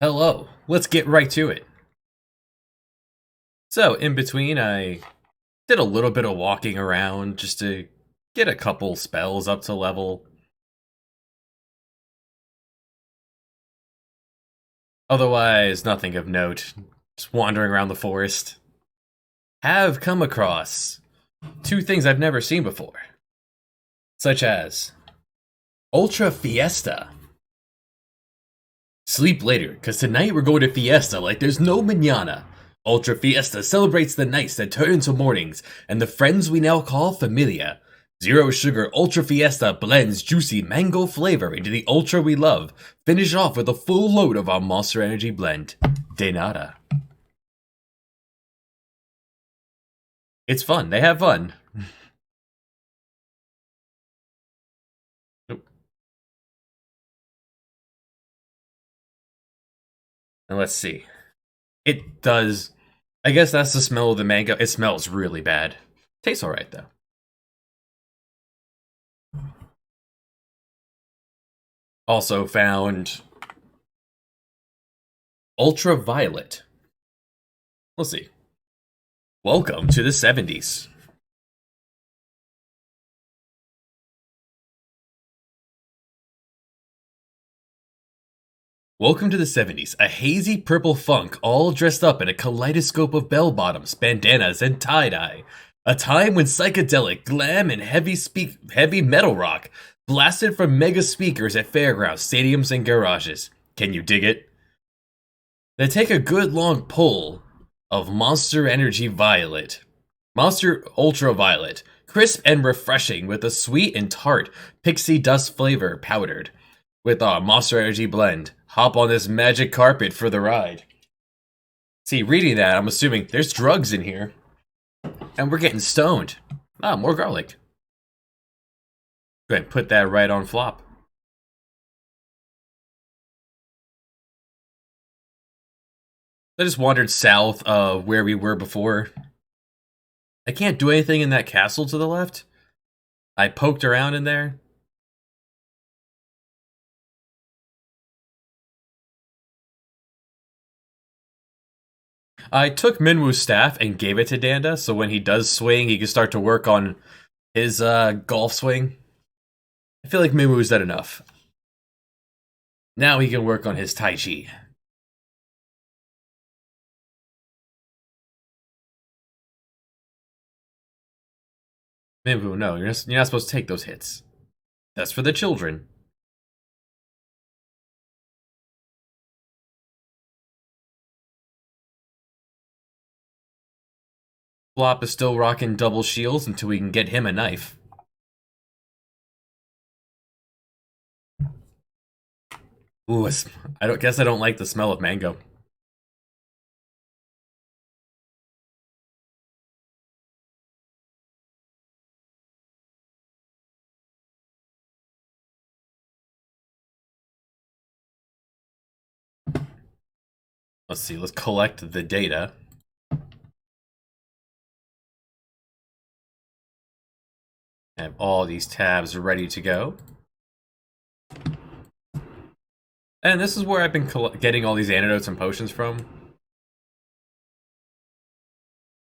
Hello, let's get right to it. So, in between, I did a little bit of walking around just to get a couple spells up to level. Otherwise, nothing of note. Just wandering around the forest. Have come across two things I've never seen before, such as Ultra Fiesta. Sleep later, cause tonight we're going to Fiesta like there's no manana. Ultra Fiesta celebrates the nights that turn into mornings and the friends we now call familia. Zero Sugar Ultra Fiesta blends juicy mango flavor into the Ultra we love. Finish off with a full load of our Monster Energy blend. De nada. It's fun. They have fun. Nope. And let's see. It does. I guess that's the smell of the mango. It smells really bad. Tastes alright though. Also found Ultraviolet. Let's see. Welcome to the 70s. Welcome to the 70s, a hazy purple funk all dressed up in a kaleidoscope of bell bottoms, bandanas, and tie-dye. A time when psychedelic, glam, and heavy metal rock blasted from mega speakers at fairgrounds, stadiums, and garages. Can you dig it? Then take a good long pull of Monster Energy Violet. Monster Ultra Violet. Crisp and refreshing with a sweet and tart pixie dust flavor powdered. With our Monster Energy blend. Hop on this magic carpet for the ride. See, reading that, I'm assuming there's drugs in here. And we're getting stoned. Ah, more garlic. Go ahead and put that right on flop. I just wandered south of where we were before. I can't do anything in that castle to the left. I poked around in there. I took Minwoo's staff and gave it to Danda, so when he does swing, he can start to work on his golf swing. I feel like Minwoo's done enough. Now he can work on his Tai Chi. Minwoo, no, you're not supposed to take those hits. That's for the children. Flop is still rocking double shields until we can get him a knife. Ooh, I don't like the smell of mango. Let's see, let's collect the data. Have all these tabs ready to go. And this is where I've been getting all these antidotes and potions from.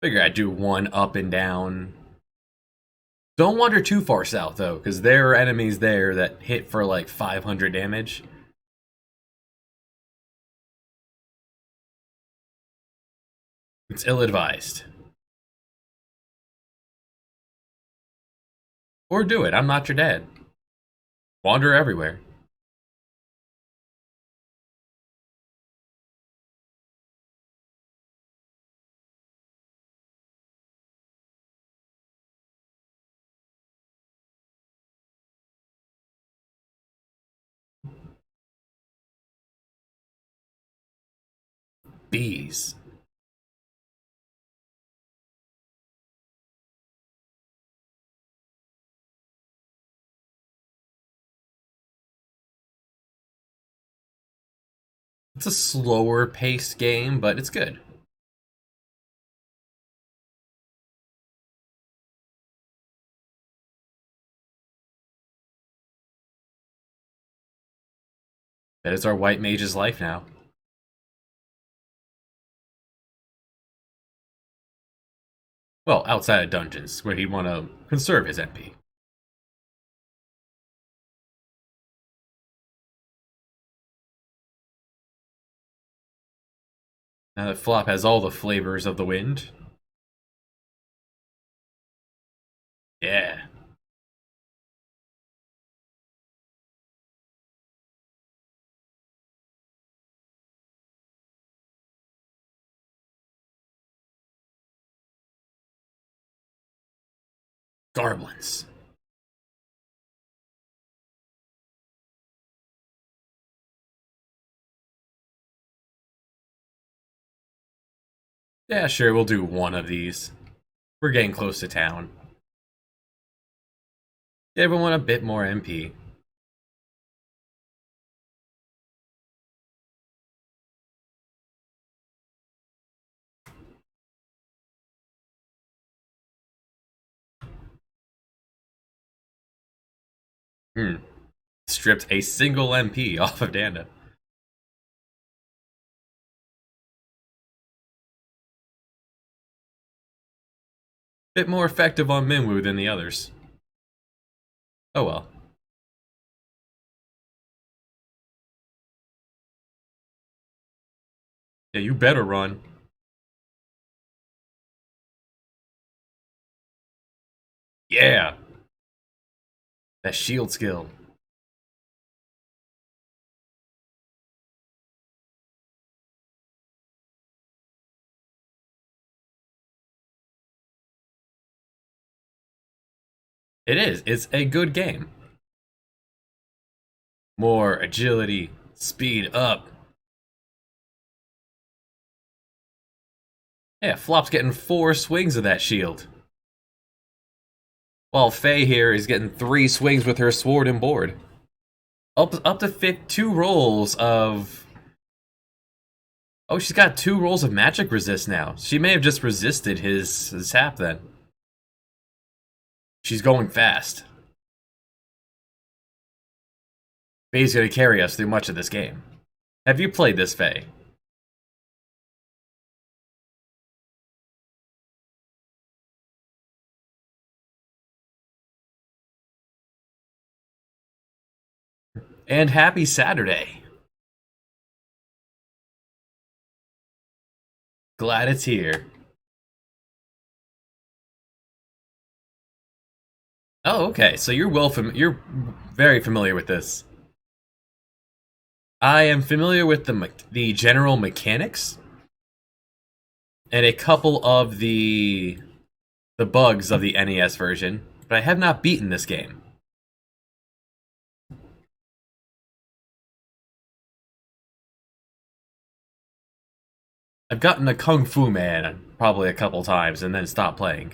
Figure I'd do one up and down. Don't wander too far south, though, because there are enemies there that hit for like 500 damage. It's ill-advised. Or do it, I'm not your dad. Wander everywhere. Bees. It's a slower paced game, but it's good. That is our white mage's life now. Well, outside of dungeons, where he'd want to conserve his MP. Now that Flop has all the flavors of the wind. Yeah. Garblins. Yeah, sure, we'll do one of these. We're getting close to town. Give everyone a bit more MP. Hmm. Stripped a single MP off of Danda. Bit more effective on Minwoo than the others. Oh well. Yeah, you better run. Yeah. That shield skill. It is. It's a good game. More agility, speed up. Yeah, Flop's getting 4 swings of that shield. While Faye here is getting 3 swings with her sword and board. Up to 2 rolls of... Oh, she's got 2 rolls of magic resist now. She may have just resisted his sap then. She's going fast. Faye's gonna carry us through much of this game. Have you played this, Faye? And happy Saturday. Glad it's here. Oh, okay. So you're very familiar with this. I am familiar with the general mechanics and a couple of the bugs of the NES version, but I have not beaten this game. I've gotten a Kung Fu Man probably a couple times and then stopped playing.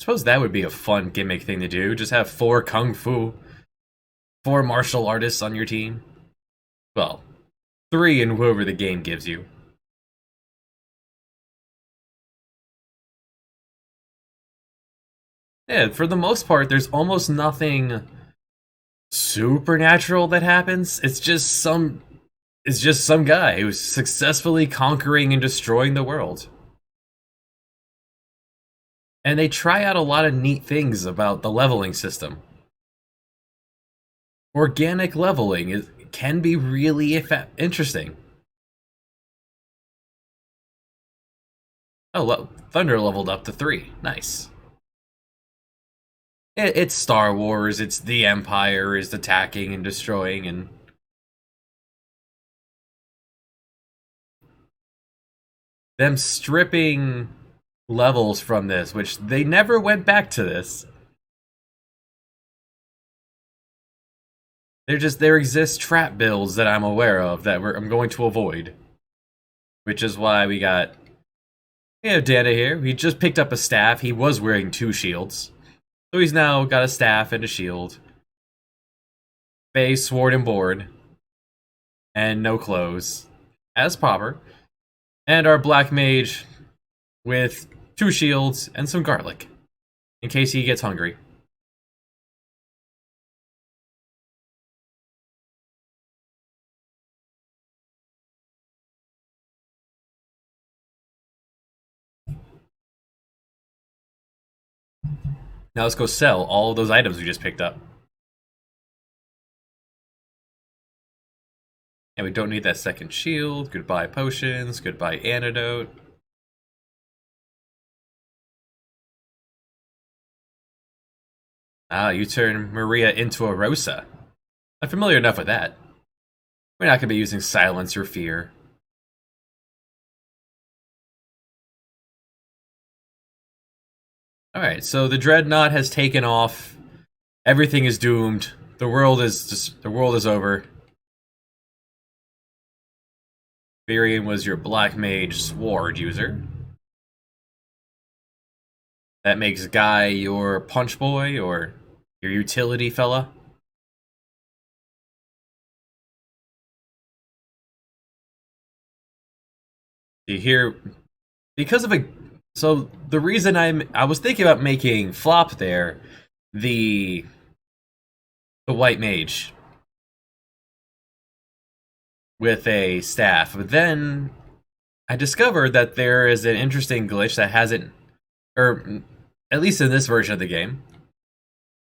Suppose that would be a fun gimmick thing to do. Just have 4 Kung Fu, 4 martial artists on your team. Well, 3 in whoever the game gives you. Yeah, for the most part, there's almost nothing supernatural that happens. It's just some guy who's successfully conquering and destroying the world. And they try out a lot of neat things about the leveling system. Organic leveling can be really interesting. Oh, Thunder leveled up to 3. Nice. It's Star Wars. It's the Empire is attacking and destroying, and them stripping levels from this, which they never went back to this. There exist trap builds that I'm aware of that I'm going to avoid, which is why we got Dana here. He just picked up a staff. He was wearing 2 shields, so he's now got a staff and a shield. Faye, sword and board, and no clothes, as proper. And our black mage with 2 shields and some garlic, in case he gets hungry. Now let's go sell all of those items we just picked up. And we don't need that second shield. Goodbye potions. Goodbye antidote. Ah, you turn Maria into a Rosa. I'm familiar enough with that. We're not going to be using silence or fear. Alright, so the Dreadnought has taken off. Everything is doomed. The world is over. Virian was your Black Mage Sword user. That makes Guy your Punch Boy or your utility fella. You hear, because of a, so the reason I was thinking about making Flop there, the White Mage with a staff, but then I discovered that there is an interesting glitch that hasn't, or at least in this version of the game,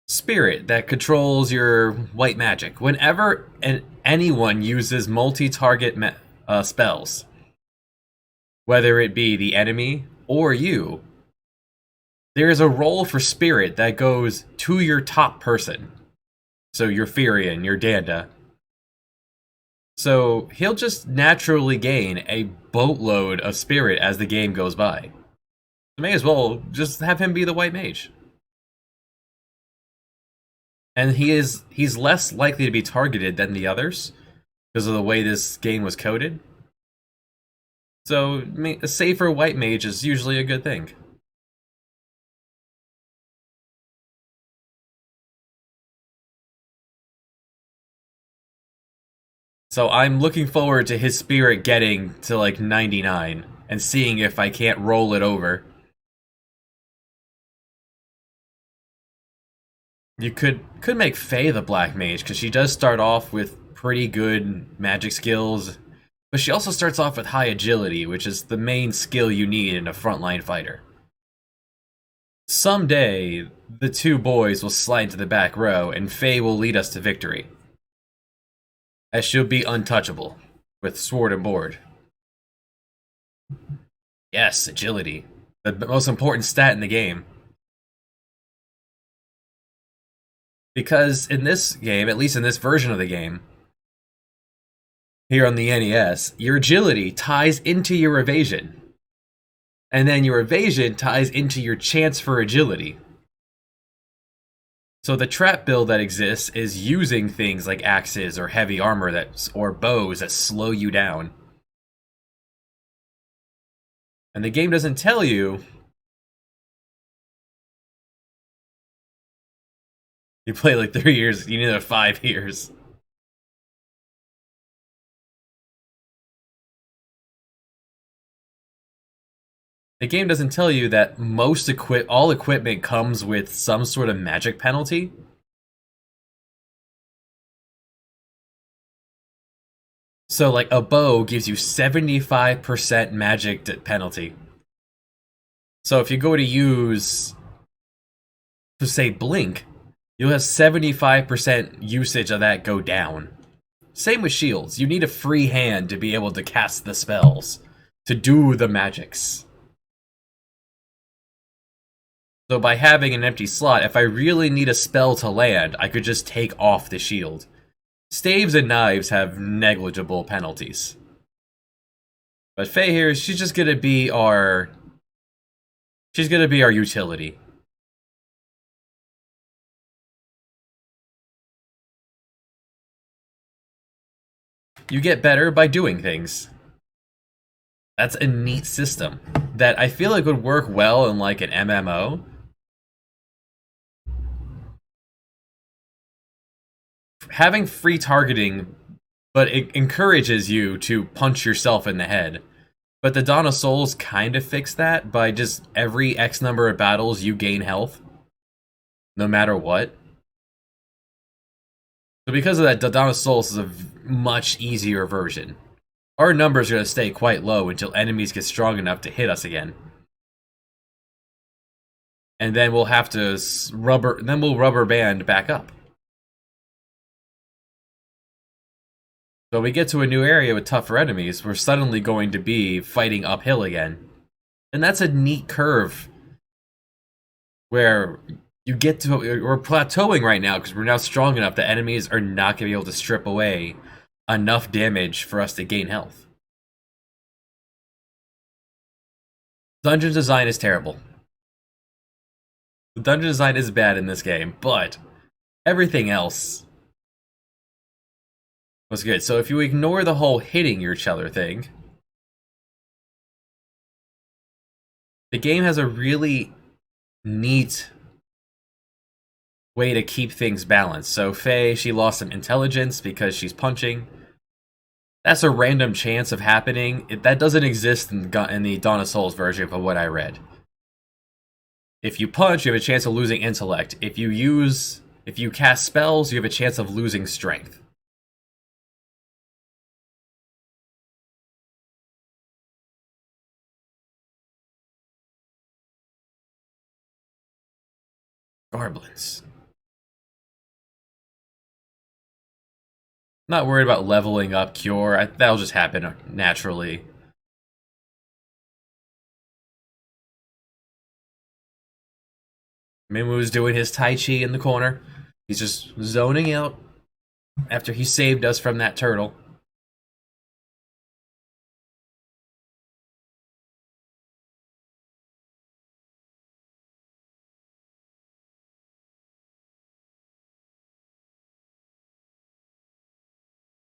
Spirit that controls your white magic. Whenever anyone uses multi-target spells, whether it be the enemy or you, there is a roll for Spirit that goes to your top person. So your Firian, your Danda. So he'll just naturally gain a boatload of Spirit as the game goes by. So may as well just have him be the White Mage. And he's less likely to be targeted than the others because of the way this game was coded. So a safer White Mage is usually a good thing. So I'm looking forward to his Spirit getting to like 99 and seeing if I can't roll it over. You could make Faye the Black Mage, because she does start off with pretty good magic skills, but she also starts off with high agility, which is the main skill you need in a frontline fighter. Someday, the two boys will slide into the back row, and Faye will lead us to victory. As she'll be untouchable, with sword and board. Yes, agility. The most important stat in the game. Because in this game, at least in this version of the game, here on the NES, your agility ties into your evasion. And then your evasion ties into your chance for agility. So the trap build that exists is using things like axes or heavy armor or bows that slow you down. And the game doesn't tell you. You play like 3 years, you need another 5 years. The game doesn't tell you that all equipment comes with some sort of magic penalty. So like a bow gives you 75% magic penalty. So if you go to use, to say blink, you'll have 75% usage of that go down. Same with shields. You need a free hand to be able to cast the spells, to do the magics. So by having an empty slot, if I really need a spell to land, I could just take off the shield. Staves and knives have negligible penalties. But Faye here, she's just gonna be our... She's gonna be our utility. You get better by doing things. That's a neat system that I feel like would work well in like an MMO. Having free targeting, but it encourages you to punch yourself in the head. But the Dawn of Souls kind of fixed that by just every X number of battles you gain health, no matter what. So because of that, the Dawn of Souls is a much easier version. Our numbers are going to stay quite low until enemies get strong enough to hit us again. and then we'll have to rubber band back up. So when we get to a new area with tougher enemies, we're suddenly going to be fighting uphill again. And that's a neat curve where you get to, we're plateauing right now because we're now strong enough that enemies are not going to be able to strip away enough damage for us to gain health. Dungeon design is terrible. The dungeon design is bad in this game, but everything else was good. So if you ignore the whole hitting your cellar thing, the game has a really neat way to keep things balanced. So Faye, she lost some intelligence because she's punching. That's a random chance of happening. That doesn't exist in the Dawn of Souls version of what I read. If you punch, you have a chance of losing intellect. If you cast spells, you have a chance of losing strength. Goblins. Not worried about leveling up Cure. That'll just happen naturally. Minwoo's doing his Tai Chi in the corner. He's just zoning out after he saved us from that turtle.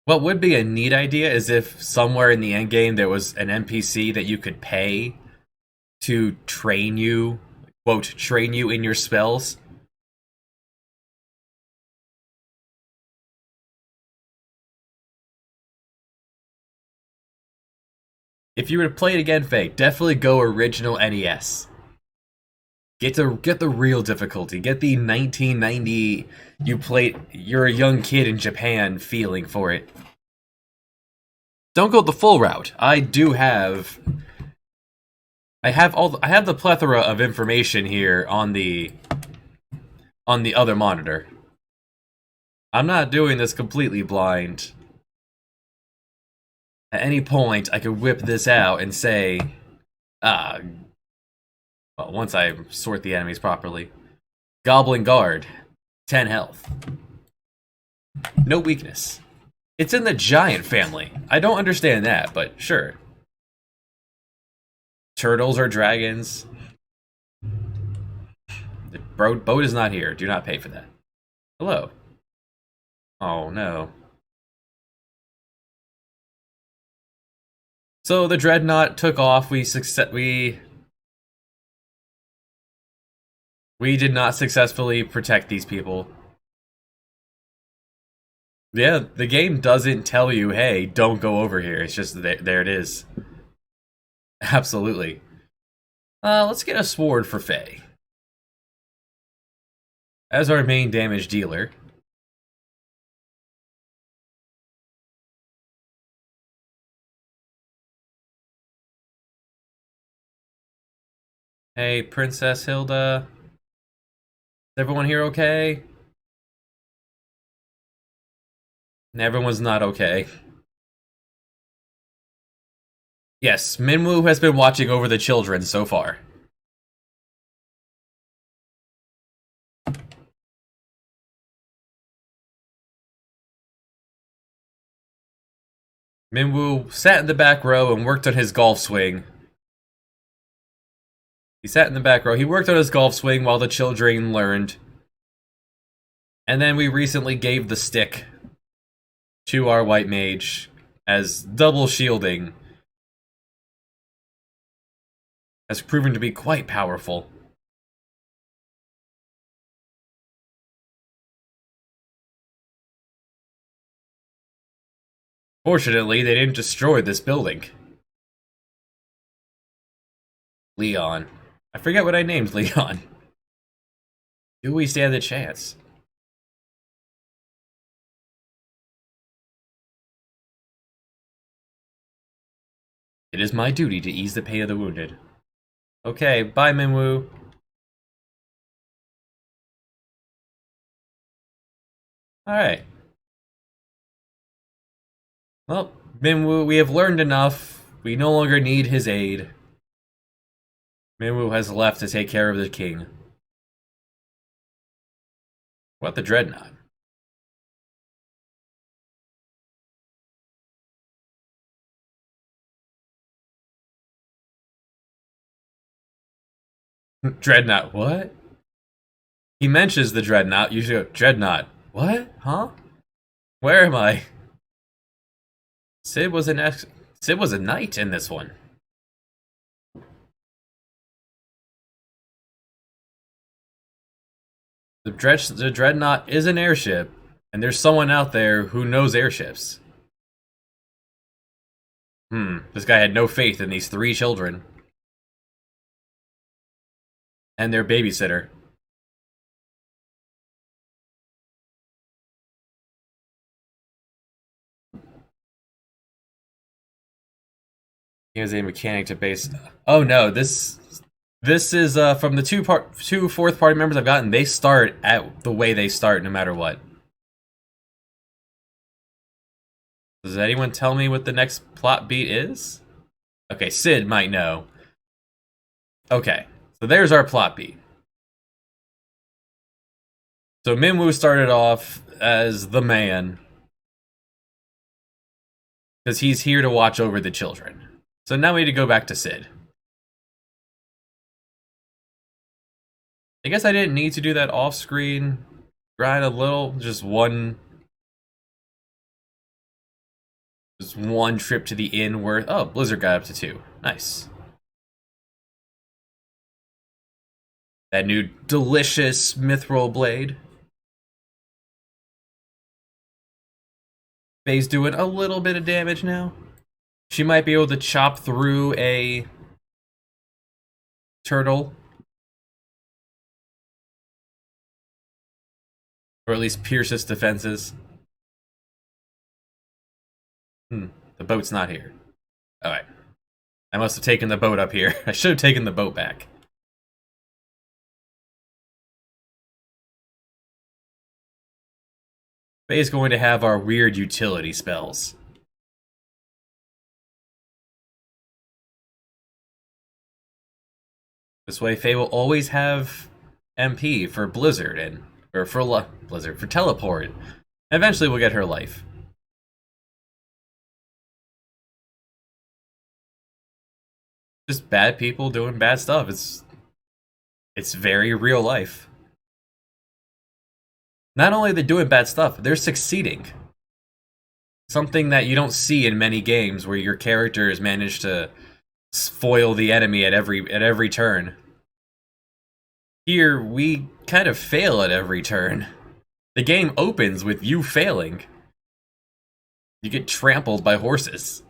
What would be a neat idea is if somewhere in the endgame there was an NPC that you could pay to train you, quote, train you in your spells. If you were to play it again, Faye, definitely go original NES. Get the real difficulty. Get the 1990 you're a young kid in Japan feeling for it. Don't go the full route. I have the plethora of information here on the other monitor. I'm not doing this completely blind. At any point, I could whip this out and say, well, once I sort the enemies properly. Goblin Guard, 10 health. No weakness. It's in the giant family. I don't understand that, but sure. Turtles or dragons. The boat is not here. Do not pay for that. Hello. Oh no. So the dreadnought took off. We did not successfully protect these people. Yeah, the game doesn't tell you, hey, don't go over here. It's just there it is. Absolutely. Let's get a sword for Faye as our main damage dealer. Hey, Princess Hilda. Is everyone here okay? Everyone's not okay. Yes, Minwoo has been watching over the children so far. Minwoo sat in the back row and worked on his golf swing. He sat in the back row. He worked on his golf swing while the children learned. And then we recently gave the stick to our white mage as double shielding. Has proven to be quite powerful. Fortunately, they didn't destroy this building. Leon. I forget what I named Leon. Do we stand a chance? It is my duty to ease the pain of the wounded. Okay, bye, Minwoo. Alright. Well, Minwoo, we have learned enough. We no longer need his aid. Minwoo has left to take care of the king. What the Dreadnought? Dreadnought, what? He mentions the Dreadnought. You should go, Dreadnought. What? Huh? Where am I? Sid was Sid was a knight in this one. The Dreadnought is an airship, and there's someone out there who knows airships. This guy had no faith in these 3 children. And their babysitter. He was a mechanic to base. Oh no, this is from the two fourth party members I've gotten. They start at the way they start, no matter what. Does anyone tell me what the next plot beat is? Okay, Sid might know. Okay, so there's our plot beat. So Minwoo started off as the man, because he's here to watch over the children. So now we need to go back to Sid. I guess I didn't need to do that off-screen grind a little. Just one trip to the inn worth. Oh, Blizzard got up to 2. Nice. That new delicious Mithril blade. Faye's doing a little bit of damage now. She might be able to chop through a turtle. Or at least pierce its defenses. The boat's not here. Alright. I must have taken the boat up here. I should have taken the boat back. Faye's going to have our weird utility spells. This way, Faye will always have MP for Blizzard or for Blizzard for teleport. Eventually, we'll get her life. Just bad people doing bad stuff. It's very real life. Not only are they doing bad stuff, they're succeeding. Something that you don't see in many games where your characters manage to foil the enemy at every turn. Here, we kind of fail at every turn. The game opens with you failing. You get trampled by horses.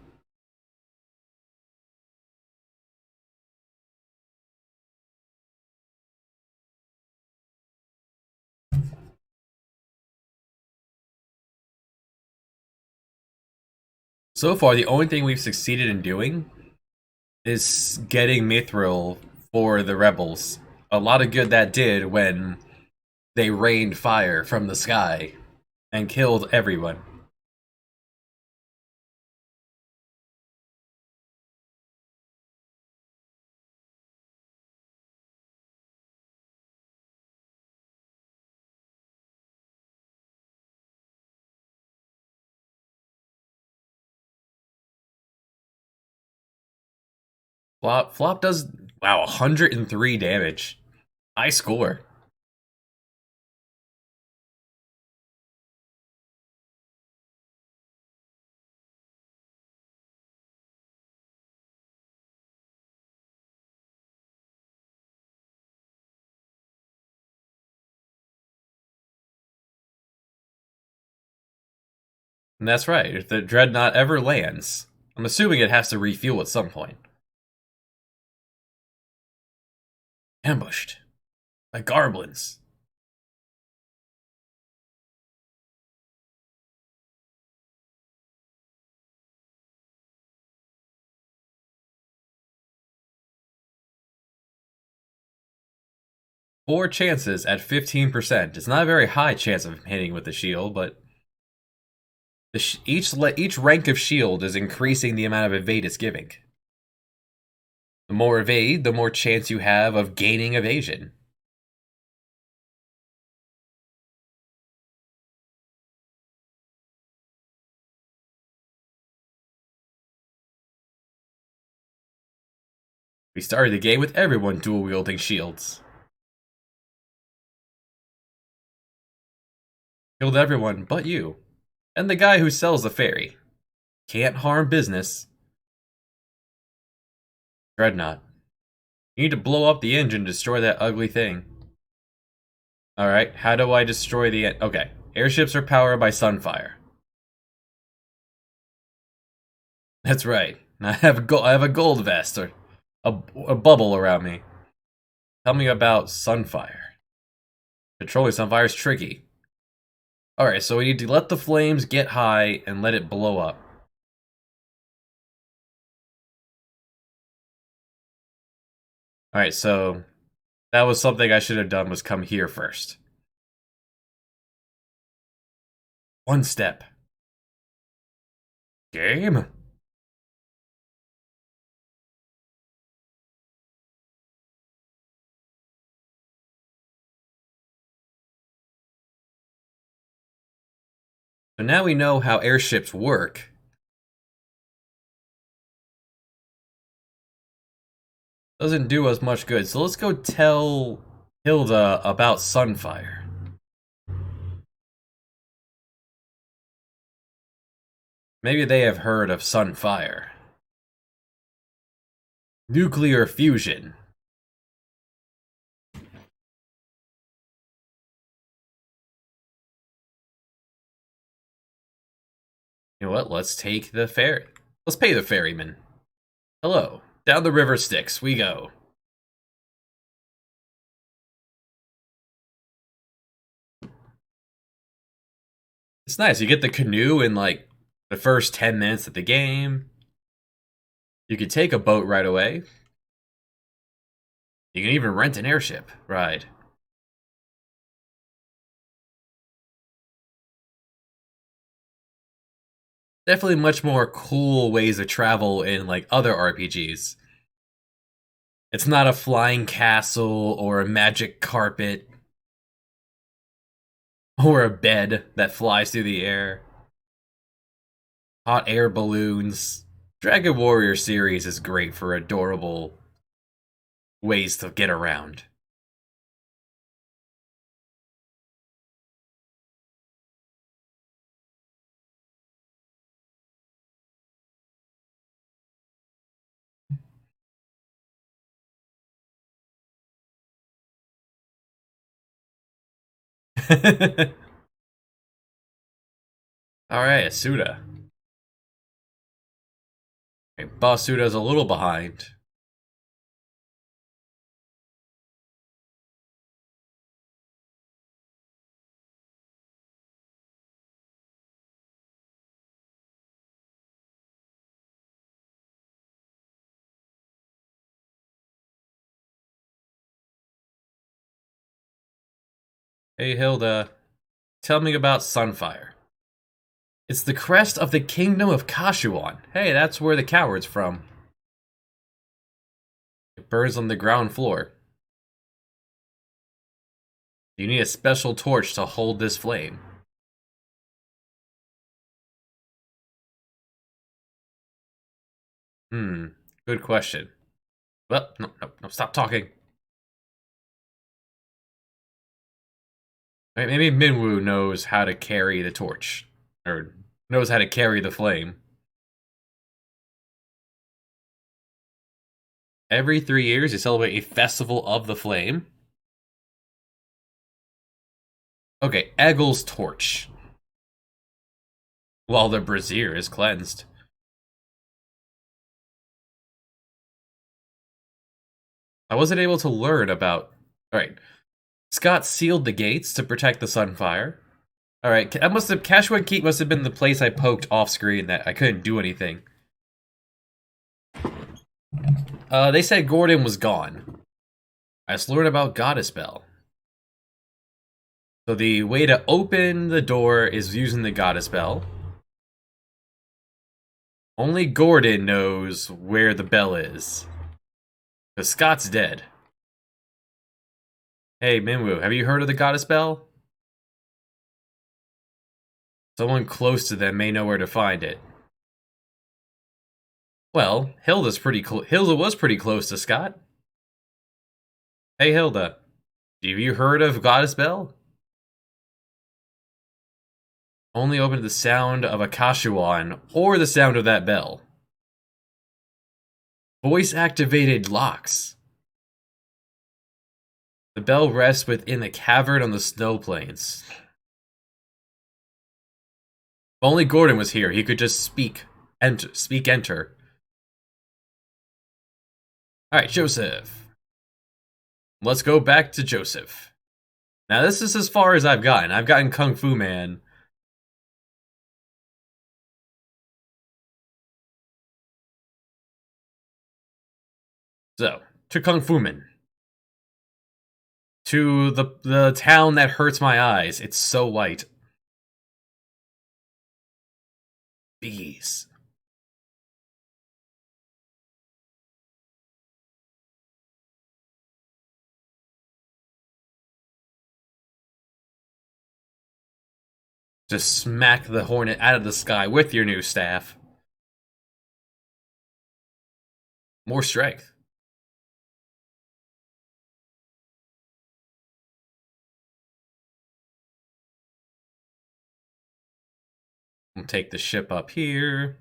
So far, the only thing we've succeeded in doing is getting Mithril for the rebels. A lot of good that did when they rained fire from the sky and killed everyone. Flop does, wow, 103 damage. High score. And that's right, if the Dreadnought ever lands, I'm assuming it has to refuel at some point. Ambushed by Garblins. 4 chances at 15%. It's not a very high chance of hitting with the shield, but each rank of shield is increasing the amount of evade it's giving. The more evade, the more chance you have of gaining evasion. We started the game with everyone dual-wielding shields. Killed everyone but you. And the guy who sells the fairy. Can't harm business. Dreadnought. You need to blow up the engine to destroy that ugly thing. Alright, how do I destroy the... Okay, airships are powered by sunfire. That's right. I have a gold vest, or a bubble around me. Tell me about sunfire. Controlling sunfire is tricky. Alright, so we need to let the flames get high and let it blow up. Alright, so that was something I should have done, was come here first. One step. Game? So now we know how airships work. Doesn't do us much good, so let's go tell Hilda about Sunfire. Maybe they have heard of Sunfire. Nuclear fusion. You know what? Let's take the ferry. Let's pay the ferryman. Hello. Down the river Styx we go. It's nice. You get the canoe in like the first 10 minutes of the game. You can take a boat right away. You can even rent an airship ride. Definitely much more cool ways to travel in like other RPGs. It's not a flying castle or a magic carpet or a bed that flies through the air. Hot air balloons. Dragon Warrior series is great for adorable ways to get around. Alright, Asuda. Okay, Boss Suda's a little behind. Hey Hilda, tell me about Sunfire. It's the crest of the kingdom of Kashuan. Hey, that's where the coward's from. It burns on the ground floor. You need a special torch to hold this flame. Good question. Well, no, stop talking. Maybe Minwoo knows how to carry the torch. Or knows how to carry the flame. Every 3 years, you celebrate a festival of the flame. Okay, Eggel's torch. While the brazier is cleansed. I wasn't able to learn about... Alright. Scott sealed the gates to protect the Sunfire. Alright, Cashwood Keep must have been the place I poked off screen that I couldn't do anything. They said Gordon was gone. I just learned about Goddess Bell. So the way to open the door is using the goddess bell. Only Gordon knows where the bell is. Because Scott's dead. Hey, Minwoo, have you heard of the goddess bell? Someone close to them may know where to find it. Well, Hilda was pretty close to Scott. Hey, Hilda, have you heard of Goddess Bell? Only open to the sound of a Kashuan or the sound of that bell. Voice-activated locks. The bell rests within the cavern on the snow plains. If only Gordon was here, he could just speak enter. Alright, Joseph. Let's go back to Joseph. Now this is as far as I've gotten. I've gotten Kung Fu Man. So, to Kung Fu Man. To the town that hurts my eyes. It's so white. Bees. Just smack the hornet out of the sky with your new staff. More strength. We'll take the ship up here.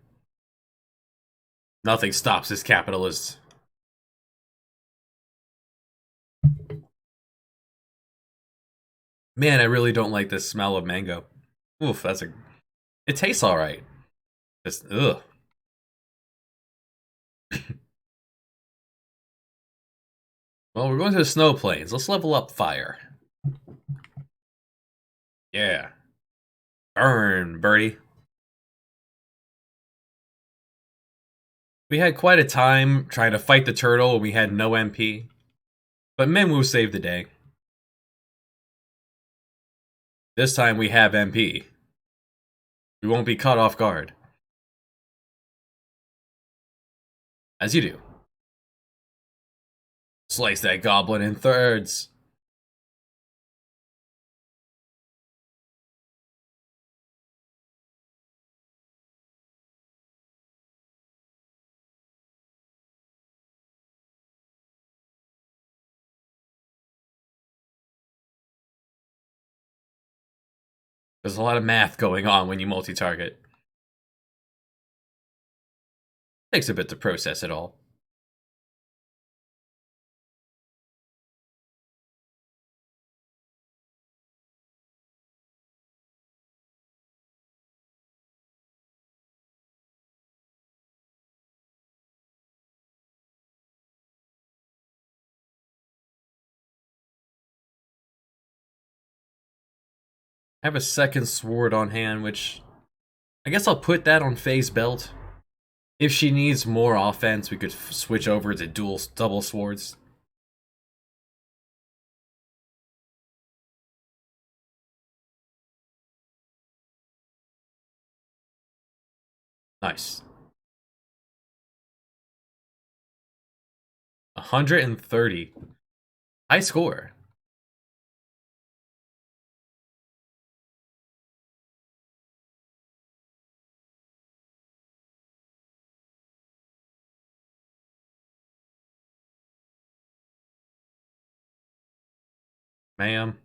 Nothing stops this capitalist. Man, I really don't like the smell of mango. Oof, it tastes alright. Just, ugh. Well, we're going to the snow plains. Let's level up fire. Yeah. Burn, birdie. We had quite a time trying to fight the turtle when we had no MP. But Minwoo saved the day. This time we have MP. We won't be caught off guard. As you do. Slice that goblin in thirds. There's a lot of math going on when you multi-target. Takes a bit to process it all. I have a second sword on hand, which I guess I'll put that on Faye's belt. If she needs more offense, we could switch over to double swords. Nice. 130. High score. Ma'am.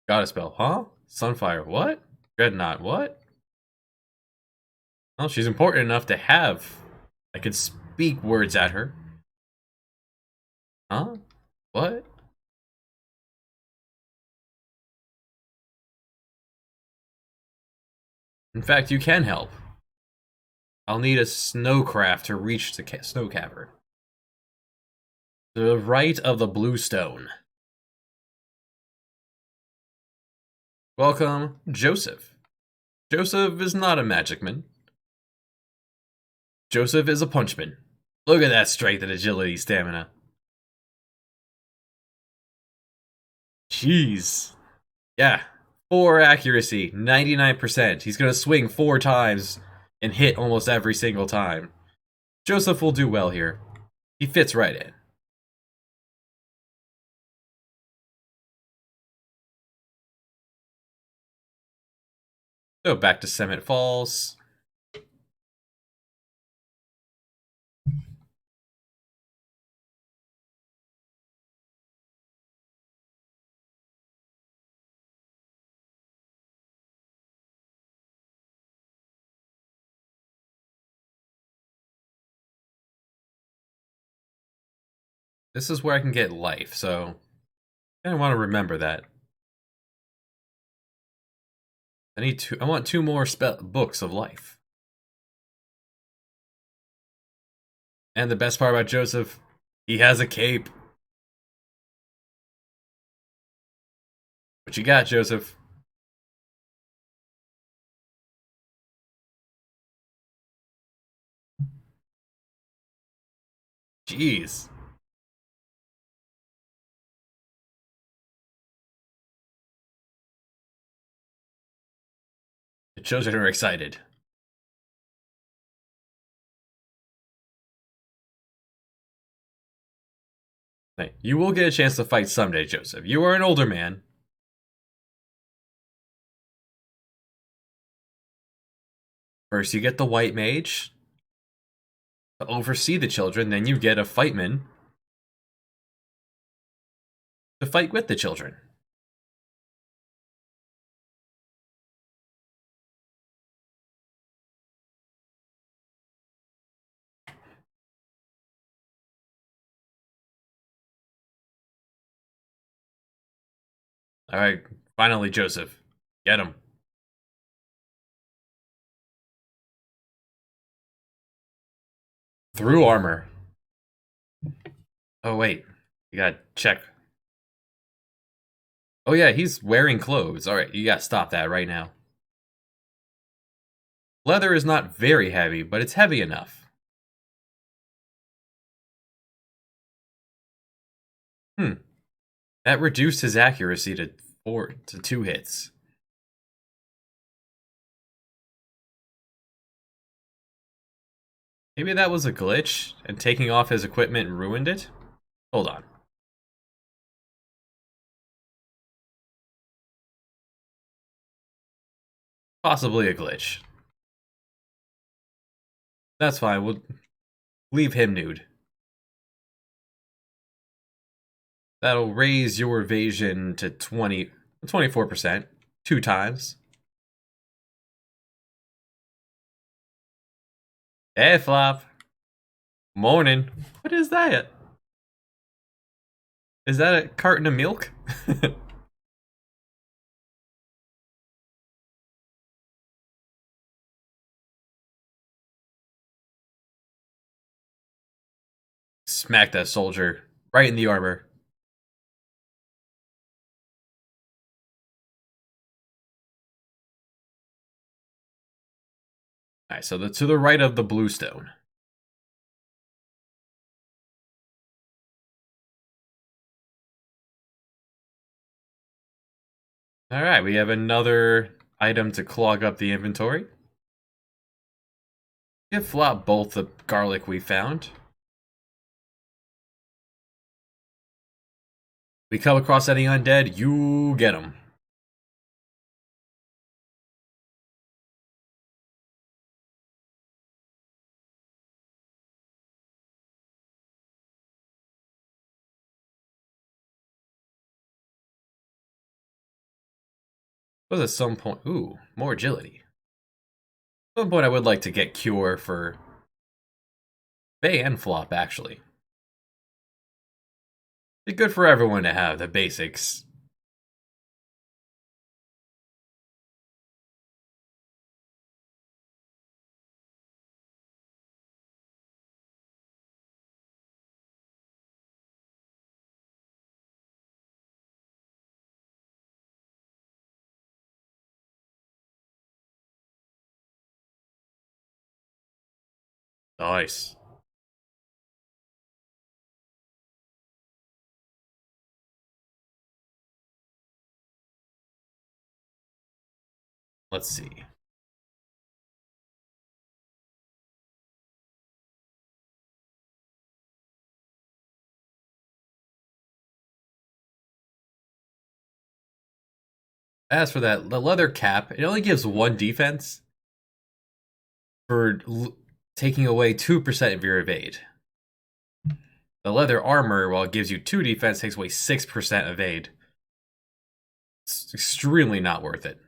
Got a spell, huh? Sunfire, what? Dreadnought, what? Well, she's important enough to have. I could speak words at her. Huh? What? In fact, you can help. I'll need a snowcraft to reach the snow cavern. To the right of the blue stone. Welcome, Joseph. Joseph is not a magicman. Joseph is a punchman. Look at that strength and agility stamina. Jeez. Yeah. 4 accuracy, 99%. He's gonna swing 4 times and hit almost every single time. Joseph will do well here. He fits right in. So back to Cement Falls. This is where I can get life, so I want to remember that. I want 2 more books of life. And the best part about Joseph, he has a cape. What you got, Joseph? Jeez. The children are excited. Hey, you will get a chance to fight someday, Joseph. You are an older man. First, you get the White Mage to oversee the children, then you get a Fightman to fight with the children. Alright, finally, Joseph. Get him. Through armor. Oh, wait. You gotta check. Oh, yeah, he's wearing clothes. Alright, you gotta stop that right now. Leather is not very heavy, but it's heavy enough. That reduced his accuracy to 2 hits. Maybe that was a glitch, and taking off his equipment ruined it? Hold on. Possibly a glitch. That's fine, we'll leave him nude. That'll raise your evasion to 24%, 2 times. Hey, Flop. Morning. What is that? Is that a carton of milk? Smack that soldier right in the armor. Alright, so to the right of the bluestone. Alright, we have another item to clog up the inventory. Give Flop both the garlic we found. We come across any undead, you get them. Was at some point, ooh, more agility. At some point I would like to get Cure for Bay and Flop, actually. Be good for everyone to have the basics. Nice. Let's see. As for that, the leather cap, it only gives 1 defense for taking away 2% of your evade. The leather armor, while it gives you 2 defense, takes away 6% evade. It's extremely not worth it.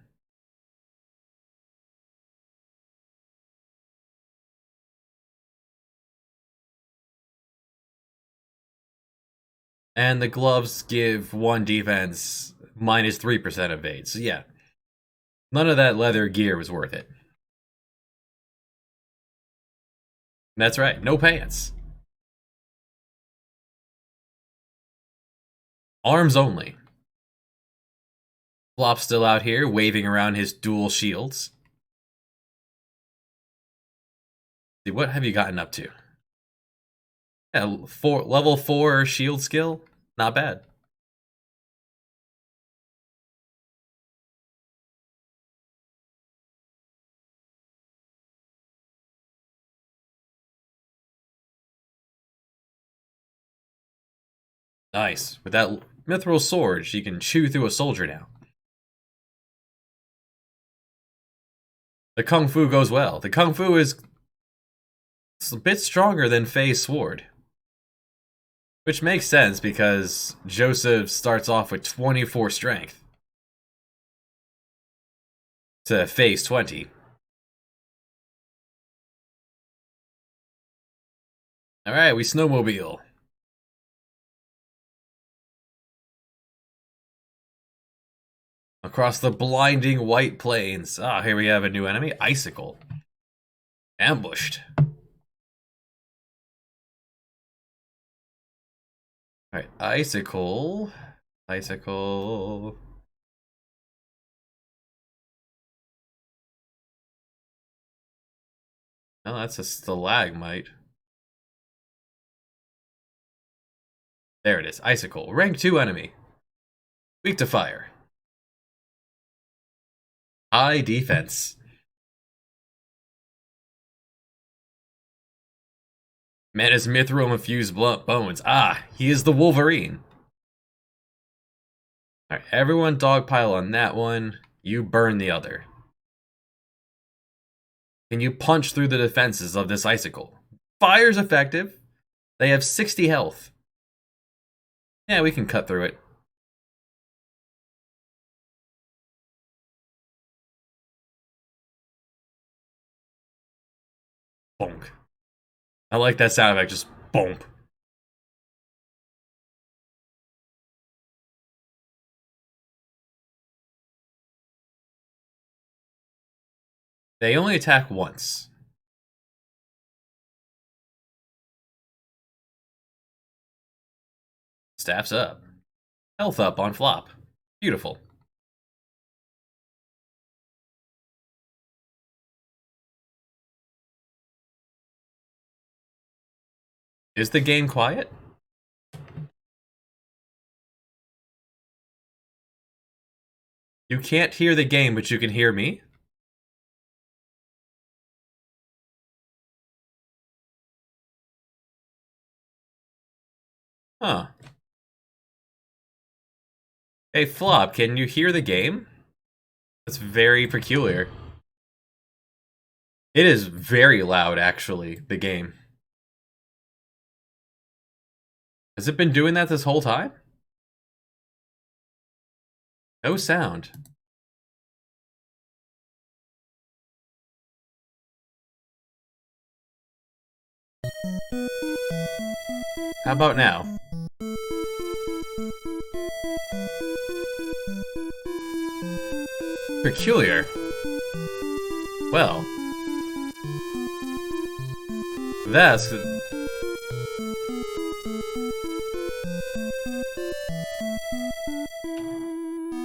And the gloves give 1 defense, minus 3% evade. So yeah, none of that leather gear was worth it. That's right, no pants. Arms only. Flop's still out here, waving around his dual shields. See, what have you gotten up to? Yeah, level 4 shield skill? Not bad. Nice. With that mithril sword, you can chew through a soldier now. The Kung Fu goes well. The Kung Fu is a bit stronger than Faye's sword. Which makes sense because Joseph starts off with 24 strength to Faye's 20. Alright, we snowmobile. Across the blinding white plains. Ah, here we have a new enemy, Icicle. Ambushed. Alright, Icicle. Icicle. Oh, that's a stalagmite. There it is, Icicle. Rank 2 enemy. Weak to fire. High defense. Man has mithril infused blunt bones. Ah, he is the Wolverine. Alright, everyone dogpile on that one. You burn the other. Can you punch through the defenses of this Icicle? Fire's effective. They have 60 health. Yeah, we can cut through it. Bonk. I like that sound effect, just bonk. They only attack once. Staff's up. Health up on flop. Beautiful. Is the game quiet? You can't hear the game, but you can hear me? Huh. Hey, Flop, can you hear the game? That's very peculiar. It is very loud, actually, the game. Has it been doing that this whole time? No sound. How about now? Peculiar. Well. That's...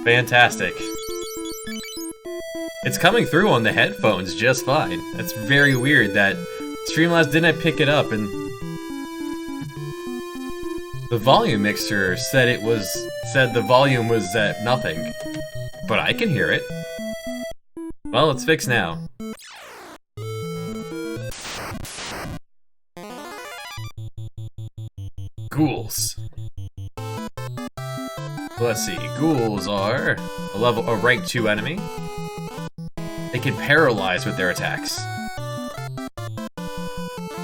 fantastic. It's coming through on the headphones just fine. That's very weird that Streamlabs didn't pick it up, and the volume mixer said the volume was at nothing, but I can hear it. Well, it's fixed now. Ghouls. Let's see. Ghouls are a rank 2 enemy. They can paralyze with their attacks.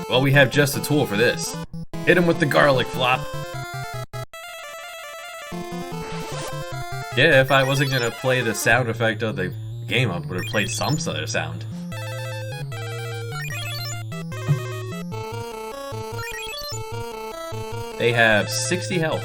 Well, we have just a tool for this. Hit him with the garlic flop. Yeah, if I wasn't gonna play the sound effect of the game, I would have played some other sound. They have 60 health.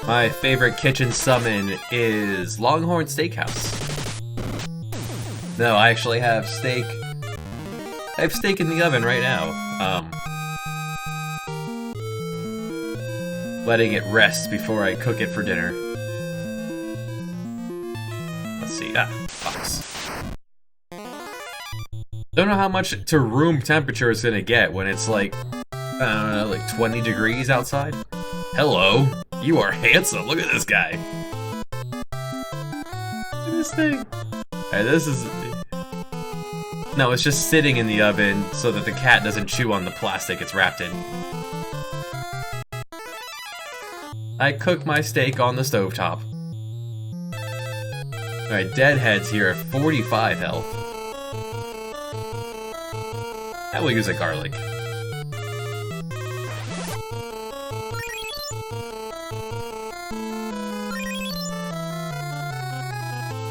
My favorite kitchen summon is Longhorn Steakhouse. No, I actually have steak. I have steak in the oven right now. Letting it rest before I cook it for dinner. Let's see. Box. Don't know how much to room temperature it's gonna get when it's like, I don't know, like 20 degrees outside. Hello, you are handsome. Look at this guy. Look at this thing. Alright, this is... No, it's just sitting in the oven so that the cat doesn't chew on the plastic it's wrapped in. I cook my steak on the stovetop. Alright, Deadheads here at 45 health. I will use a garlic.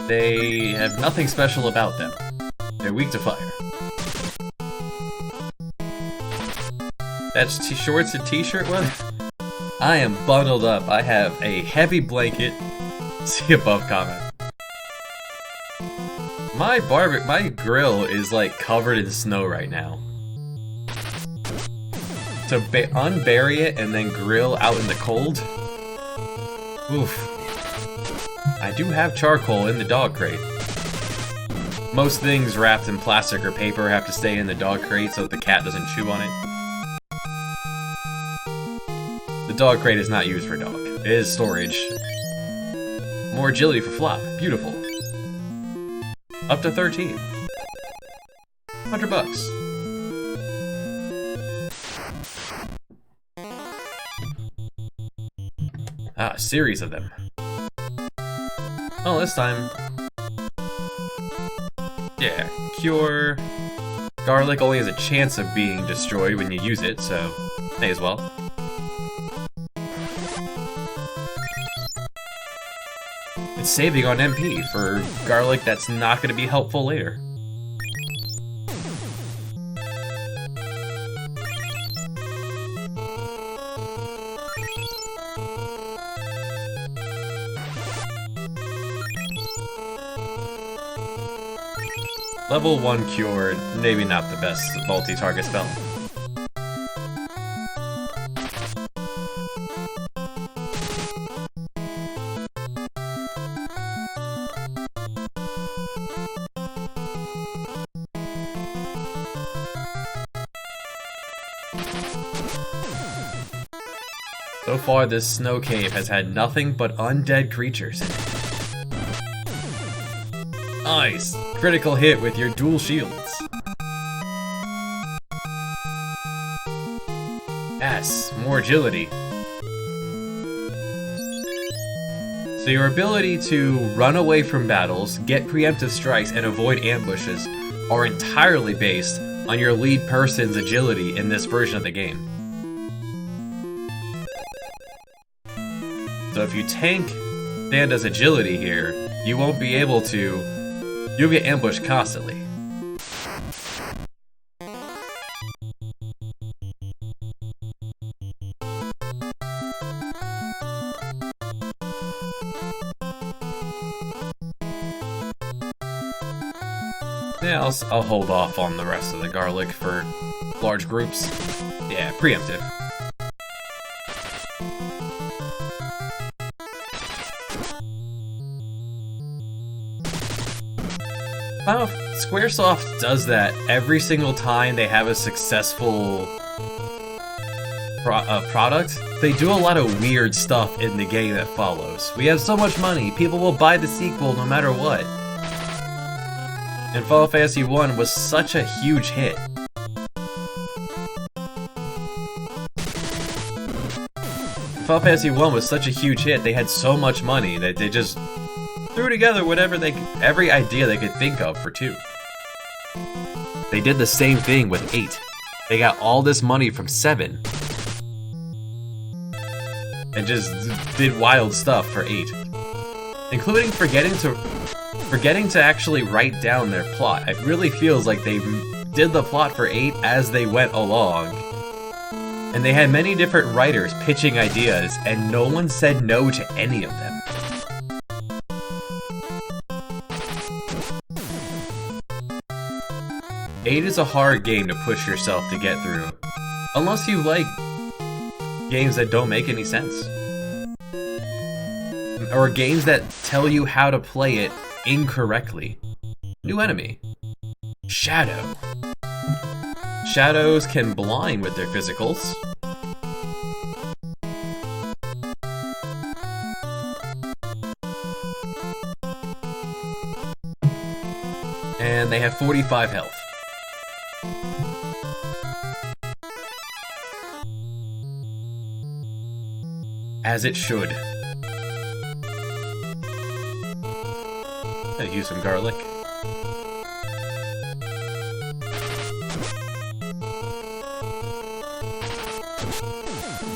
They have nothing special about them. They're weak to fire. That's shorts and t-shirt weather? I am bundled up. I have a heavy blanket. See above comment. My grill is like covered in snow right now. To unbury it and then grill out in the cold? Oof. I do have charcoal in the dog crate. Most things wrapped in plastic or paper have to stay in the dog crate so that the cat doesn't chew on it. The dog crate is not used for dog. It is storage. More agility for Flop. Beautiful. Up to 13. 100 bucks. Ah, a series of them. Oh, this time... Yeah, Cure... Garlic only has a chance of being destroyed when you use it, so may as well. It's saving on MP for garlic that's not going to be helpful later. Level 1 Cure, maybe not the best multi-target spell. So far, this snow cave has had nothing but undead creatures in it. Nice! Critical hit with your dual shields. Yes, more agility. So your ability to run away from battles, get preemptive strikes, and avoid ambushes are entirely based on your lead person's agility in this version of the game. So if you tank Sanda's agility here, you won't be able to... You'll get ambushed constantly. Yeah, I'll hold off on the rest of the garlic for large groups. Yeah, preemptive. Squaresoft does that every single time they have a successful product. They do a lot of weird stuff in the game that follows. We have so much money, people will buy the sequel no matter what. And Final Fantasy 1 was such a huge hit. Final Fantasy 1 was such a huge hit, they had so much money that they just threw together every idea they could think of for 2. They did the same thing with 8. They got all this money from 7. And just did wild stuff for 8. Including forgetting to actually write down their plot. It really feels like they did the plot for 8 as they went along. And they had many different writers pitching ideas, and no one said no to any of them. Eight is a hard game to push yourself to get through, unless you like games that don't make any sense. Or games that tell you how to play it incorrectly. New enemy. Shadow. Shadows can blind with their physicals. And they have 45 health. As it should. Gotta use some garlic.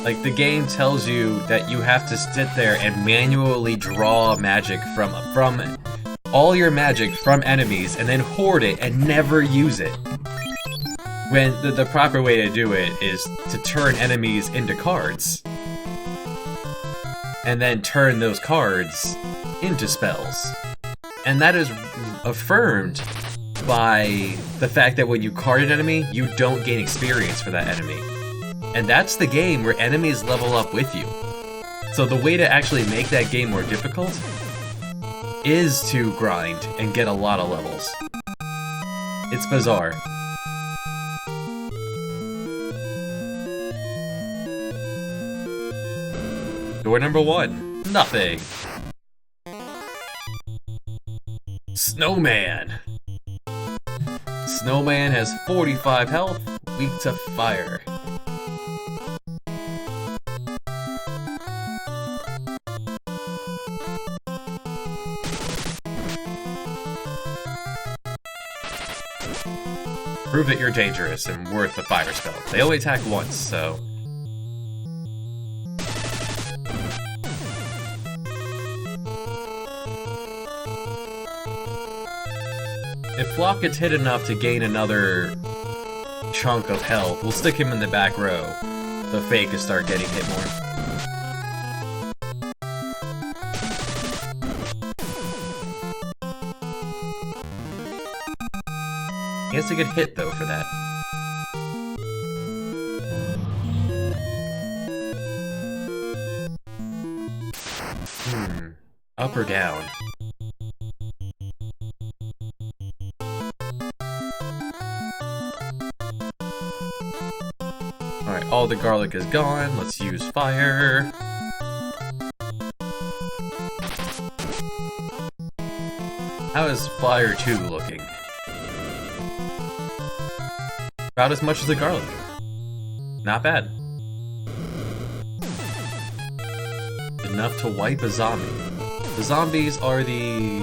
Like, the game tells you that you have to sit there and manually draw magic from all your magic from enemies and then hoard it and never use it. When the proper way to do it is to turn enemies into cards. And then turn those cards into spells. And that is affirmed by the fact that when you card an enemy, you don't gain experience for that enemy. And that's the game where enemies level up with you. So the way to actually make that game more difficult is to grind and get a lot of levels. It's bizarre. Door number 1. Nothing. Snowman. Snowman has 45 health, weak to fire. Prove that you're dangerous and worth the fire spell. They only attack once, so... If Flock gets hit enough to gain another chunk of health, we'll stick him in the back row. The Fake can start getting hit more. He has to get hit, though, for that. Up or down? Alright, all the garlic is gone. Let's use fire. How is Fire 2 looking? About as much as the garlic. Not bad. Enough to wipe a zombie. The zombies are the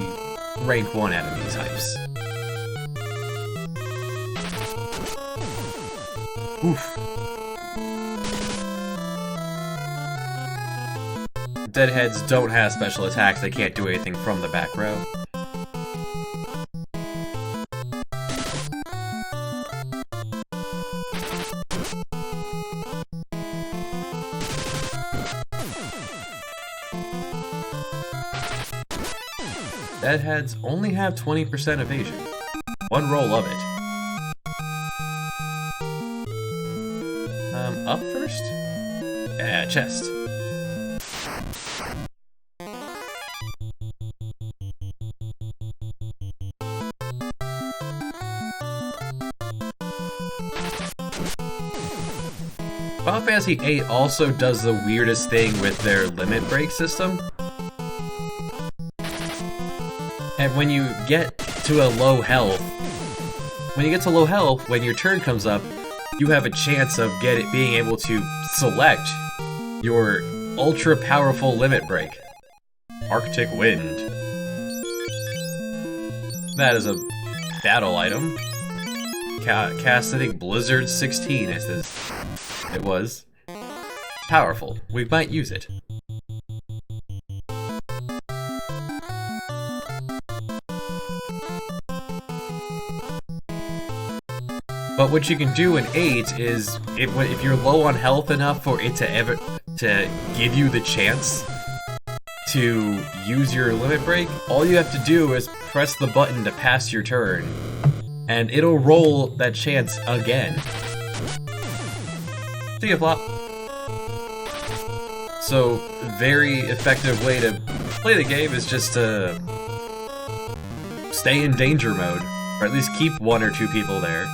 rank 1 enemy types. Oof. Deadheads don't have special attacks, they can't do anything from the back row. Deadheads only have 20% evasion. One roll of it. up first? Yeah, chest. Final Fantasy VIII also does the weirdest thing with their limit break system. And when you get to a low health, when your turn comes up, you have a chance of being able to select your ultra powerful limit break. Arctic Wind. That is a battle item. Cast, I think, Blizzard 16 it was. Powerful. We might use it. But what you can do in 8 is, if you're low on health enough for it to give you the chance to use your limit break, all you have to do is press the button to pass your turn, and it'll roll that chance again. See ya, Flop. So, very effective way to play the game is just to stay in danger mode, or at least keep 1 or 2 people there,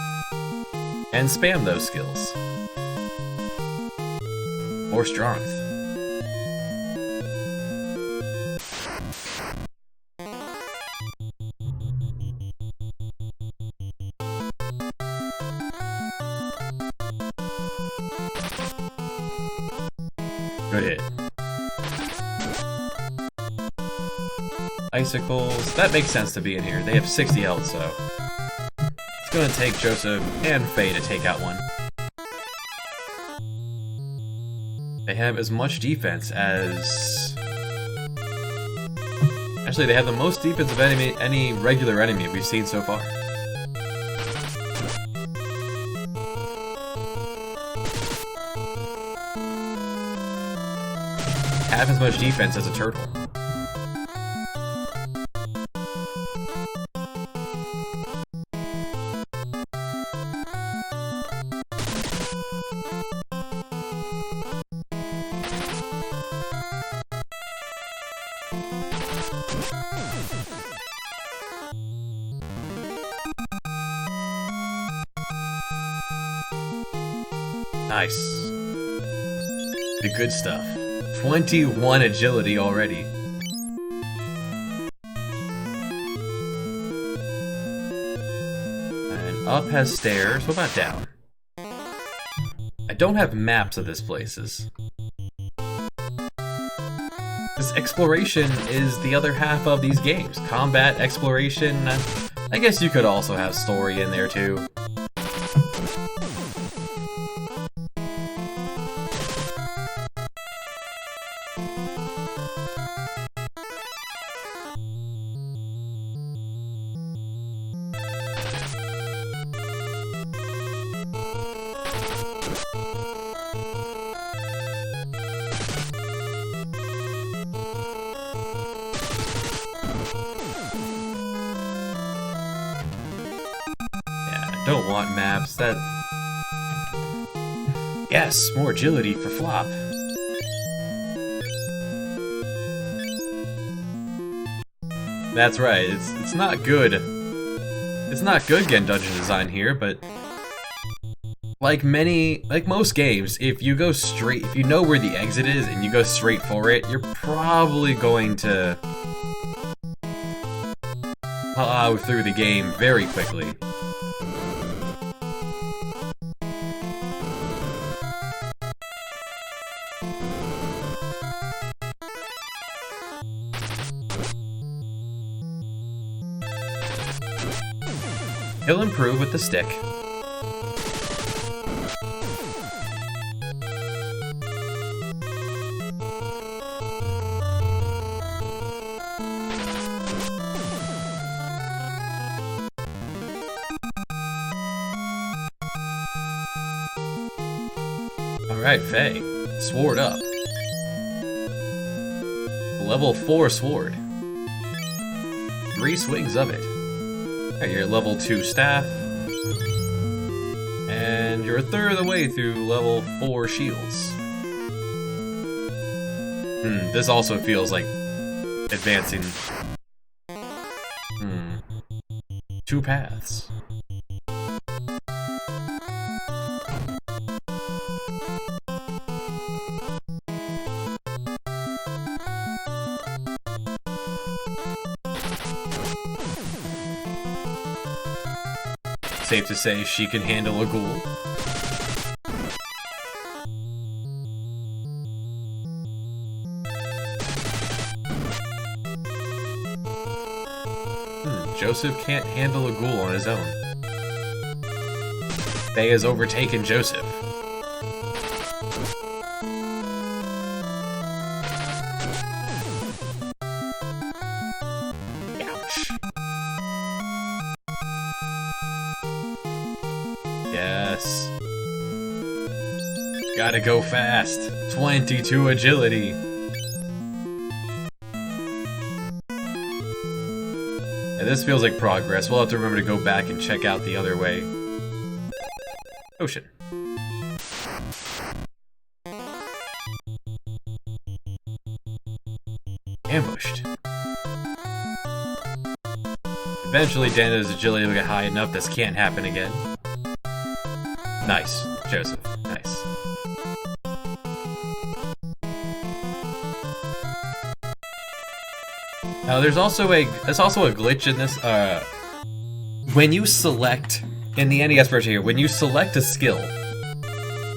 and spam those skills. More strength. Good hit. Icicles. That makes sense to be in here. They have 60 health, so it's gonna take Joseph and Faye to take out one. They have as much defense as... Actually, they have the most defense of any regular enemy we've seen so far. Half as much defense as a turtle. Nice. The good stuff. 21 agility already. And up has stairs. What about down? I don't have maps of this places. This exploration is the other half of these games. Combat, exploration. I guess you could also have story in there too. Don't want maps, that... Yes, more agility for Flop. That's right, it's not good. It's not good getting dungeon design here, but... Like most games, if you go straight, if you know where the exit is and you go straight for it, you're probably going to... plow through the game very quickly. He'll improve with the stick. Alright, Faye. Sword up. Level 4 sword. 3 swings of it. Alright, your level 2 staff. And And you're a third of the way through level 4 shields. This also feels like advancing. 2 paths. Safe to say she can handle a ghoul. Joseph can't handle a ghoul on his own. Faye has overtaken Joseph. Ouch. Yes. Gotta go fast. 22 agility. And this feels like progress. We'll have to remember to go back and check out the other way. Ocean. Ambushed. Eventually, Dana's agility will get high enough this can't happen again. Nice, Joseph. Nice. Now, there's also a glitch in this. When you select in the NES version here, when you select a skill,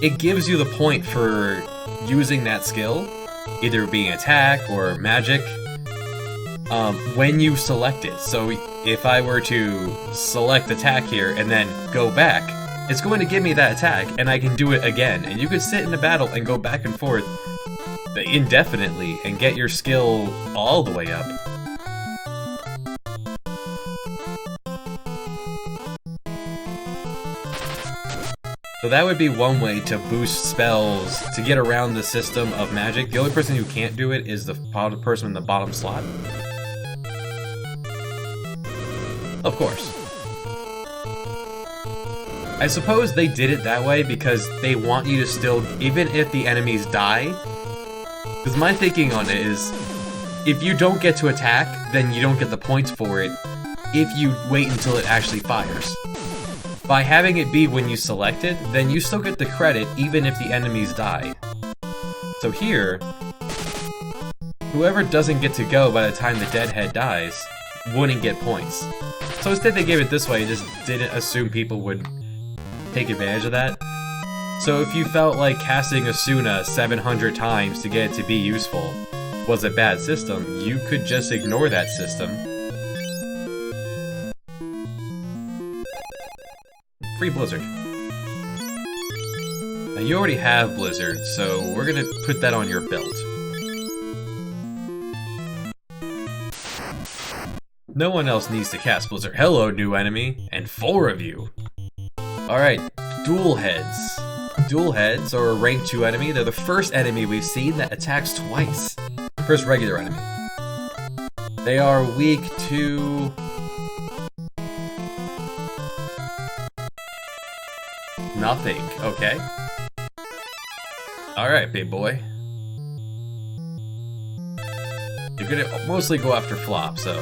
it gives you the point for using that skill, either being attack or magic. When you select it. So if I were to select attack here and then go back, it's going to give me that attack, and I can do it again. And you can sit in a battle and go back and forth indefinitely and get your skill all the way up. So that would be one way to boost spells to get around the system of magic. The only person who can't do it is the person in the bottom slot. Of course. I suppose they did it that way because they want you to still, even if the enemies die, because my thinking on it is, if you don't get to attack, then you don't get the points for it if you wait until it actually fires. By having it be when you select it, then you still get the credit even if the enemies die. So here, whoever doesn't get to go by the time the deadhead dies wouldn't get points. So instead they gave it this way, just didn't assume people would take advantage of that. So if you felt like casting Asuna 700 times to get it to be useful was a bad system, you could just ignore that system. Free Blizzard. Now you already have Blizzard, so we're gonna put that on your belt. No one else needs to cast Blizzard. Hello, new enemy, and 4 of you. Alright, Duel Heads. Duel Heads are a rank 2 enemy. They're the first enemy we've seen that attacks twice. First regular enemy. They are weak to... nothing, okay. Alright, big boy. You're gonna mostly go after flop, so...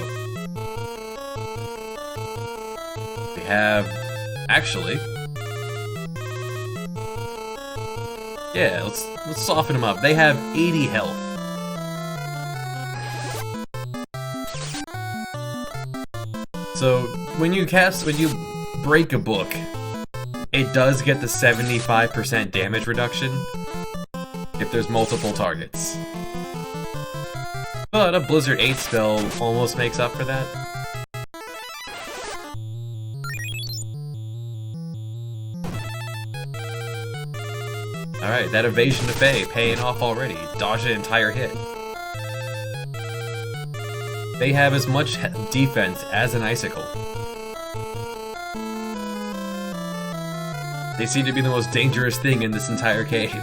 we have... actually... yeah, let's soften them up. They have 80 health. So, when you break a book, it does get the 75% damage reduction if there's multiple targets. But a Blizzard 8 spell almost makes up for that. Alright, that evasion to Faye, paying off already. Dodged an entire hit. They have as much defense as an icicle. They seem to be the most dangerous thing in this entire cave.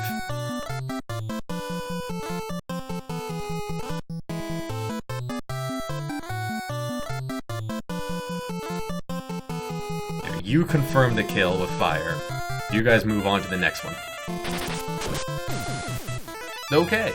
You confirm the kill with fire. You guys move on to the next one. Okay.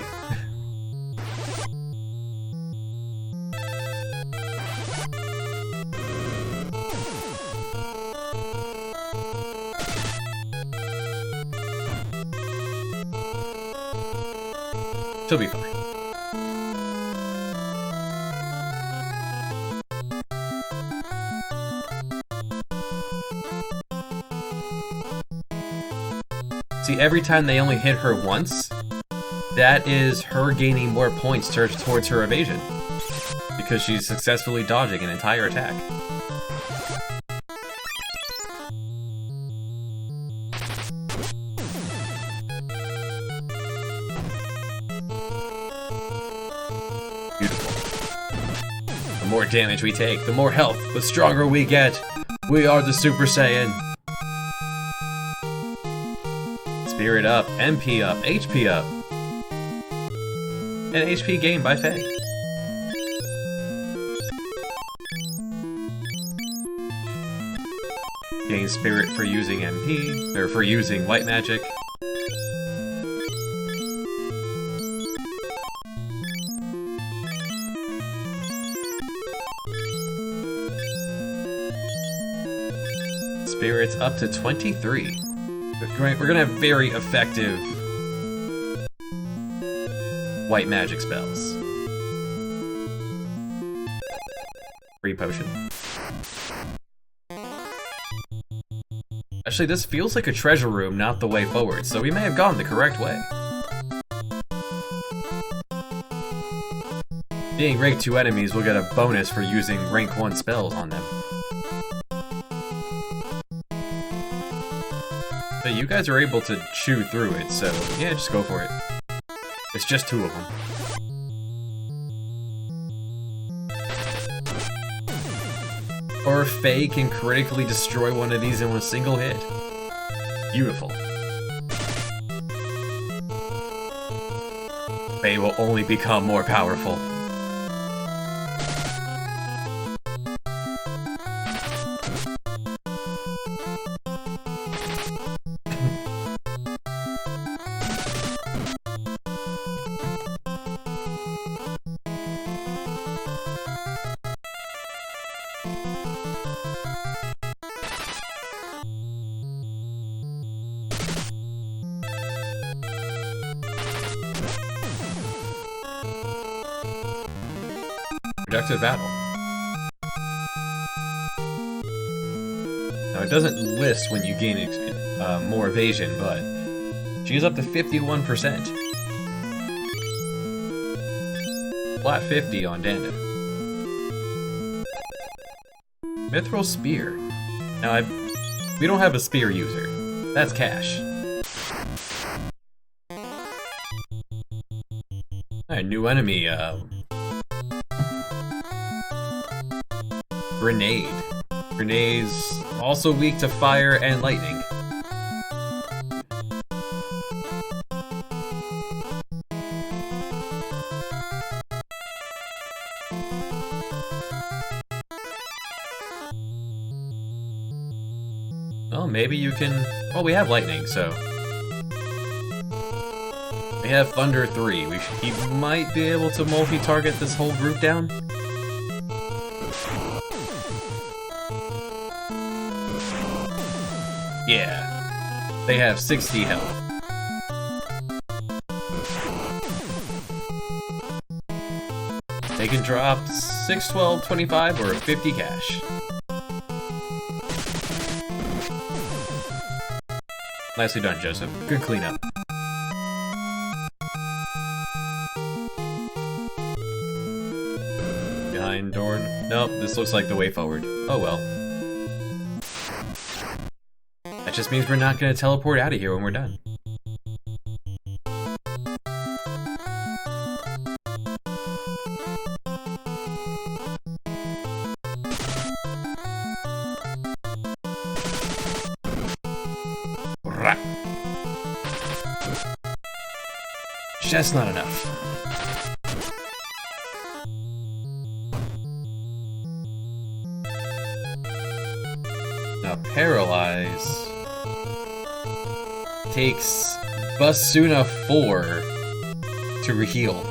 She'll be fine. See, every time they only hit her once, that is her gaining more points towards her evasion, because she's successfully dodging an entire attack. The more damage we take, the more health, the stronger we get. We are the Super Saiyan. Spirit up, MP up, HP up. And HP gained by Faye. Gain Spirit for using MP, or for using White Magic. Spirits up to 23. We're gonna have very effective white magic spells. Free potion. Actually, this feels like a treasure room, not the way forward, so we may have gone the correct way. Being rank 2 enemies will get a bonus for using rank 1 spells on them. But you guys are able to chew through it, so yeah, just go for it. It's just 2 of them. Or Faye can critically destroy one of these in a single hit. Beautiful. Faye will only become more powerful. Productive battle. Now it doesn't list when you gain more evasion, but she's up to 51%. Flat 50 on Danda. Mithril Spear. Now we don't have a spear user. That's Cash. Alright, new enemy, Grenade. Grenade's also weak to fire and lightning. Well, maybe you can... Well, we have lightning, so... We have Thunder 3. He might be able to multi-target this whole group down. Yeah, they have 60 health. They can drop 6, 12, 25, or 50 cash. Nicely done, Joseph. Good cleanup. Behind door. Nope, this looks like the way forward. Oh well. That just means we're not going to teleport out of here when we're done. Just not enough. Now paralyze. Takes Basuna 4 to heal.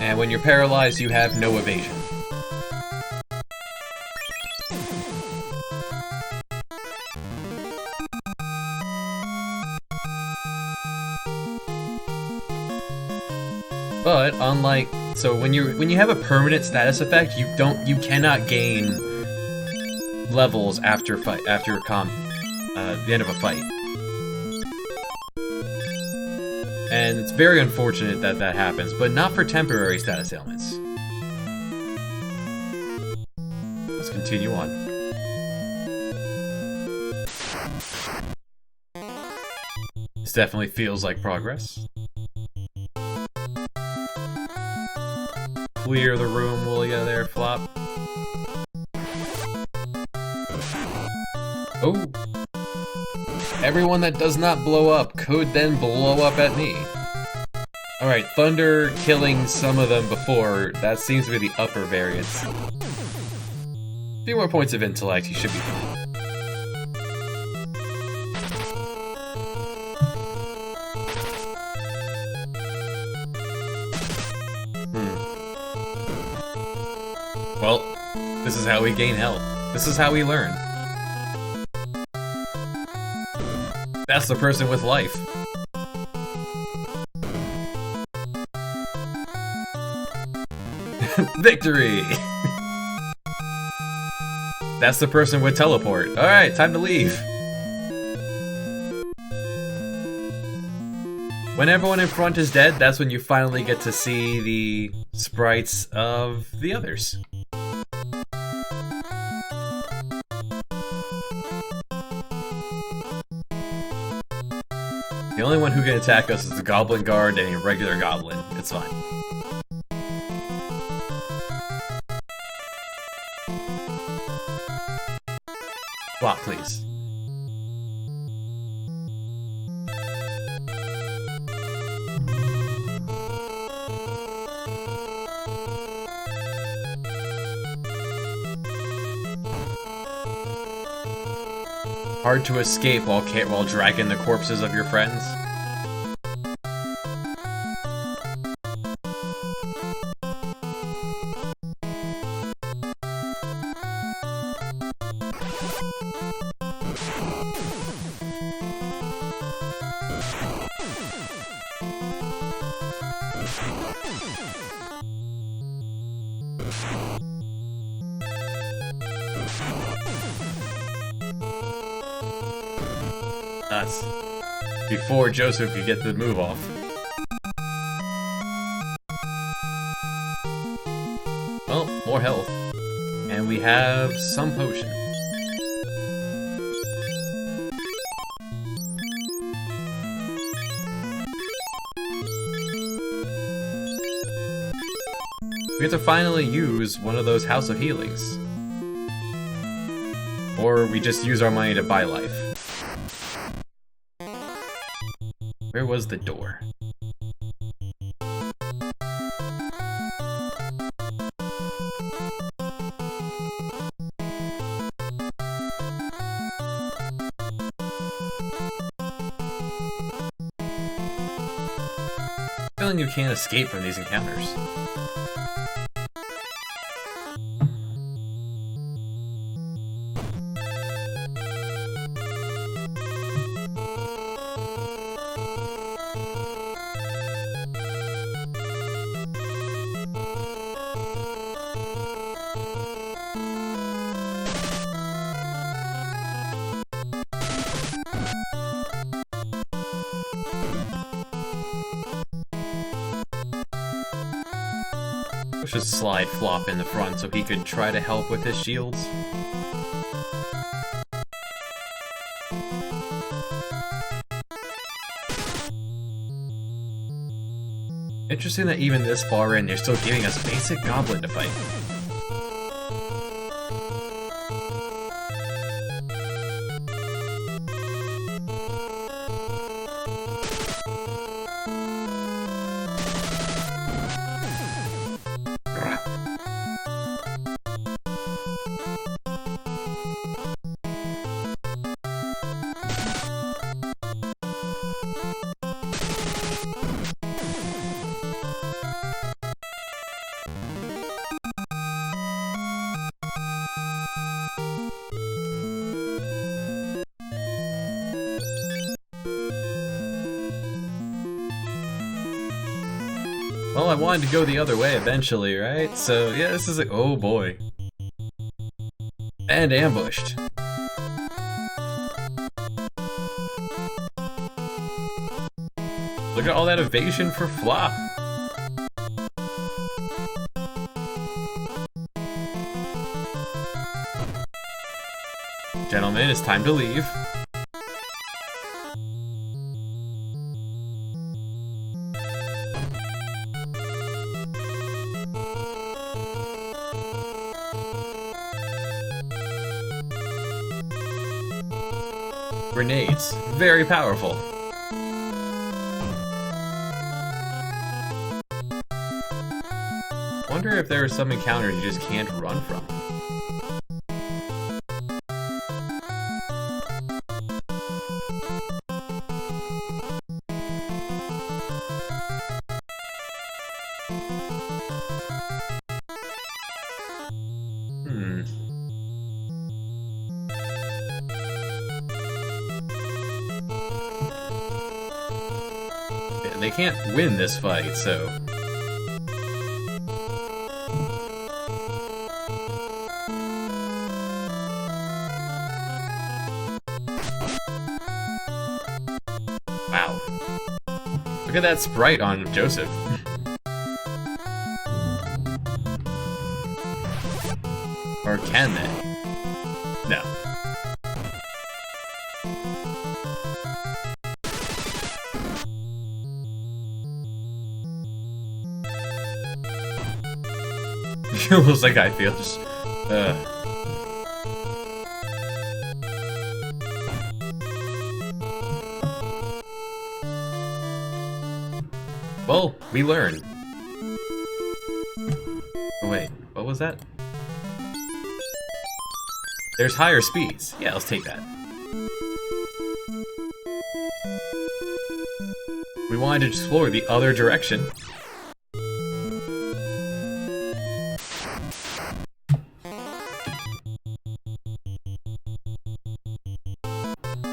And when you're paralyzed, you have no evasion. But unlike, so when you have a permanent status effect, you cannot gain levels after the end of a fight. And it's very unfortunate that that happens, but not for temporary status ailments. Let's continue on. This definitely feels like progress. Clear the room while you go there, Flop. Oh! Everyone that does not blow up could then blow up at me. Alright, Thunder killing some of them before, that seems to be the upper variance. A few more points of intellect, he should be fine. Well, this is how we gain health. This is how we learn. That's the person with life. Victory! That's the person with teleport. Alright, time to leave. When everyone in front is dead, that's when you finally get to see the sprites of the others. The only one who can attack us is the Goblin Guard and a regular Goblin. It's fine. Block, please. Hard to escape while dragging the corpses of your friends. Nuts. Before Joseph could get the move off. Well, more health. And we have some potion. We have to finally use one of those House of Healings. Or we just use our money to buy life. Where was the door? Feeling you can't escape from these encounters. Should slide Flop in the front so he could try to help with his shields. Interesting that even this far in, they're still giving us basic Goblin to fight. Well, I wanted to go the other way eventually, right? So, yeah, this is like, oh boy. And ambushed. Look at all that evasion for flop. Gentlemen, it's time to leave. Grenades, very powerful. Wonder if there are some encounters you just can't run from. They can't win this fight, so... Wow. Look at that sprite on Joseph. Or can they? No. Looks like I feel just, Well, we learn. Oh wait, what was that? There's higher speeds. Yeah, let's take that. We wanted to explore the other direction.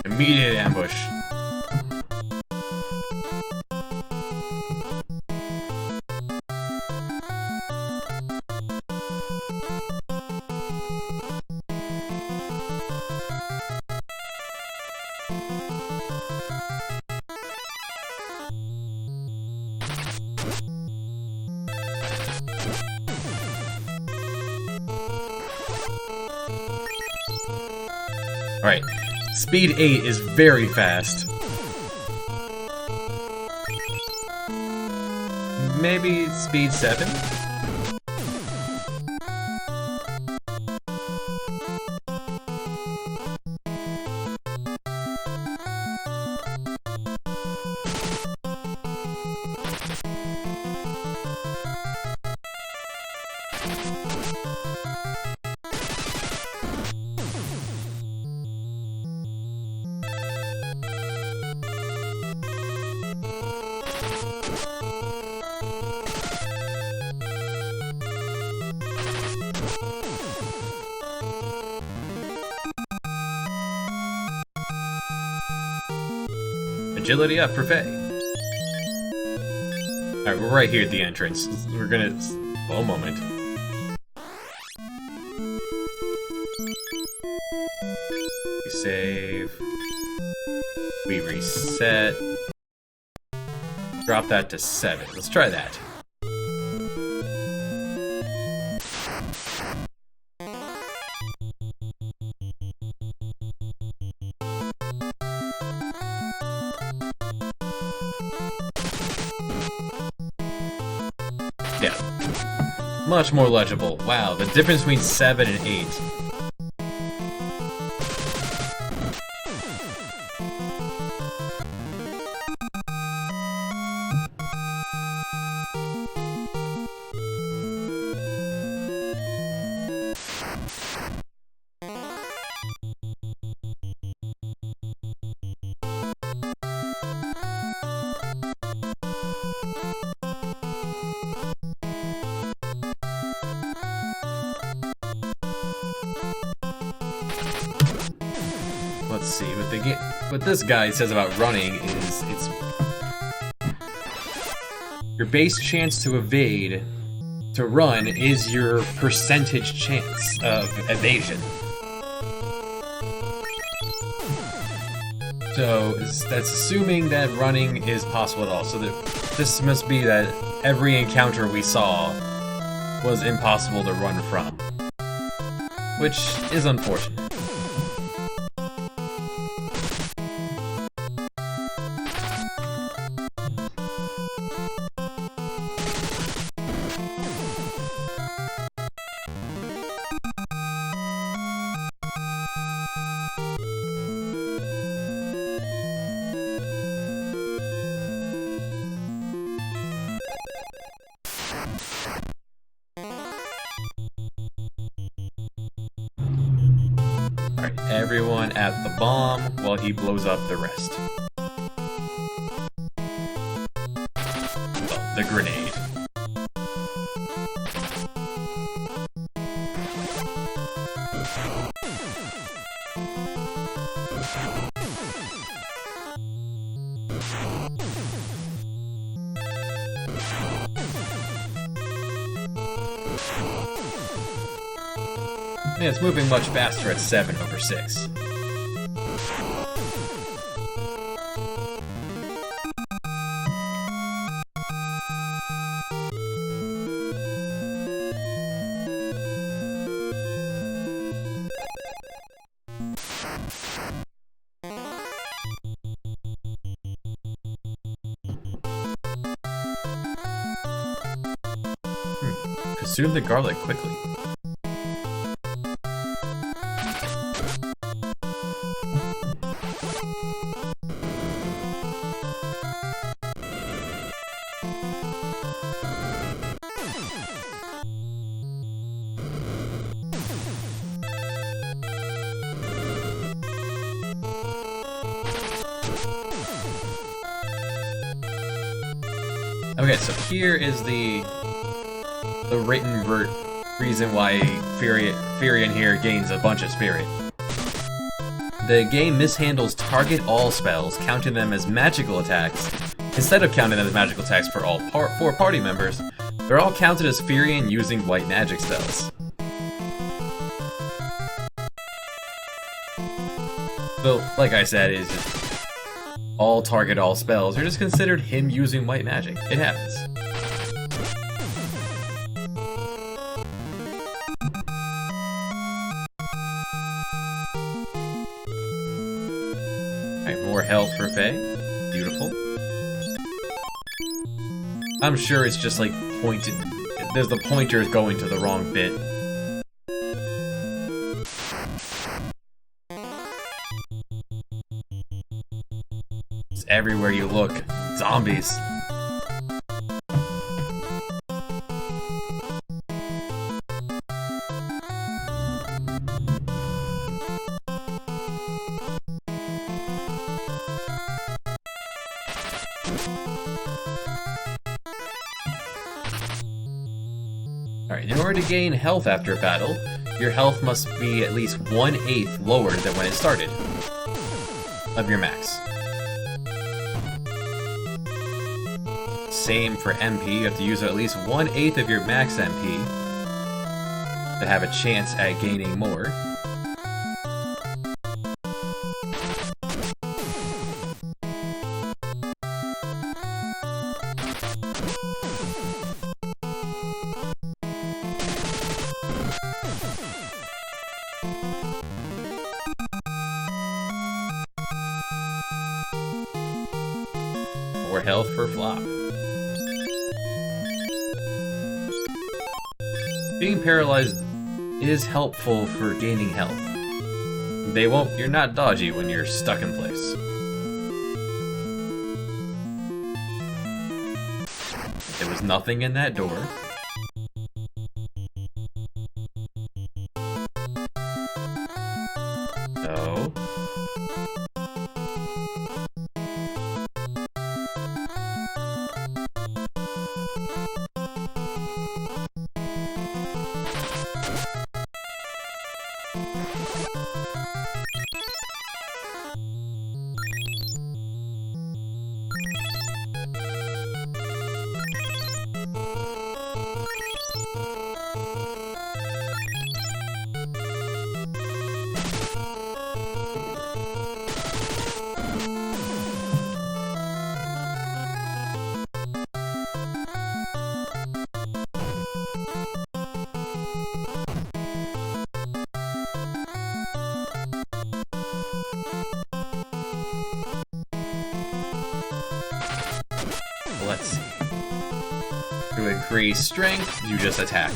Immediate ambush. Alright. Speed 8 is very fast. Maybe speed 7? Agility up for Faye. Alright, we're right here at the entrance. We're gonna... One moment. We save. We reset. Drop that to 7. Let's try that. Yeah. Much more legible. Wow, the difference between 7 and 8. Let's see what this guy says about running is Your base chance to evade, to run, is your percentage chance of evasion. So that's assuming that running is possible at all. So this must be that every encounter we saw was impossible to run from, which is unfortunate. Alright, everyone at the bomb while he blows up the rest. Oh, the grenade. Yeah, it's moving much faster at 7 over 6. Consume the garlic quickly. Okay, so here is the written reason why Furion here gains a bunch of spirit. The game mishandles target all spells, counting them as magical attacks. Instead of counting them as magical attacks for all 4 party members, they're all counted as Furion using white magic spells. So, like I said, it's just all target all spells are just considered him using white magic. It happens. Alright, more health for Faye. Beautiful. I'm sure it's just like pointed. There's the pointers going to the wrong bit. It's everywhere you look. Zombies. Alright, in order to gain health after a battle, your health must be at least 1/8 lower than when it started of your max. Same for MP, you have to use at least 1/8 of your max MP to have a chance at gaining more. More health for Flop. Being paralyzed is helpful for gaining health. You're not dodgy when you're stuck in place. There was nothing in that door. No. let's see. To increase strength, you just attack.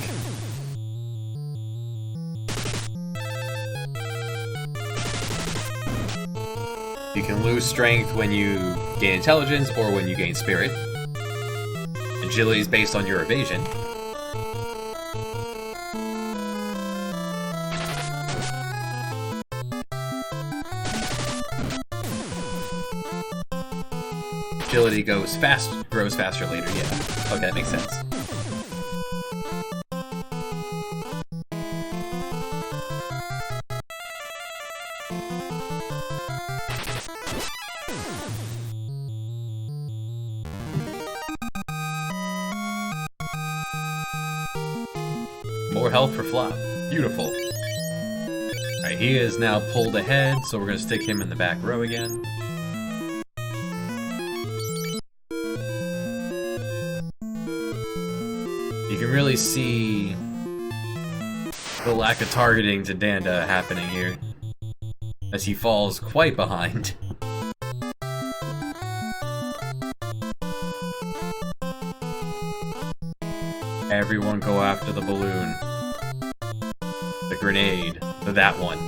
You can lose strength when you gain intelligence or when you gain spirit. Agility is based on your evasion. Agility grows faster later, yeah. Okay, that makes sense. More health for Flop. Beautiful. Alright, he is now pulled ahead, so we're gonna stick him in the back row again. You can really see the lack of targeting to Danda happening here, as he falls quite behind. Everyone go after the balloon. The grenade. That one.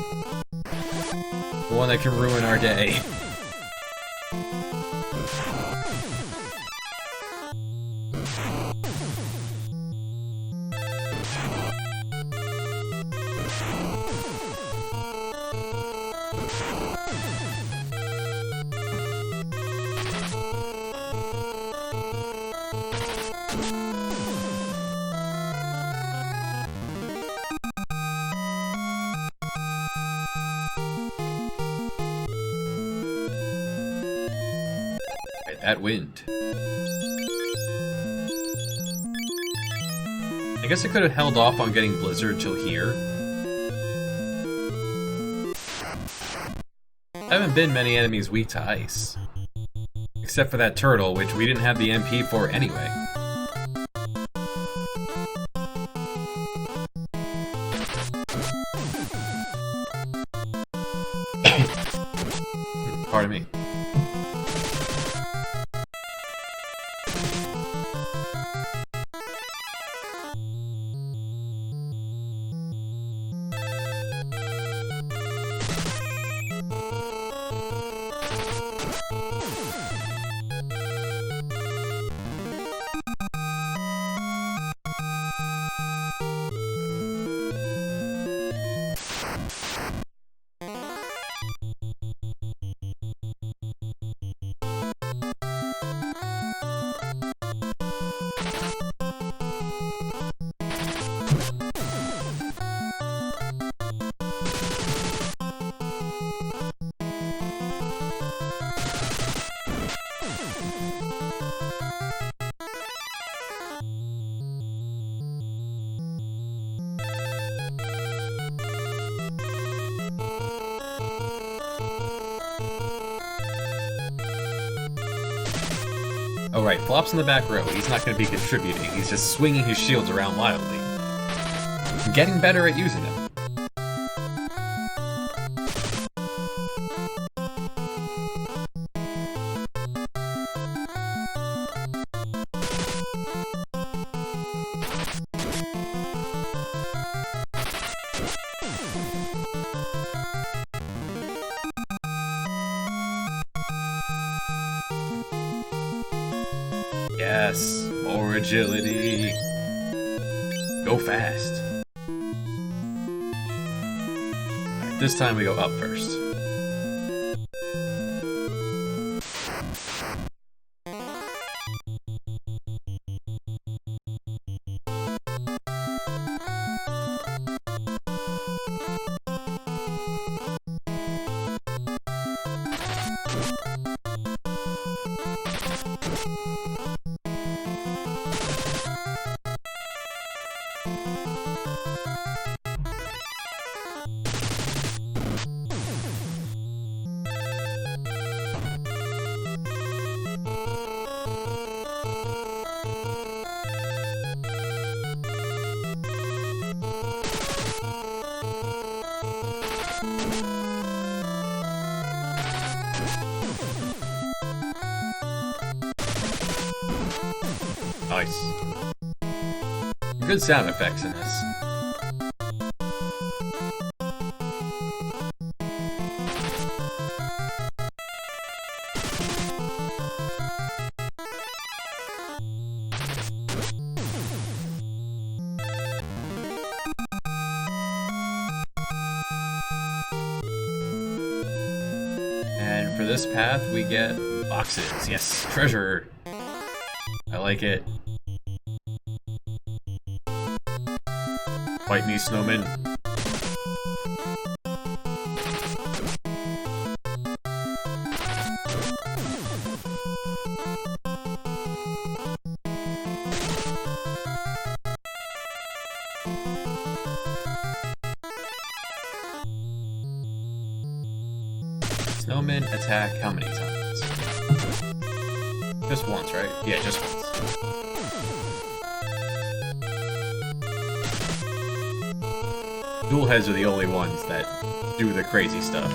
The one that can ruin our day. That wind. I guess I could have held off on getting Blizzard till here. Haven't been many enemies weak to ice. Except for that turtle, which we didn't have the MP for anyway. Pardon me. Oh right, Flop's in the back row. He's not going to be contributing. He's just swinging his shields around wildly. I'm getting better at using them. Yes, more agility. Go fast. Right, this time we go up first. Nice. Good sound effects in this. And for this path, we get boxes. Yes, treasure. I like it. Fight me, snowman. Snowmen attack how many times? Just once, right? Yeah, just once. Duel Heads are the only ones that do the crazy stuff.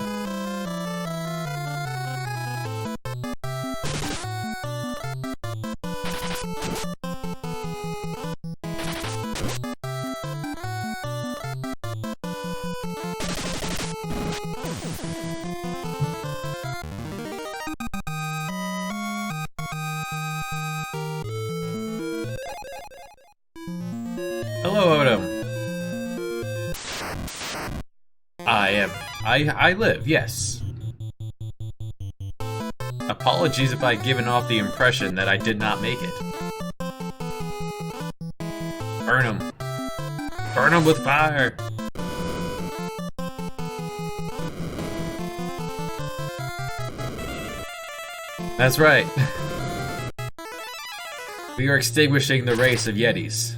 Hello, Odom. I live, yes. Apologies if I've given off the impression that I did not make it. Burn him. Burn him with fire. That's right. We are extinguishing the race of Yetis.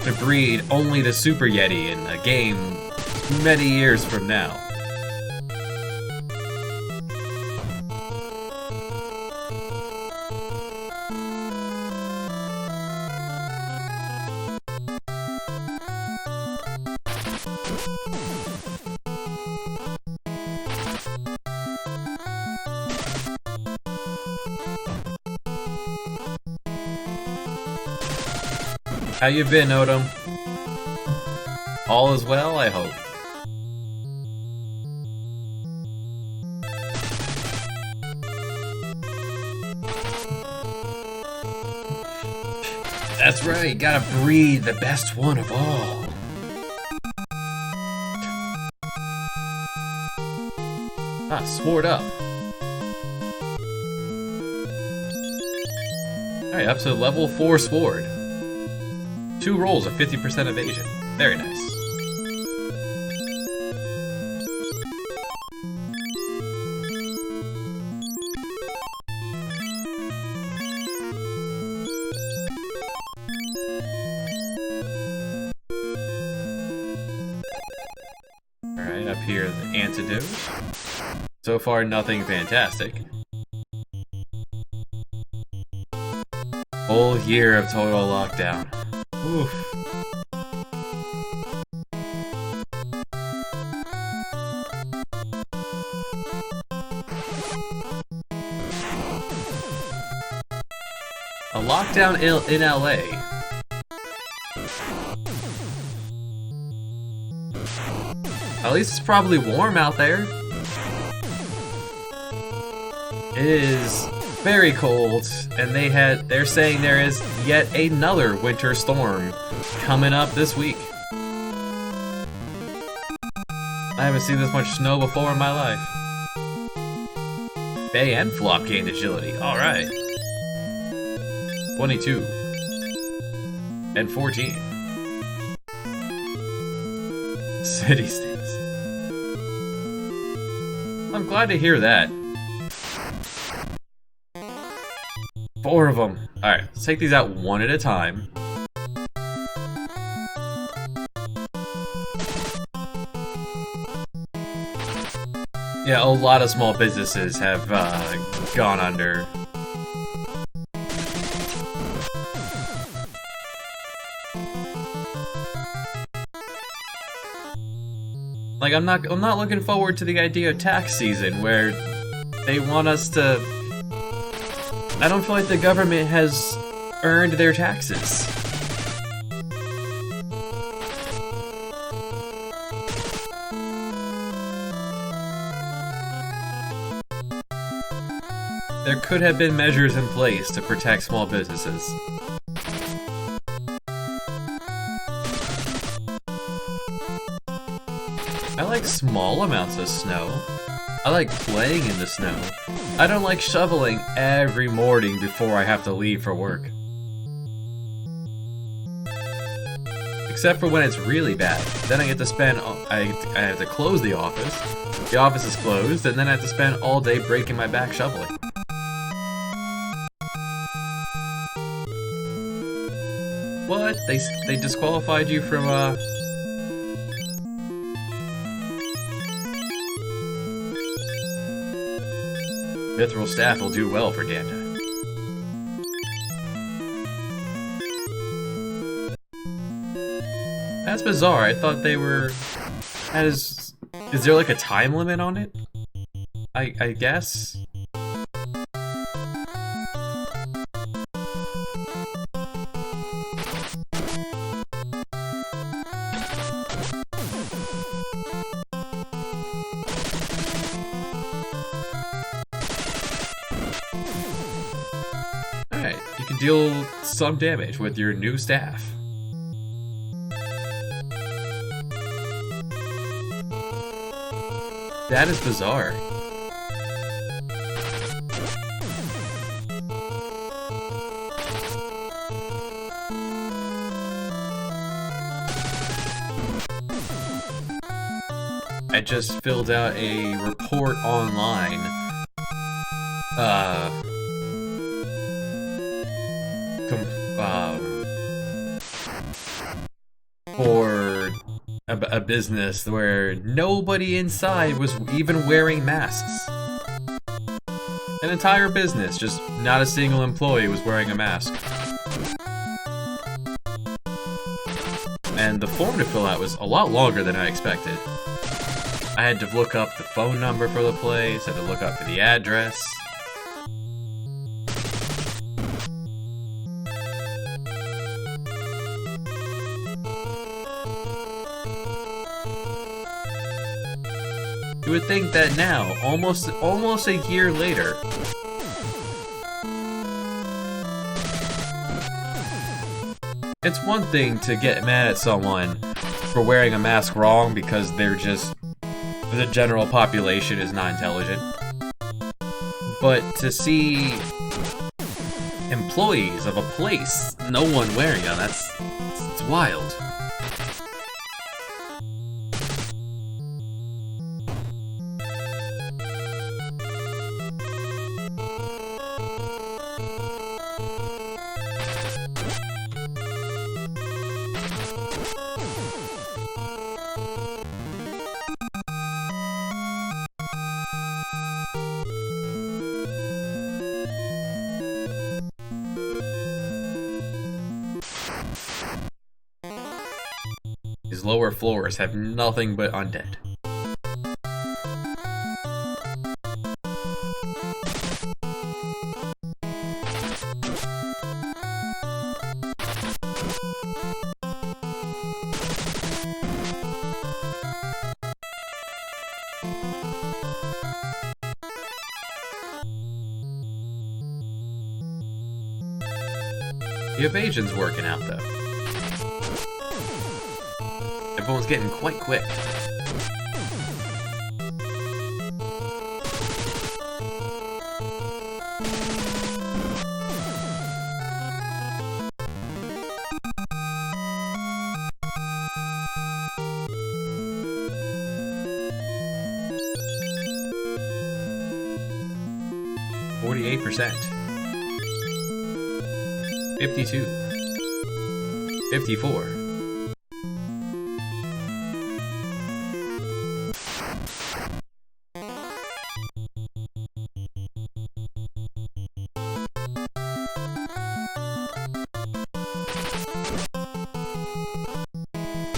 To breed only the Super Yeti in a game many years from now. How you been, Odom? All is well, I hope. That's right, gotta breed the best one of all. Ah, sword up. Alright, up to level 4 sword. 2 rolls of 50% evasion. Very nice. Alright, up here, the antidote. So far, nothing fantastic. Whole year of total lockdown. Oof. A lockdown in LA. At least it's probably warm out there. It is very cold, and they're saying there is yet another winter storm coming up this week. I haven't seen this much snow before in my life. Bay and Flop gained agility. Alright. 22. And 14. City states. I'm glad to hear that. 4 of them. Alright, let's take these out one at a time. Yeah, a lot of small businesses have gone under. Like, I'm not looking forward to the idea of tax season where they want us to I don't feel like the government has earned their taxes. There could have been measures in place to protect small businesses. I like small amounts of snow. I like playing in the snow. I don't like shoveling every morning before I have to leave for work. Except for when it's really bad. Then I get to spend, I have to close the office. The office is closed, and then I have to spend all day breaking my back shoveling. What? They disqualified you from, Mithril staff will do well for Danda. That's bizarre. I thought they were... Is there like a time limit on it? I guess? Alright, you can deal some damage with your new staff. That is bizarre. I just filled out a report online. For a business where nobody inside was even wearing masks. An entire business, just not a single employee was wearing a mask. And the form to fill out was a lot longer than I expected. I had to look up the phone number for the place, had to look up the address. You would think that now, almost a year later, it's one thing to get mad at someone for wearing a mask wrong because they're just, the general population is not intelligent. But to see employees of a place, no one wearing them, it's wild. These lower floors have nothing but undead. The evasion's working out, though. Everyone's getting quite quick. %. 52. 54.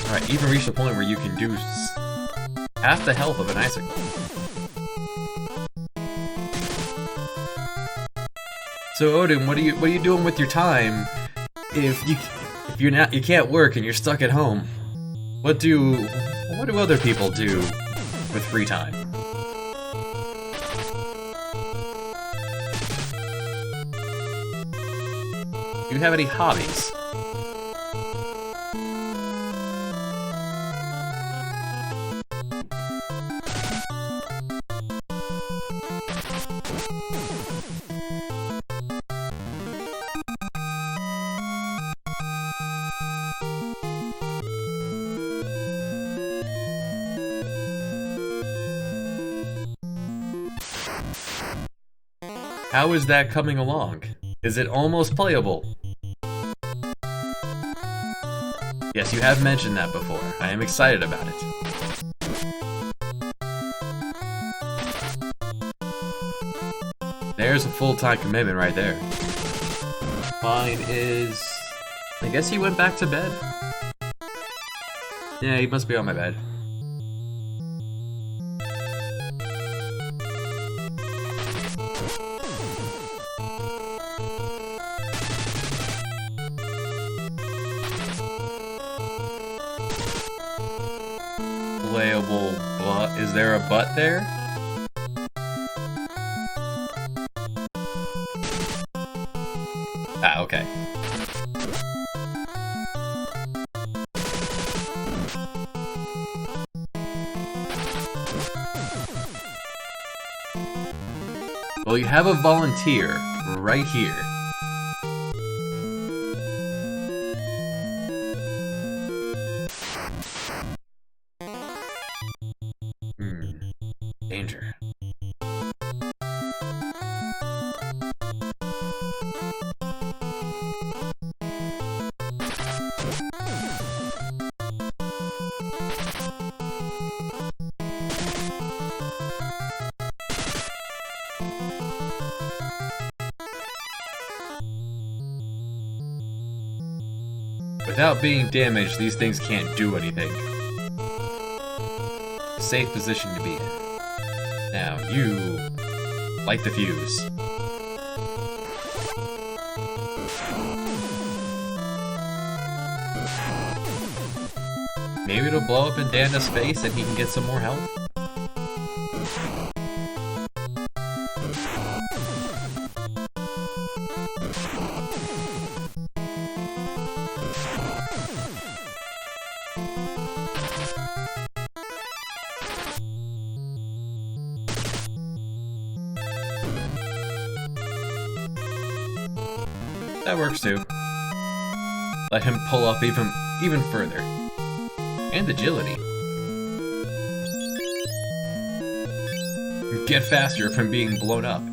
Alright, even reached the point where you can do half the health of an icicle. So Odin, what are you doing with your time if you can't work and you're stuck at home? What do other people do with free time? Do you have any hobbies? How is that coming along? Is it almost playable? Yes, you have mentioned that before. I am excited about it. There's a full-time commitment right there. Mine is... I guess he went back to bed? Yeah, he must be on my bed. Playable butt. Is there a butt there? Ah, okay. Well, you have a volunteer right here. Danger. Without being damaged, these things can't do anything. A safe position to be in. Now, you light the fuse. Maybe it'll blow up in Danda's face and he can get some more health? That works too. Let him pull up even further. And agility. Get faster from being blown up.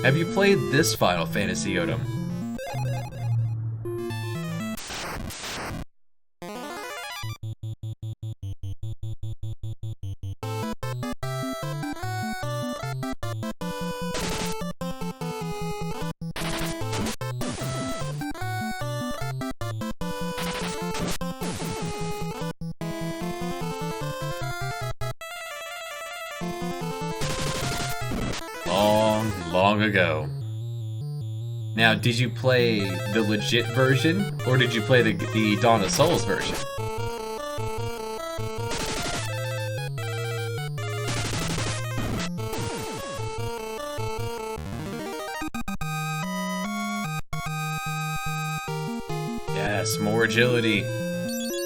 Have you played this Final Fantasy, Odom? Long ago. Now, did you play the legit version, or did you play the Dawn of Souls version? Yes, more agility.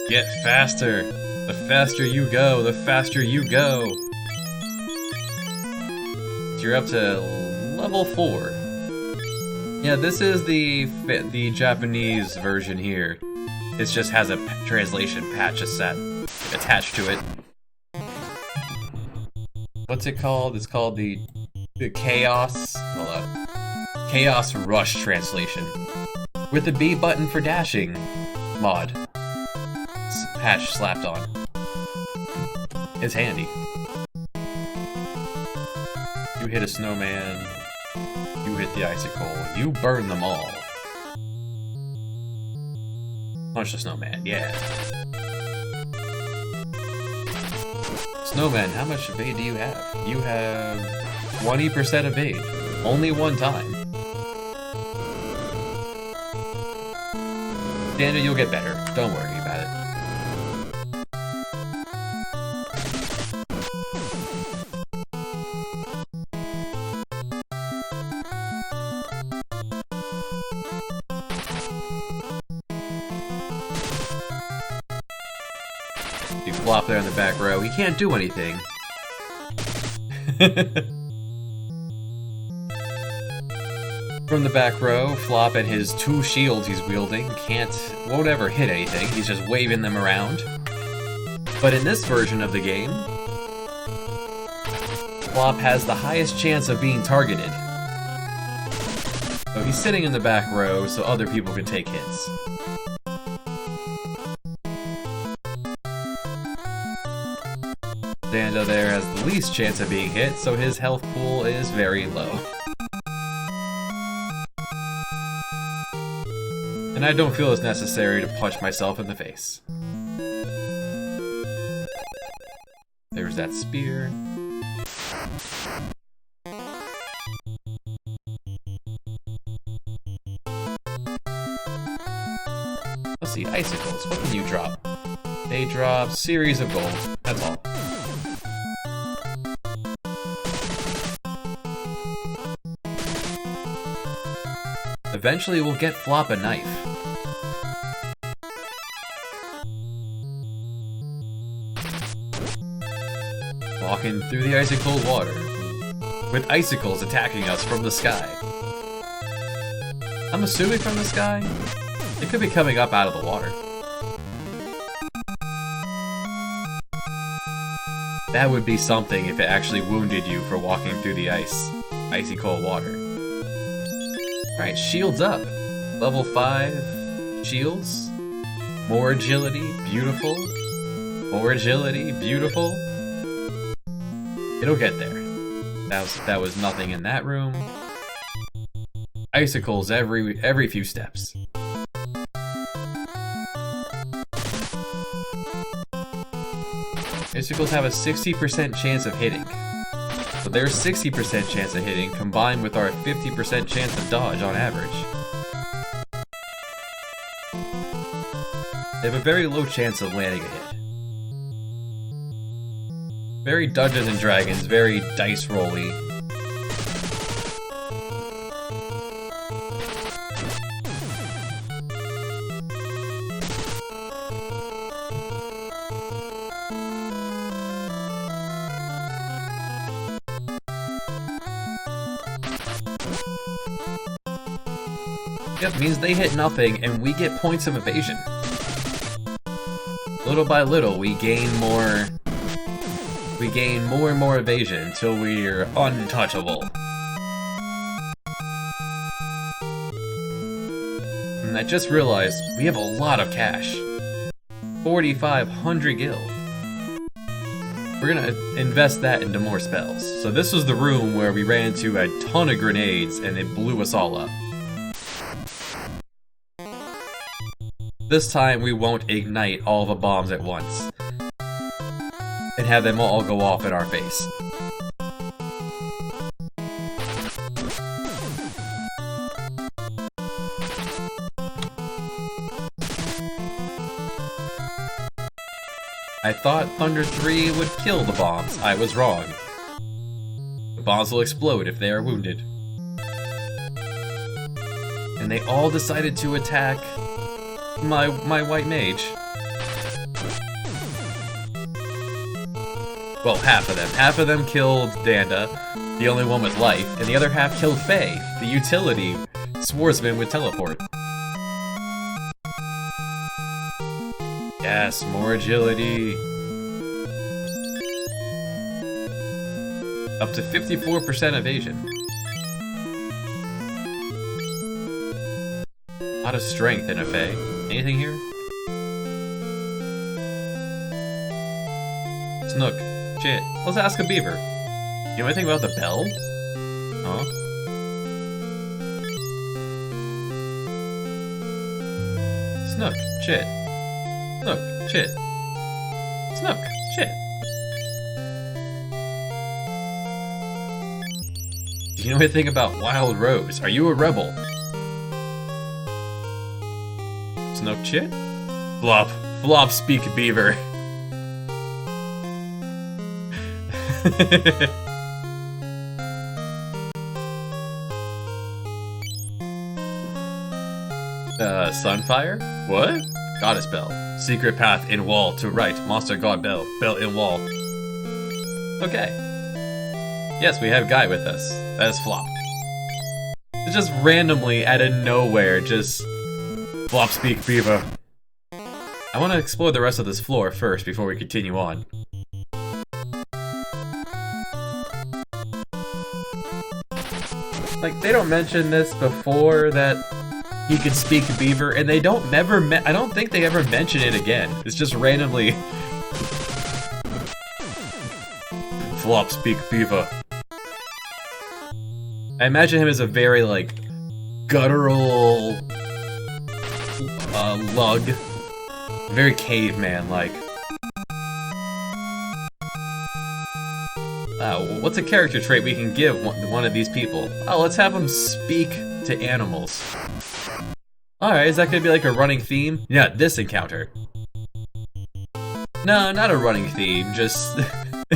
Get faster. The faster you go, the faster you go. You're up to level 4. Yeah, this is the Japanese version here. It just has a translation patch attached to it. What's it called? It's called the Chaos. Hold on. Chaos Rush translation. With the B button for dashing mod. Patch slapped on. It's handy. You hit a snowman, you hit the icicle, you burn them all. Punch the snowman, yeah. Snowman, how much evade do you have? You have 20% evade. Only one time. Daniel, you'll get better. Don't worry about it. You flop there in the back row. He can't do anything. From the back row, Flop and his 2 shields he's wielding won't ever hit anything. He's just waving them around. But in this version of the game, Flop has the highest chance of being targeted. So he's sitting in the back row so other people can take hits. Danda there has the least chance of being hit, so his health pool is very low. And I don't feel it's necessary to punch myself in the face. There's that spear. Let's see, icicles. What can you drop? They drop series of gold. That's all. Eventually we'll get Flop a knife. Walking through the icy cold water, with icicles attacking us from the sky. I'm assuming from the sky? It could be coming up out of the water. That would be something if it actually wounded you for walking through the icy cold water. Alright, shields up. Level 5 shields. More agility, beautiful. More agility, beautiful. It'll get there. That was nothing in that room. Icicles every few steps. Icicles have a 60% chance of hitting. But their 60% chance of hitting combined with our 50% chance of dodge on average. They have a very low chance of landing a hit. Very Dungeons and Dragons, very dice rolly. Yep, means they hit nothing and we get points of evasion. Little by little, we gain more and more evasion until we're untouchable. And I just realized we have a lot of cash. 4,500 gil. We're gonna invest that into more spells. So this was the room where we ran into a ton of grenades and it blew us all up. This time we won't ignite all the bombs at once and have them all go off in our face. I thought Thunder 3 would kill the bombs. I was wrong. The bombs will explode if they are wounded. And they all decided to attack my white mage. Well, half of them. Half of them killed Danda, the only one with life, and the other half killed Faye, the utility swordsman with teleport. Yes, more agility. Up to 54% evasion. A lot of strength in a Faye. Anything here? Snook. Shit. Let's ask a beaver. You know anything about the bell? Huh? Snook. Shit. Snook. Shit. Snook. Shit. Do you know anything about Wild Rose? Are you a rebel? Snook Chit? Flop. Flop speak beaver. Sunfire? What? Goddess Bell. Secret path in wall to right. Monster God Bell. Bell in wall. Okay. Yes, we have Guy with us. That is Flop. It's just randomly, out of nowhere, just... Flop speak beaver. I want to explore the rest of this floor first before we continue on. Like, they don't mention this before that he could speak beaver, and they don't I don't think they ever mention it again. It's just randomly... Flop speak beaver. I imagine him as a very, like, guttural... lug. Very caveman-like. What's a character trait we can give one of these people? Oh, let's have them speak to animals. Alright, is that gonna be like a running theme? Yeah, this encounter. No, not a running theme, just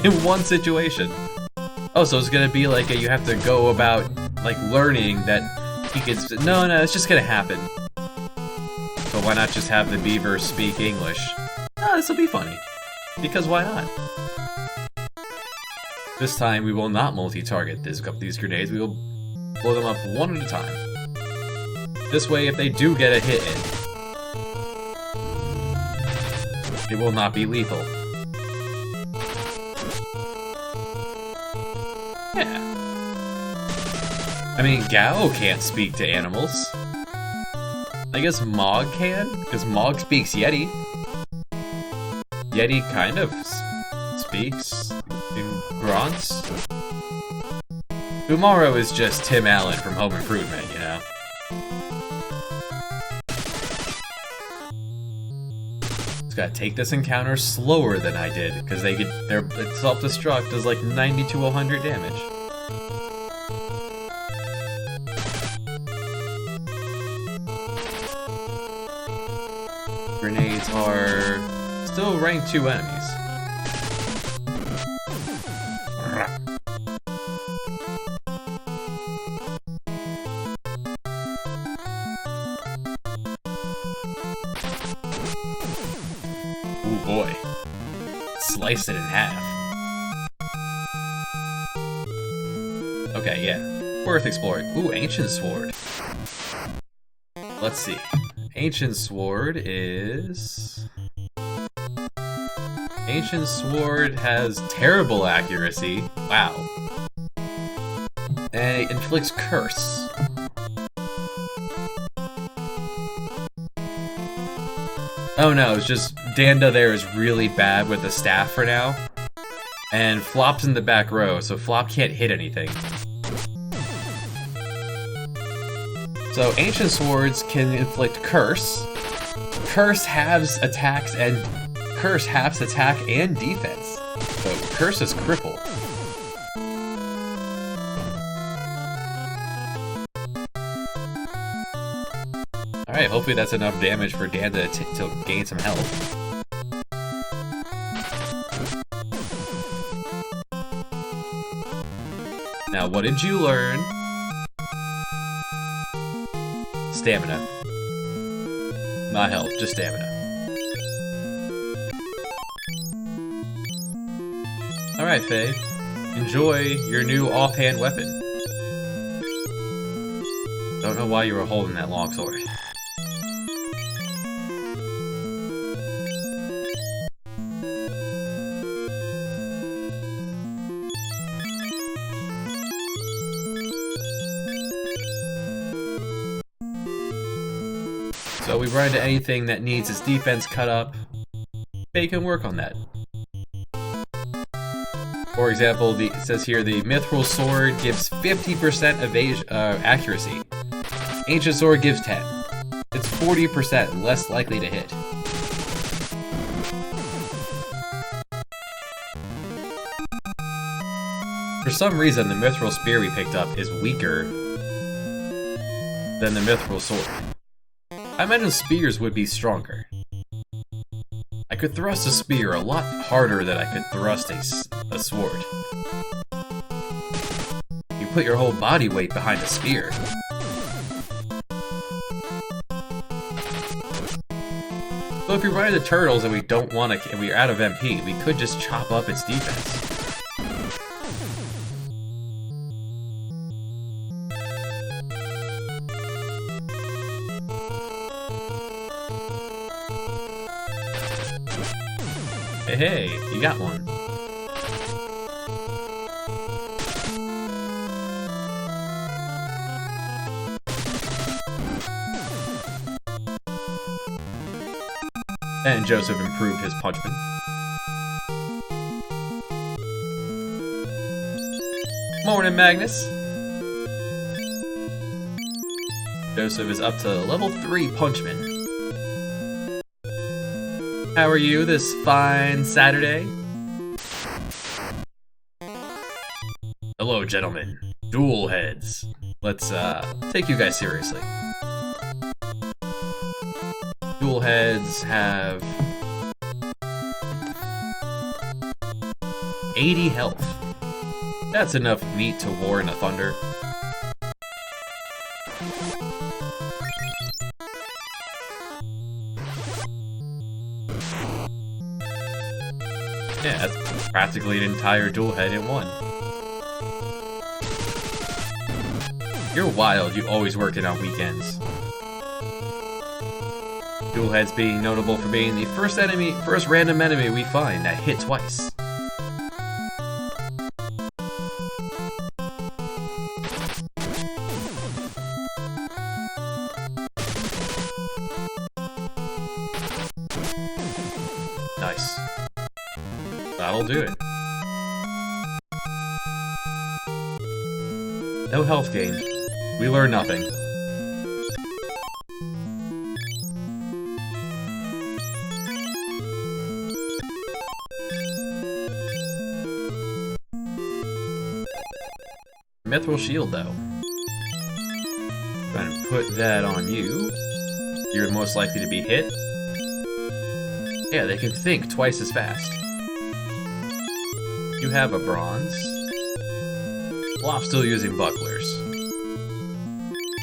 in one situation. Oh, so it's gonna be like you have to go about, like, learning that he can... No, it's just gonna happen. So why not just have the beaver speak English? Oh, this'll be funny. Because why not? This time, we will not multi-target these grenades. We will blow them up one at a time. This way, if they do get a hit in, it will not be lethal. Yeah. I mean, Gao can't speak to animals. I guess Mog can, because Mog speaks Yeti. Yeti kind of speaks in grunts. Umaro is just Tim Allen from Home Improvement, you know? Just gotta take this encounter slower than I did, because their self-destruct does like 90 to 100 damage. Grenades are still rank 2 enemies. Ooh boy. Slice it in half. Okay, yeah. Worth exploring. Ooh, Ancient Sword. Let's see. Ancient Sword is... Ancient Sword has terrible accuracy. Wow. And it inflicts curse. Oh no, it's just Danda there is really bad with the staff for now. And Flop's in the back row, so Flop can't hit anything. So Ancient Swords can inflict curse. Curse halves attack and defense. So curse is cripple. Alright, hopefully that's enough damage for Danda to gain some health. Now, what did you learn? Stamina. Not health, just stamina. Alright, Faye. Enjoy your new offhand weapon. Don't know why you were holding that longsword. So we run into anything that needs its defense cut up, they can work on that. For example, it says here the Mithril Sword gives 50% accuracy. Ancient Sword gives 10. It's 40% less likely to hit. For some reason, the Mithril Spear we picked up is weaker than the Mithril Sword. I imagine spears would be stronger. I could thrust a spear a lot harder than I could thrust a sword. You put your whole body weight behind a spear. So if we run into turtles and we don't want to, and we're out of MP, we could just chop up its defense. Hey, you got one. And Joseph improved his punchman. Morning, Magnus. Joseph is up to level 3 punchman. How are you this fine Saturday? Hello, gentlemen. Duel Heads. Let's take you guys seriously. Duel Heads have 80 health. That's enough meat to war in a thunder. Yeah, that's practically an entire dual head in one. You're wild, you always working on weekends. Duel Heads being notable for being the first random enemy we find that hit twice. Nice. That'll do it. No health gain. We learn nothing. Mithril shield, though. Go ahead and put that on you. You're most likely to be hit. Yeah, they can think twice as fast. You have a bronze. Well, I'm still using bucklers.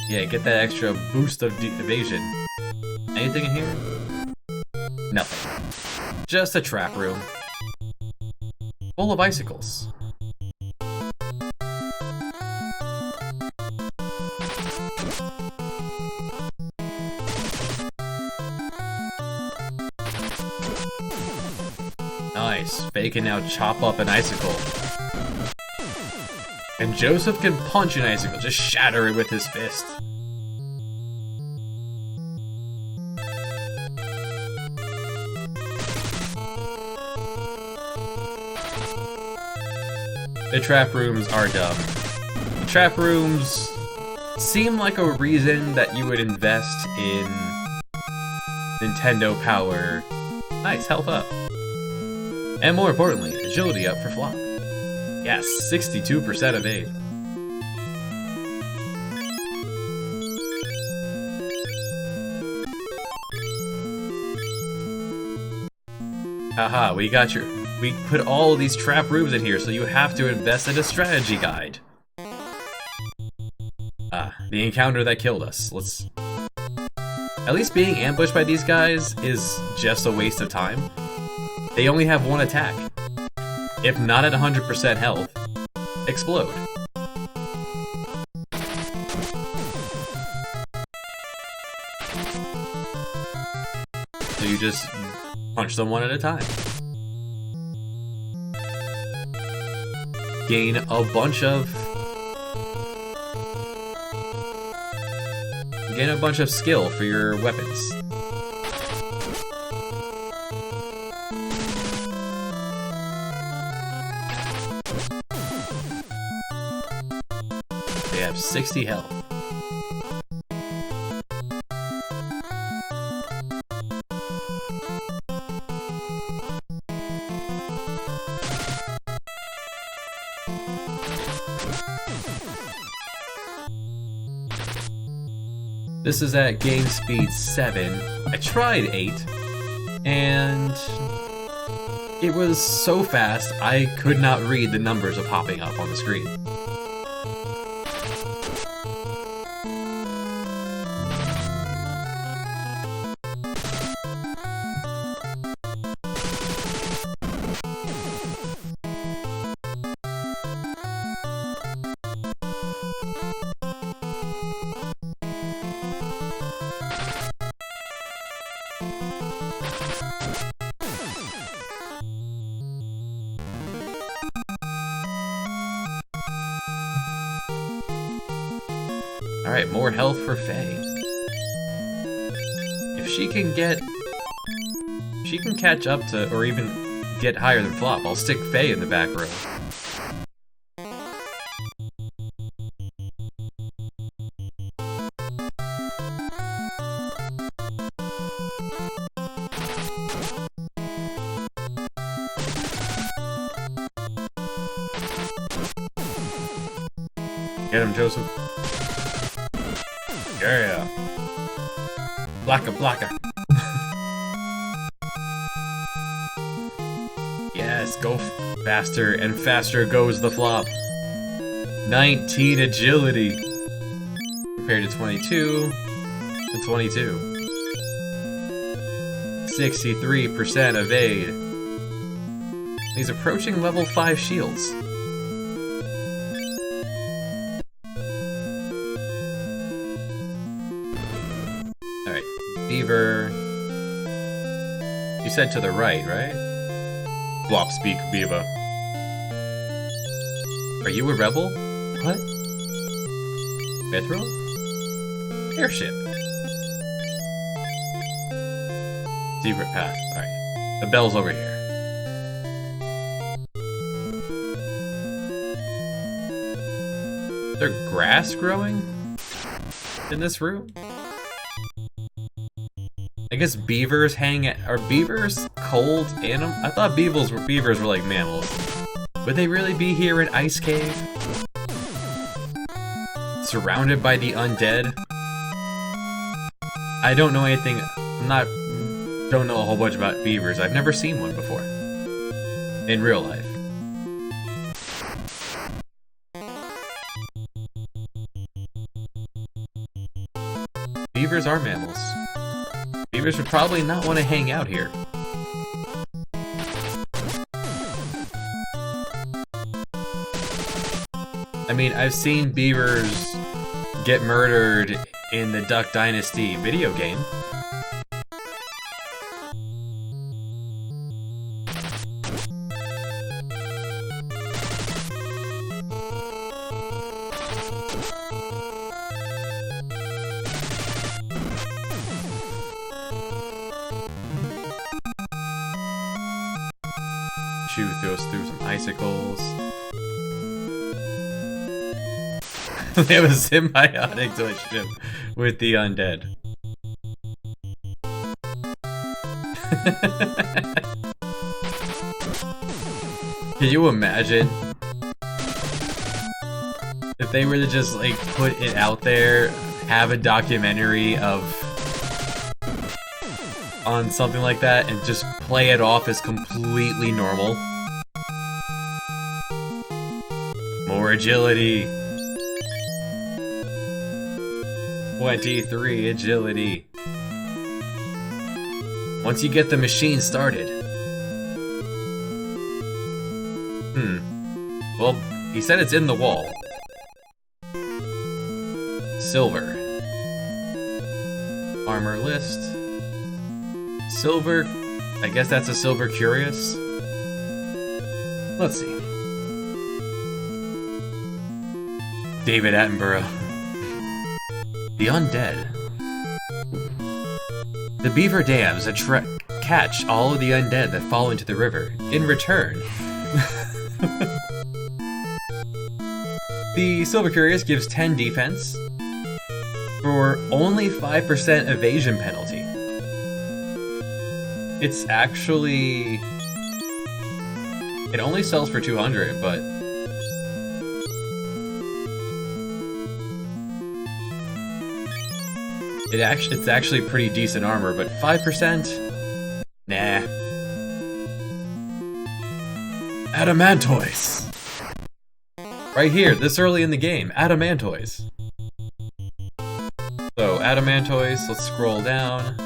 Yeah, get that extra boost of evasion. Anything in here? Nothing. Just a trap room. Full of icicles. Nice. Faye can now chop up an icicle. And Joseph can punch an icicle, just shatter it with his fist. The trap rooms are dumb. The trap rooms seem like a reason that you would invest in Nintendo Power. Nice, health up. And more importantly, agility up for Flop. Yes, 62% of aid. Haha, we put all of these trap rooms in here, so you have to invest in a strategy guide. Ah, the encounter that killed us. At least being ambushed by these guys is just a waste of time. They only have one attack. If not at 100% health, explode. So you just punch them one at a time. Gain a bunch of skill for your weapons. They have 60 health. This is at game speed 7. I tried 8, and it was so fast I could not read the numbers of popping up on the screen. Alright, more health for Faye. If she can catch up to, or even get higher than Flop, I'll stick Faye in the back row. Get him, Joseph. Yeah. Blocka, blocka. Yes, go faster, and faster goes the Flop. 19 agility. Compared to 22 and 22. 63% evade. He's approaching level 5 shields. Beaver. You said to the right, right? Flop speak, Beaver. Are you a rebel? What? Mithril? Airship. Secret path. Alright. The bell's over here. Is there grass growing in this room? I guess beavers hang at... Are beavers cold animals? I thought beavers were like mammals. Would they really be here in Ice Cave? Surrounded by the undead? I don't know anything... don't know a whole bunch about beavers. I've never seen one before. In real life. Beavers are mammals. Beavers would probably not want to hang out here. I mean, I've seen beavers get murdered in the Duck Dynasty video game. Shoot throws through some icicles. They have a symbiotic relationship with the undead. Can you imagine if they were to just like put it out there, have a documentary on something like that and just play it off as completely normal? More agility. 23 agility. Once you get the machine started. Well, he said it's in the wall. Silver. Armor list. Silver. I guess that's a silver curious. Let's see. David Attenborough. The undead. The beaver dams catch all of the undead that fall into the river. In return, the Silver Curious gives 10 defense for only 5% evasion penalty. It's actually... It only sells for 200, but... It's actually pretty decent armor, but 5%? Nah. Adamantoise! Right here, this early in the game, Adamantoise. So, Adamantoise, let's scroll down.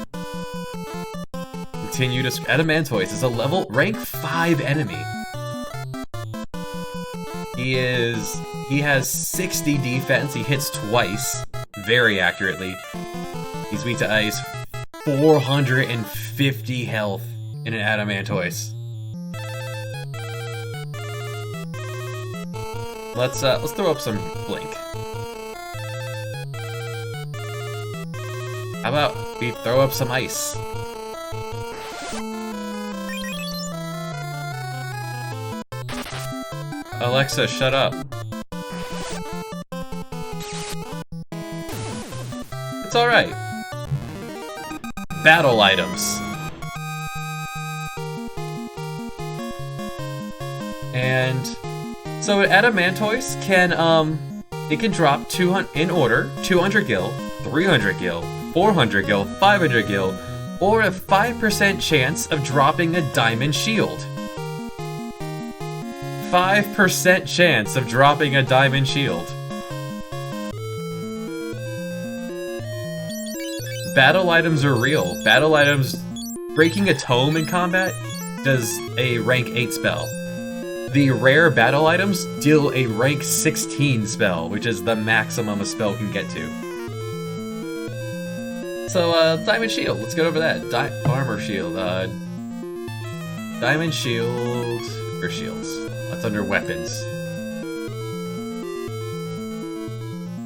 Continue to... Adamantoise is a rank 5 enemy. He has 60 defense, he hits twice, very accurately. He's weak to ice, 450 health in an Adamantoise. Let's throw up some blink. How about we throw up some ice? Alexa, shut up. It's alright. Battle items. And so Adamantoise can it can drop 200 in order, 200 gil, 300 gil, 400 gil, 500 gil, or a 5% chance of dropping a diamond shield. 5% chance of dropping a diamond shield. Battle items are real. Battle items... Breaking a tome in combat does a rank 8 spell. The rare battle items deal a rank 16 spell, which is the maximum a spell can get to. So, Diamond Shield. Let's go over that. Armor Shield. Diamond Shield... or Shields. That's under weapons.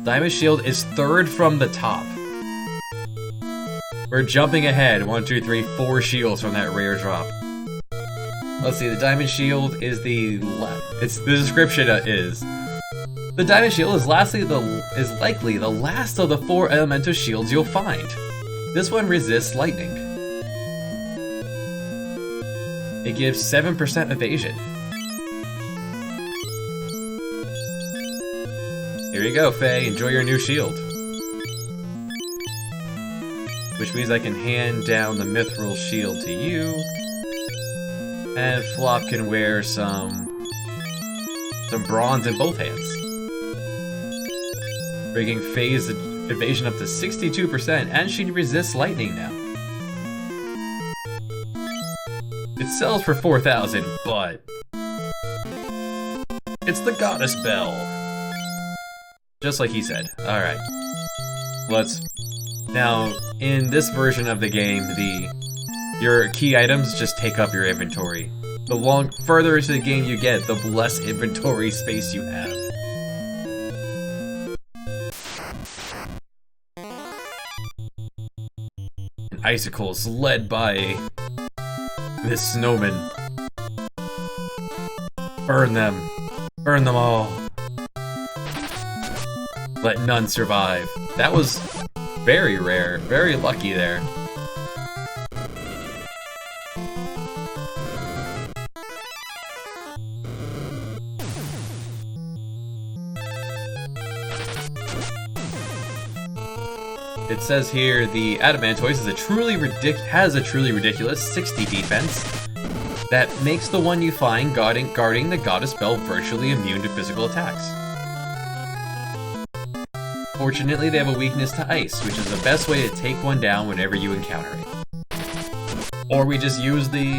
Diamond Shield is third from the top. We're jumping ahead 1, 2, 3, 4 shields from that rare drop. Let's see, the Diamond Shield is the description is. The Diamond Shield is likely the last of the 4 elemental shields you'll find. This one resists lightning. It gives 7% evasion. Here you go, Faye. Enjoy your new shield. Which means I can hand down the Mithril shield to you. And Flop can wear some bronze in both hands. Bringing Faye's evasion up to 62%, and she resists lightning now. It sells for 4,000, but it's the Goddess Bell. Just like he said. Alright. Now, in this version of the game, your key items just take up your inventory. The further into the game you get, the less inventory space you have. And icicles led by this snowman. Burn them. Burn them all. Let none survive. That was very rare. Very lucky there. It says here the Adamantoise has a truly ridiculous 60 defense that makes the one you find guarding the Goddess Bell virtually immune to physical attacks. Fortunately, they have a weakness to ice, which is the best way to take one down whenever you encounter it. Or we just use the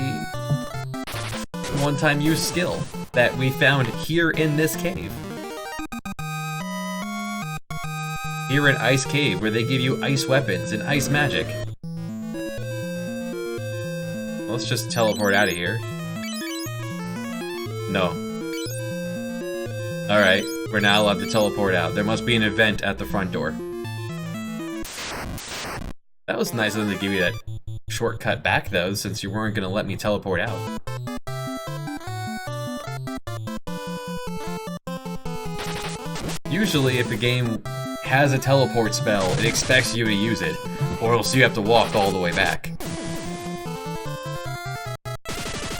one-time use skill that we found here in this cave. Here in Ice Cave, where they give you ice weapons and ice magic. Let's just teleport out of here. No. Alright, we're now allowed to teleport out. There must be an event at the front door. That was nice of them to give you that shortcut back, though, since you weren't going to let me teleport out. Usually, if the game has a teleport spell, it expects you to use it, or else you have to walk all the way back.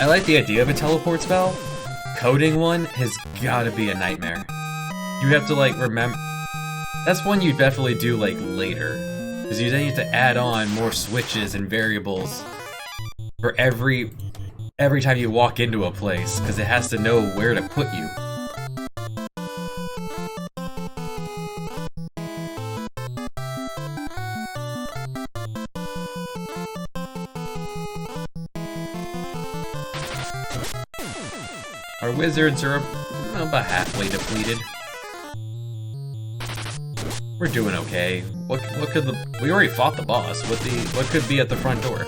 I like the idea of a teleport spell. Coding one has gotta be a nightmare. You have to, like, remember... That's one you definitely do, like, later. Because you then need to add on more switches and variables for every time you walk into a place, because it has to know where to put you. Our wizards are about halfway depleted. We're doing okay. What could we already fought the boss. What could be at the front door?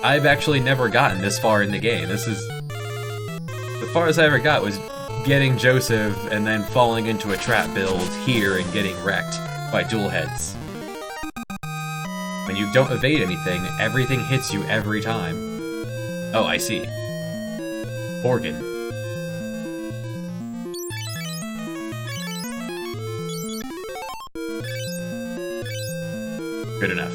I've actually never gotten this far in the game. This is the farthest I ever got was getting Joseph and then falling into a trap build here and getting wrecked by Duel Heads. When you don't evade anything, everything hits you every time. Oh, I see. Borgin. Good enough.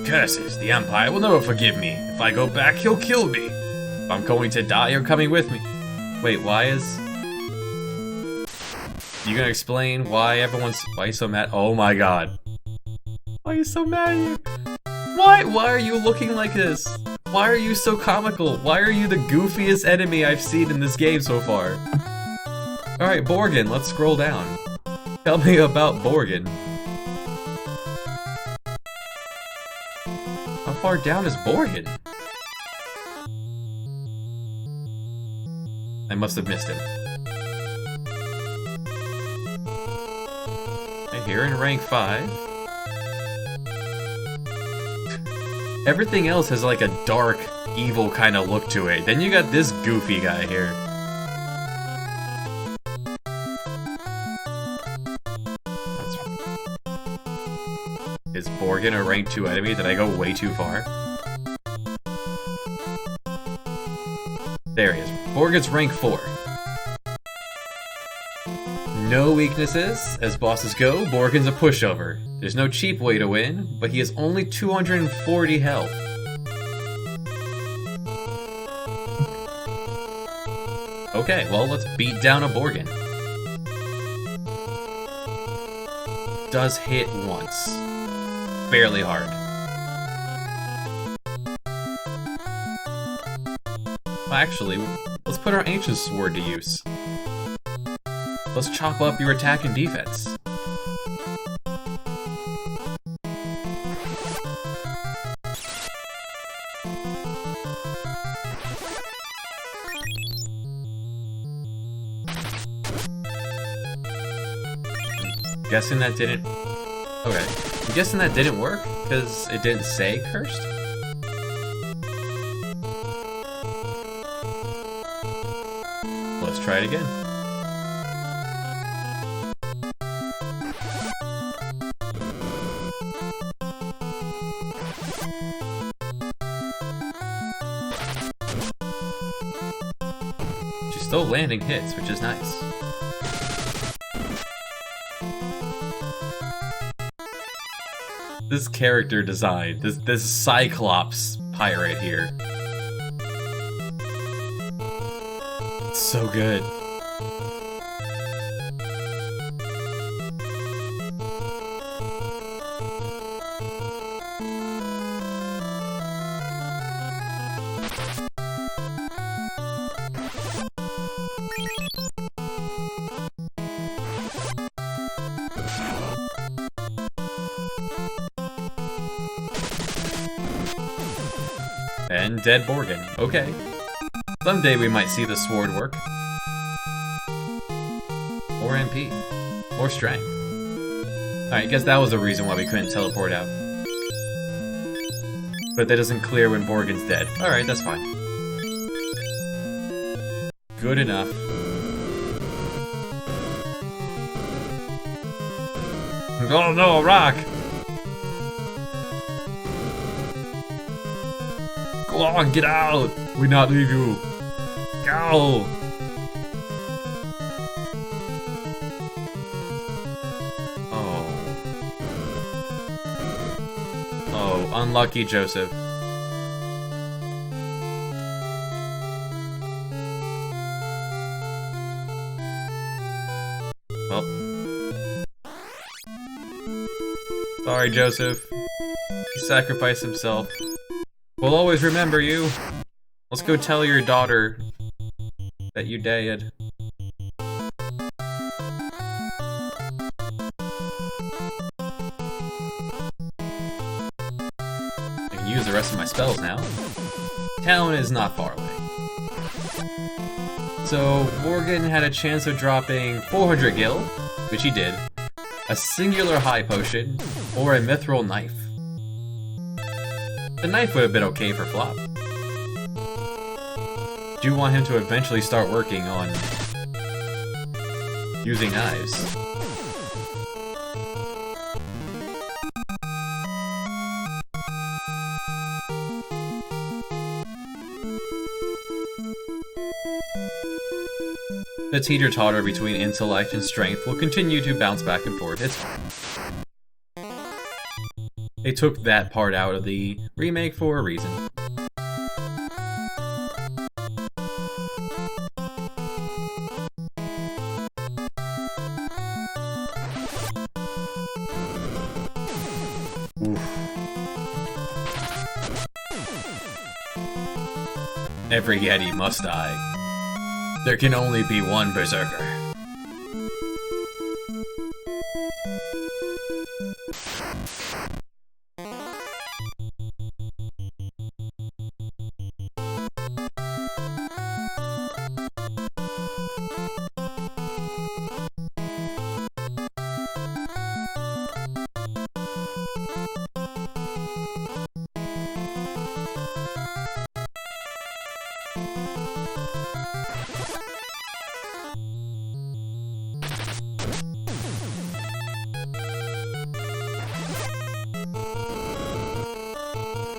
Curses, the Empire will never forgive me. If I go back, he'll kill me. If I'm going to die, you're coming with me. Wait, why is... You gonna explain why why you so mad? Oh my god. Why are you so mad at you? Why are you looking like this? Why are you so comical? Why are you the goofiest enemy I've seen in this game so far? Alright, Borgin, let's scroll down. Tell me about Borgin. How far down is Borgin? I must have missed him. Here in rank 5. Everything else has like a dark, evil kind of look to it. Then you got this goofy guy here. Is Borgin a rank 2 enemy? Did I go way too far? There he is. Borgin's rank 4. No weaknesses. As bosses go, Borgin's a pushover. There's no cheap way to win, but he has only 240 health. Okay, well, let's beat down a Borgin. Does hit once. Barely hard. Well, actually, let's put our Ancient Sword to use. Let's chop up your attack and defense. Guessing that didn't... Okay. I'm guessing that didn't work, because it didn't say cursed? Let's try it again. She's still landing hits, which is nice. This character design, this Cyclops pirate here. It's so good. And dead Borgin. Okay. Someday we might see the sword work. More MP. More strength. Alright, guess that was the reason why we couldn't teleport out. But that doesn't clear when Borgin's dead. Alright, that's fine. Good enough. Oh no, a rock! Go on, get out! We not leave you. Go! Oh. Oh, unlucky Joseph. Sorry, Joseph. He sacrificed himself. We'll always remember you. Let's go tell your daughter that you died. I can use the rest of my spells now. Town is not far away. So, Morgan had a chance of dropping 400 gil, which he did, a singular high potion, or a mithril knife. The knife would have been okay for flop. Do want him to eventually start working on using knives. The teeter-totter between intellect and strength will continue to bounce back and forth. It's fine. They took that part out of the remake for a reason. Oof. Every Yeti must die. There can only be one Berserker.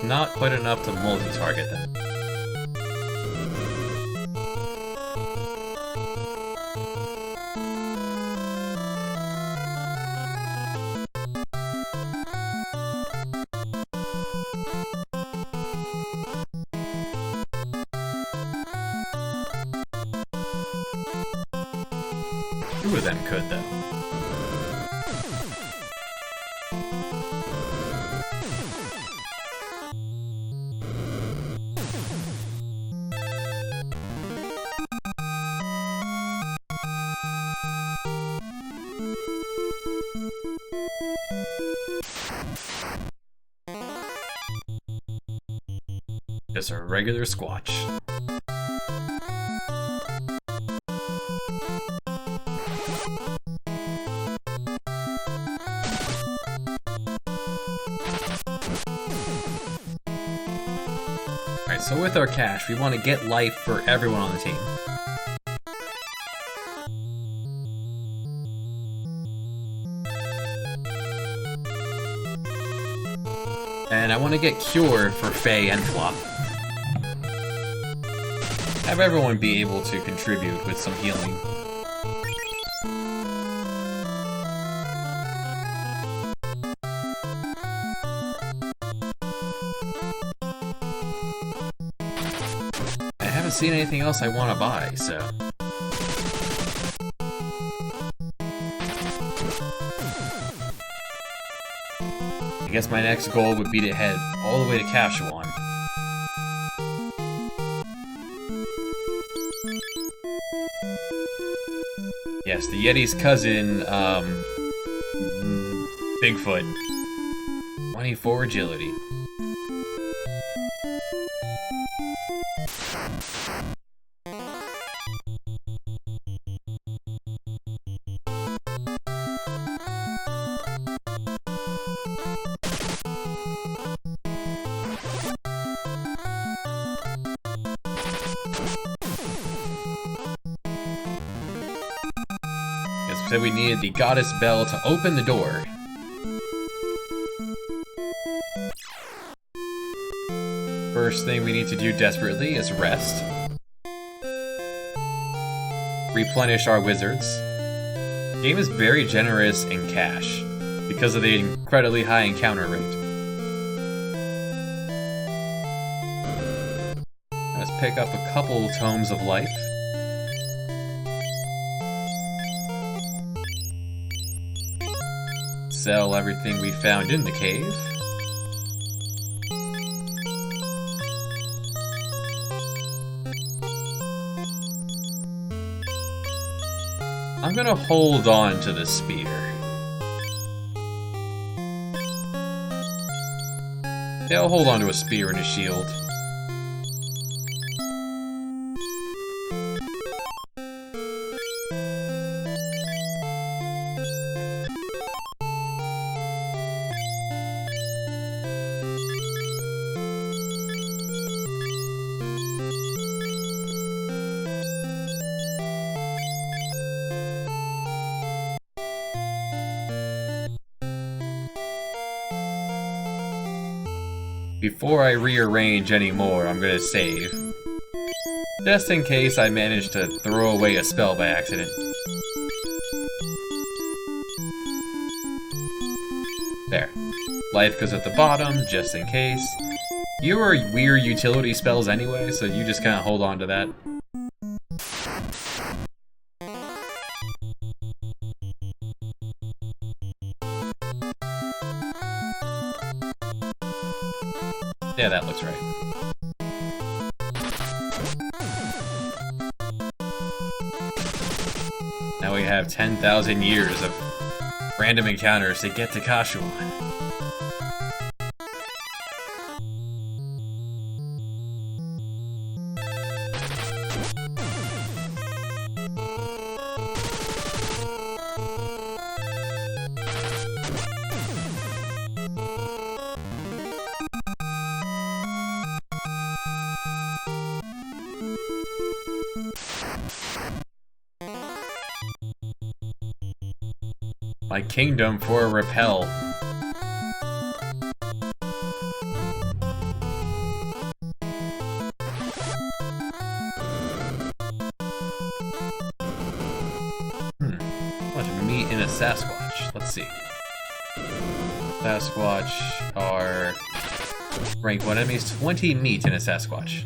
Not quite enough to multi-target them. Two of them could, though. Just a regular squatch. Alright, so with our cash, we want to get life for everyone on the team. And I want to get Cure for Faye and Flop. Have everyone be able to contribute with some healing. I haven't seen anything else I want to buy, so... I guess my next goal would be to head all the way to Kashuan. Yes, the Yeti's cousin, Bigfoot. 24 agility. Said we needed the goddess bell to open the door. First thing we need to do desperately is rest. Replenish our wizards. The game is very generous in cash because of the incredibly high encounter rate. Let's pick up a couple tomes of life. Sell everything we found in the cave. I'm gonna hold on to the spear. Yeah, I'll hold on to a spear and a shield. Before I rearrange anymore, I'm gonna save. Just in case I manage to throw away a spell by accident. There. Life goes at the bottom, just in case. You are weird utility spells anyway, so you just kinda hold on to that. Yeah, that looks right. Now we have 10,000 years of random encounters to get to Kashuan. My kingdom for a repel. Bunch of meat in a Sasquatch. Let's see. Sasquatch are rank 1 enemies, 20 meat in a Sasquatch.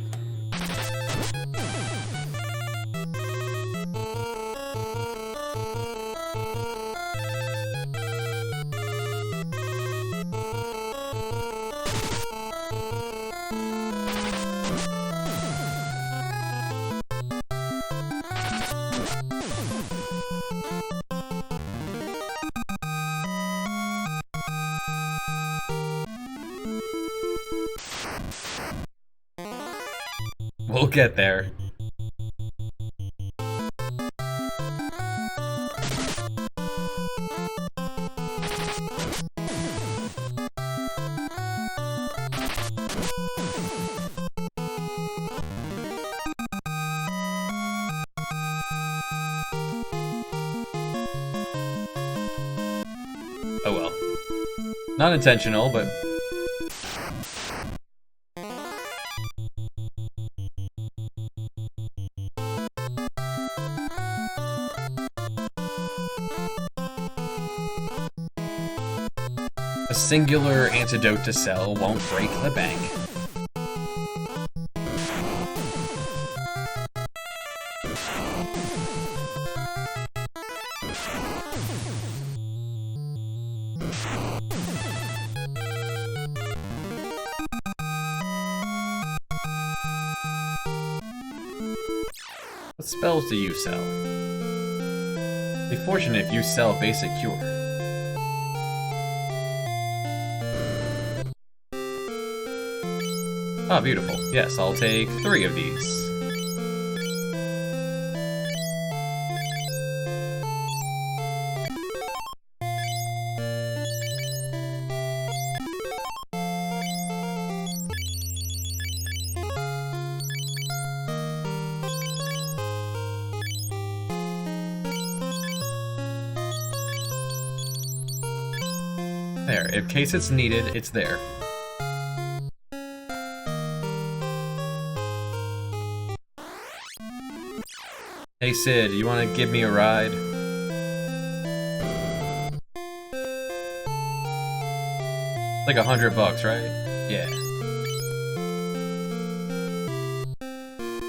We'll get there. Oh well. Not intentional, but... a singular antidote to sell won't break the bank. What spells do you sell? Be fortunate if you sell basic cure. Ah, beautiful. Yes, I'll take 3 of these. There, in case it's needed, it's there. Hey Sid, you wanna give me a ride? Like $100, right? Yeah.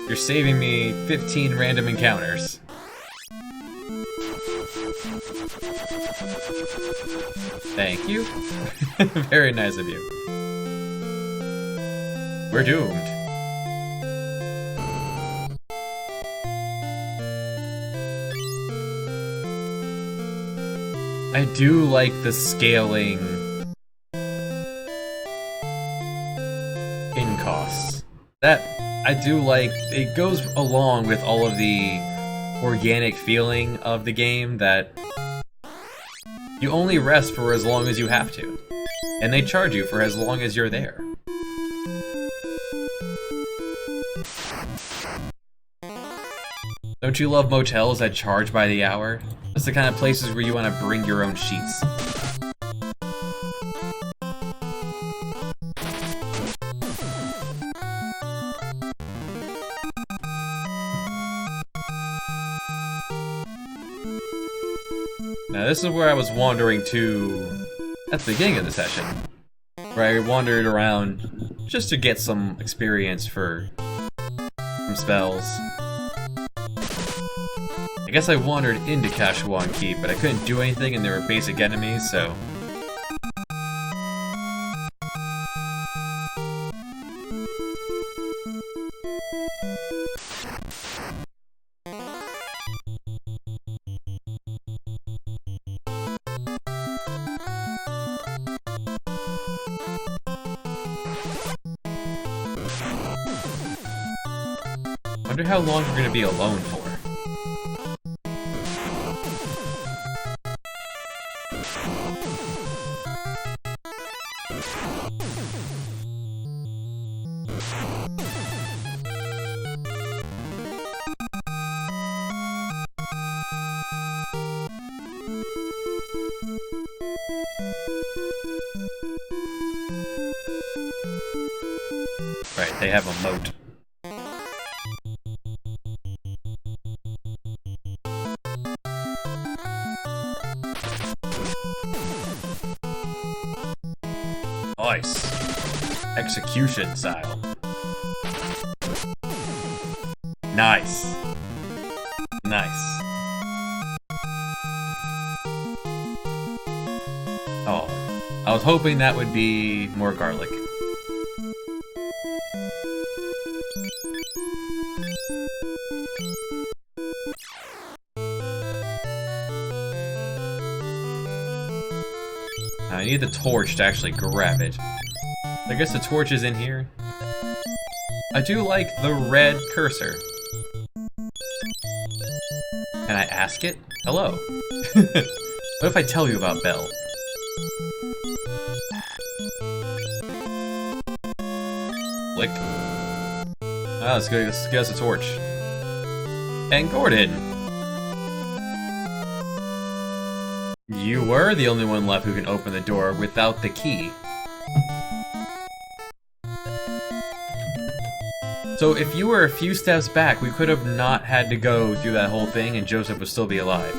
You're saving me 15 random encounters. Thank you. Very nice of you. We're doomed. I do like the scaling in costs. That I do like. It goes along with all of the organic feeling of the game that you only rest for as long as you have to, and they charge you for as long as you're there. Don't you love motels that charge by the hour? That's the kind of places where you want to bring your own sheets. Now this is where I was wandering to at the beginning of the session, where I wandered around just to get some experience for some spells. I guess I wandered into Kashuan Keep, but I couldn't do anything and there were basic enemies, so... Wonder how long we're gonna be alone for. Right, they have a moat. Nice. Execution style. Nice. Nice. Oh, I was hoping that would be more garlic. I need the torch to actually grab it. I guess the torch is in here. I do like the red cursor. Can I ask it? Hello. What if I tell you about Belle? Click. Ah, let's get us a torch. And Gordon! You were the only one left who can open the door without the key. So if you were a few steps back, we could have not had to go through that whole thing and Joseph would still be alive.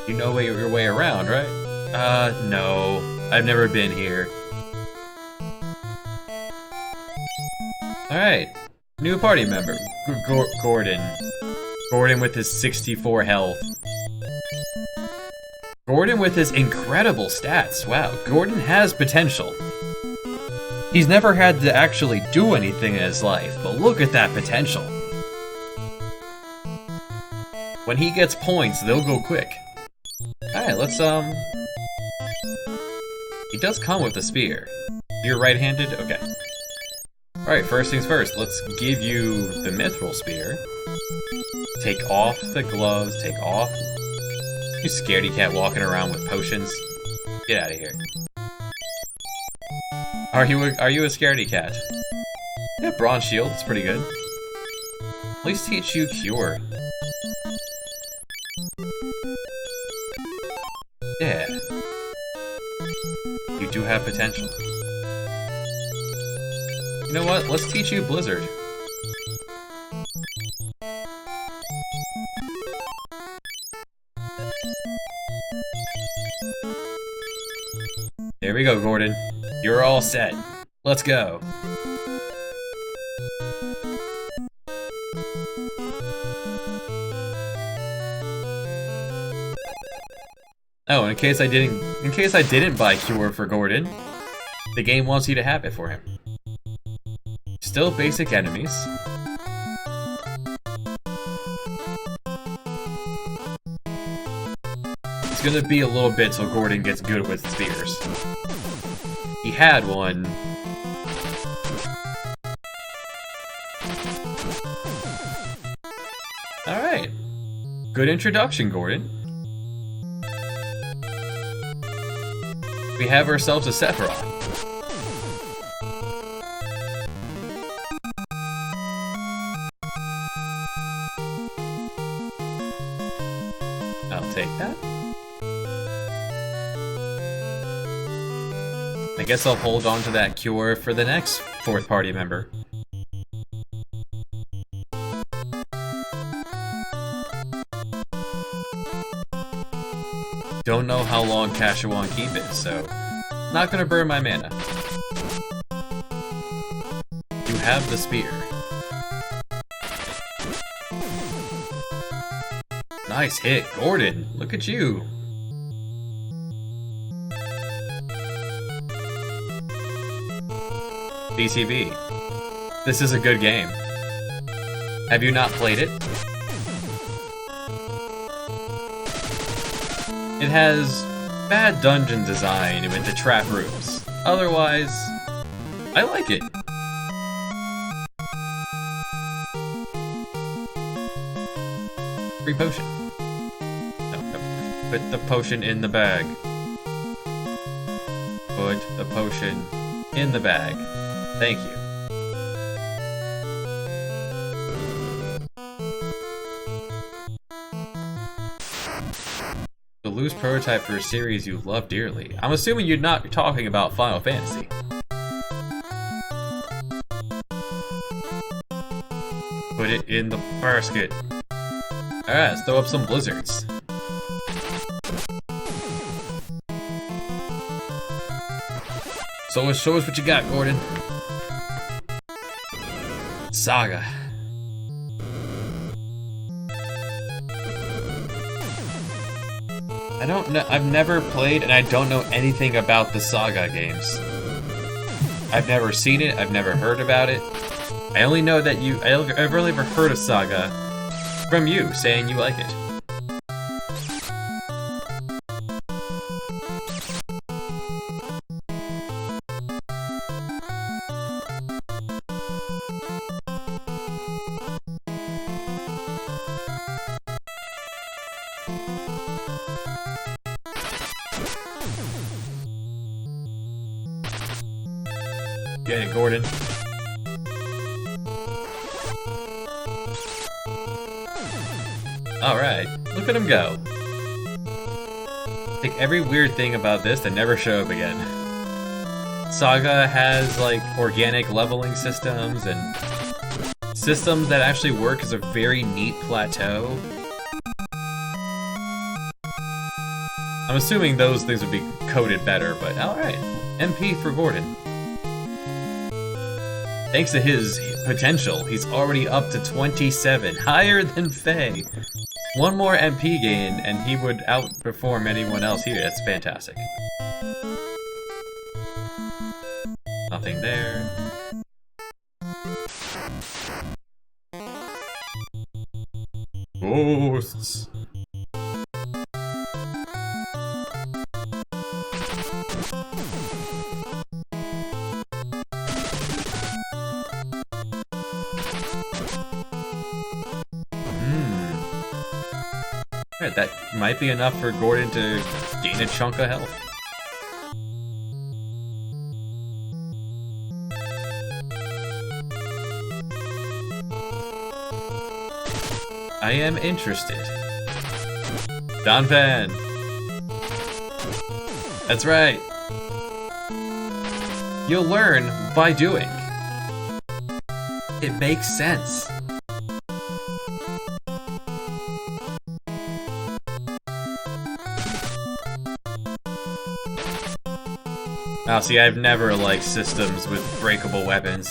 You know your way around, right? No. I've never been here. Alright. New party member. Gordon. Gordon with his 64 health. Gordon with his incredible stats. Wow, Gordon has potential. He's never had to actually do anything in his life, but look at that potential. When he gets points, they'll go quick. Alright, let's, He does come with a spear. You're right-handed? Okay. Alright, first things first, let's give you the Mithril Spear. Take off the gloves, take off... You scaredy cat walking around with potions. Get out of here. Are you a scaredy cat? Yeah, bronze shield, it's pretty good. At least teach you cure. Yeah. You do have potential. You know what? Let's teach you Blizzard. There we go, Gordon. You're all set. Let's go. Oh, in case I didn't buy Cure for Gordon, the game wants you to have it for him. Still basic enemies. It's gonna be a little bit till Gordon gets good with spears. He had one. Alright. Good introduction, Gordon. We have ourselves a Sephiroth. I'll take that. I guess I'll hold on to that cure for the next fourth party member. Don't know how long Kashawan Keep is, so not gonna burn my mana. You have the spear. Nice hit, Gordon. Look at you. BTB. This is a good game. Have you not played it? It has bad dungeon design with the trap rooms. Otherwise, I like it. Free potion. No. Put the potion in the bag. Put the potion in the bag. Thank you. The loose prototype for a series you love dearly. I'm assuming you're not talking about Final Fantasy. Put it in the basket. Alright, let's throw up some blizzards. So show us what you got, Gordon. Saga. I don't know. I've never played, and I don't know anything about the Saga games. I've never seen it. I've never heard about it. I only know that I've only ever heard of Saga from you saying you like it. Get it, Gordon. Alright, look at him go. Take every weird thing about this that never show up again. Saga has, like, organic leveling systems and systems that actually work as a very neat plateau. I'm assuming those things would be coded better, but alright. MP for Gordon. Thanks to his potential, he's already up to 27, higher than Faye. One more MP gain, and he would outperform anyone else here. That's fantastic. Nothing there. Ghosts. Alright, that might be enough for Gordon to gain a chunk of health. I am interested. Don Van. That's right. You'll learn by doing. It makes sense. Now, see, I've never liked systems with breakable weapons.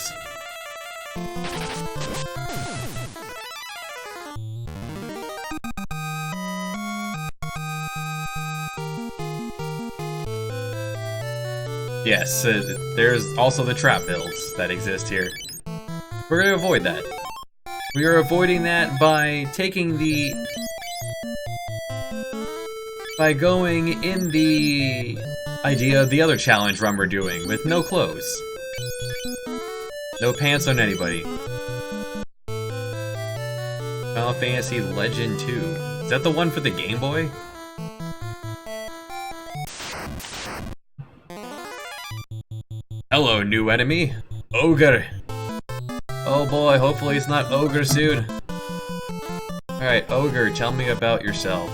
Yes, there's also the trap builds that exist here. We're going to avoid that. We are avoiding that by taking the... by going in the idea of the other challenge run we're doing, with no clothes. No pants on anybody. Final Fantasy Legend 2. Is that the one for the Game Boy? Hello, new enemy. Ogre. Oh boy, hopefully it's not Ogre soon. Alright, Ogre, tell me about yourself.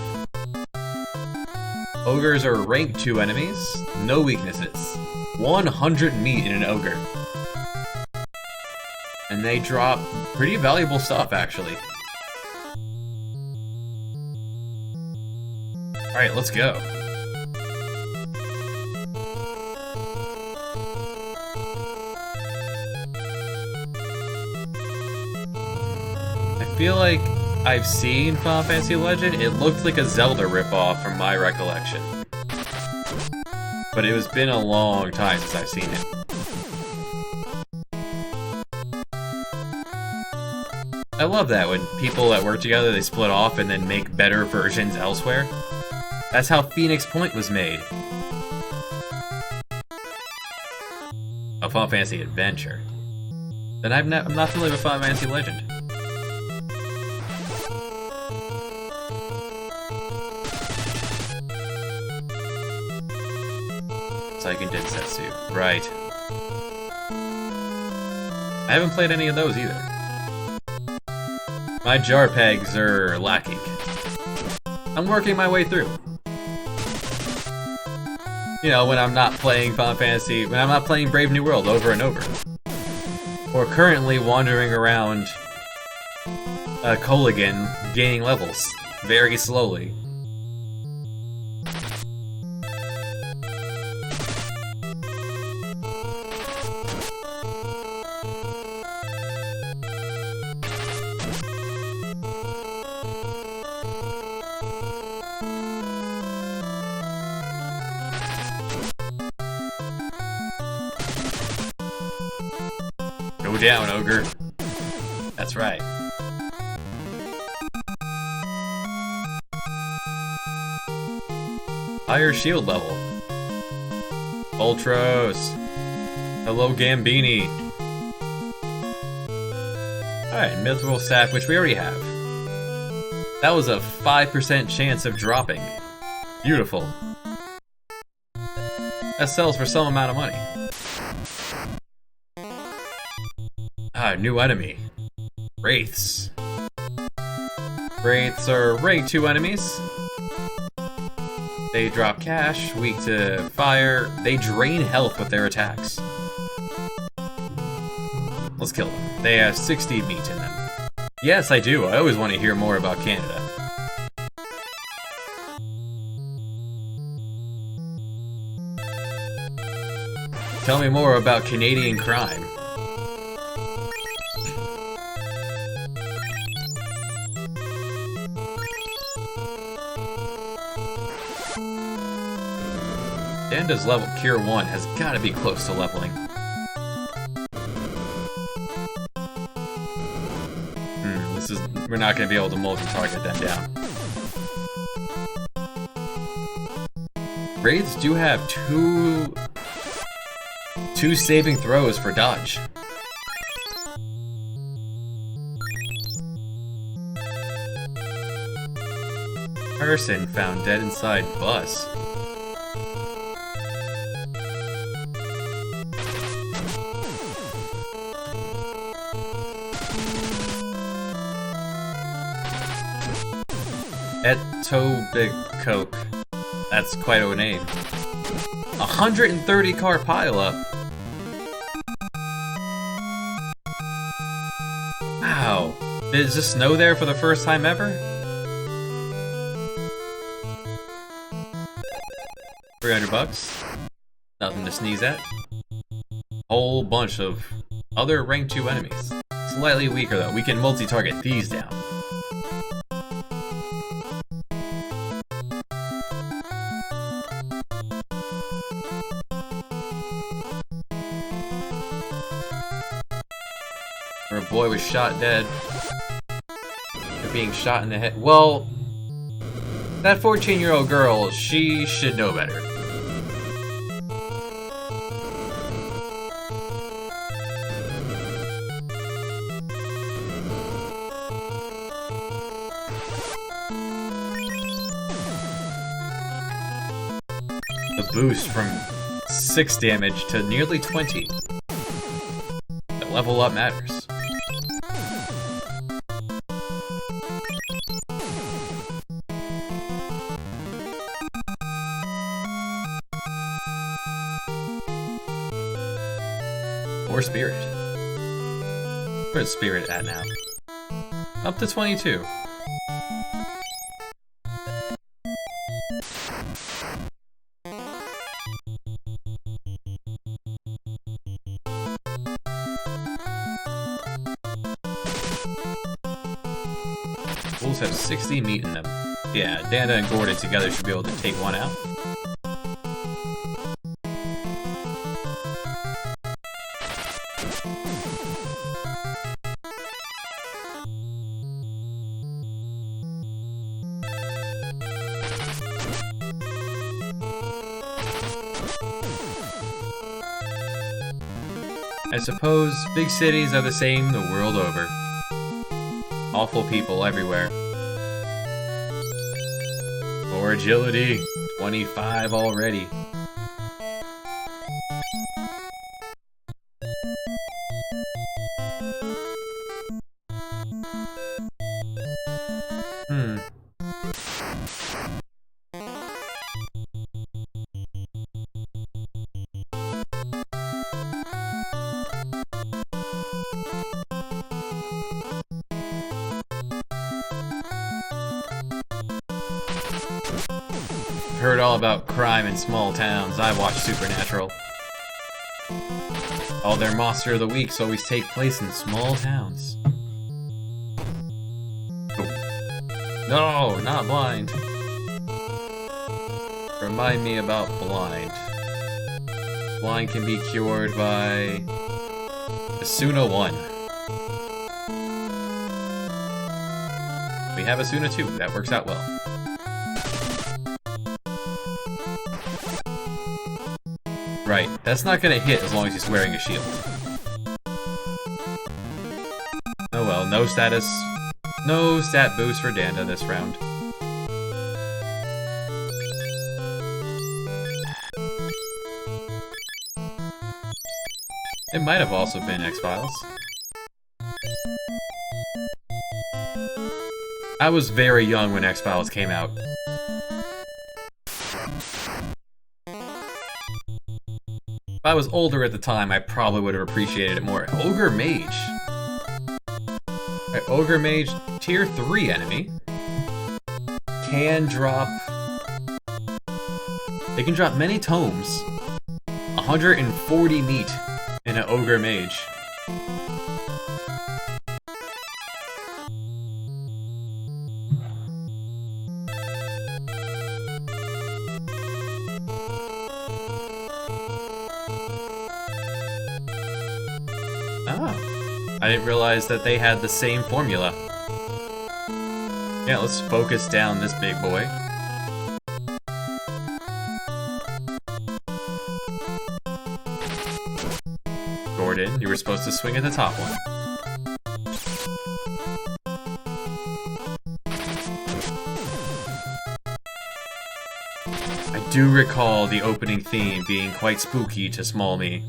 Ogres are rank 2 enemies, no weaknesses. 100 meat in an Ogre. And they drop pretty valuable stuff, actually. Alright, let's go. I feel like I've seen Final Fantasy Legend. It looked like a Zelda ripoff from my recollection. But it has been a long time since I've seen it. I love that when people that work together, they split off and then make better versions elsewhere. That's how Phoenix Point was made. A Final Fantasy Adventure. Then I'm not familiar with Final Fantasy Legend. Seiken Densetsu. Right. I haven't played any of those either. My jar pegs are lacking. I'm working my way through. You know, when I'm not playing Final Fantasy, when I'm not playing Brave New World over and over. Or currently wandering around Kolaghan, gaining levels very slowly. Go down, Ogre. That's right. Higher shield level. Ultros. Hello, Gambini. Alright, Mithril Staff, which we already have. That was a 5% chance of dropping. Beautiful. That sells for some amount of money. Ah, new enemy. Wraiths. Wraiths are rank 2 enemies. They drop cash, weak to fire. They drain health with their attacks. Let's kill them. They have 60 meat in them. Yes, I do. I always want to hear more about Canada. Tell me more about Canadian crime. Danda's level Cure 1 has got to be close to leveling. We're not going to be able to multi-target them down. Wraiths do have two saving throws for dodge. Person found dead inside bus. Etobicoke. That's quite a name. 130 car pileup. Wow. Did it just snow there for the first time ever? $300. Nothing to sneeze at. Whole bunch of other rank 2 enemies. Slightly weaker though. We can multi-target these down. Where a boy was shot dead. For being shot in the head. Well, that 14-year-old girl, she should know better. The boost from 6 damage to nearly 20. The level up matters. Or spirit. Where's spirit at now? Up to 22. Wolves have 60 meat in them. Yeah, Dana and Gordon together should be able to take one out. I suppose big cities are the same the world over. Awful people everywhere. For agility, 25 already. Heard all about crime in small towns. I watched Supernatural. All their Monster of the Weeks always take place in small towns. No, not blind. Remind me about blind. Blind can be cured by Asuna 1. We have Asuna 2. That works out well. Right, that's not gonna hit as long as he's wearing a shield. Oh well, no stat boost for Danda this round. It might have also been X-Files. I was very young when X-Files came out. If I was older at the time, I probably would have appreciated it more. Ogre Mage. Right, Ogre Mage, tier 3 enemy. Can drop... They can drop many tomes. 140 meat in an Ogre Mage. I didn't realize that they had the same formula. Yeah, let's focus down this big boy. Gordon, you were supposed to swing at the top one. I do recall the opening theme being quite spooky to small me.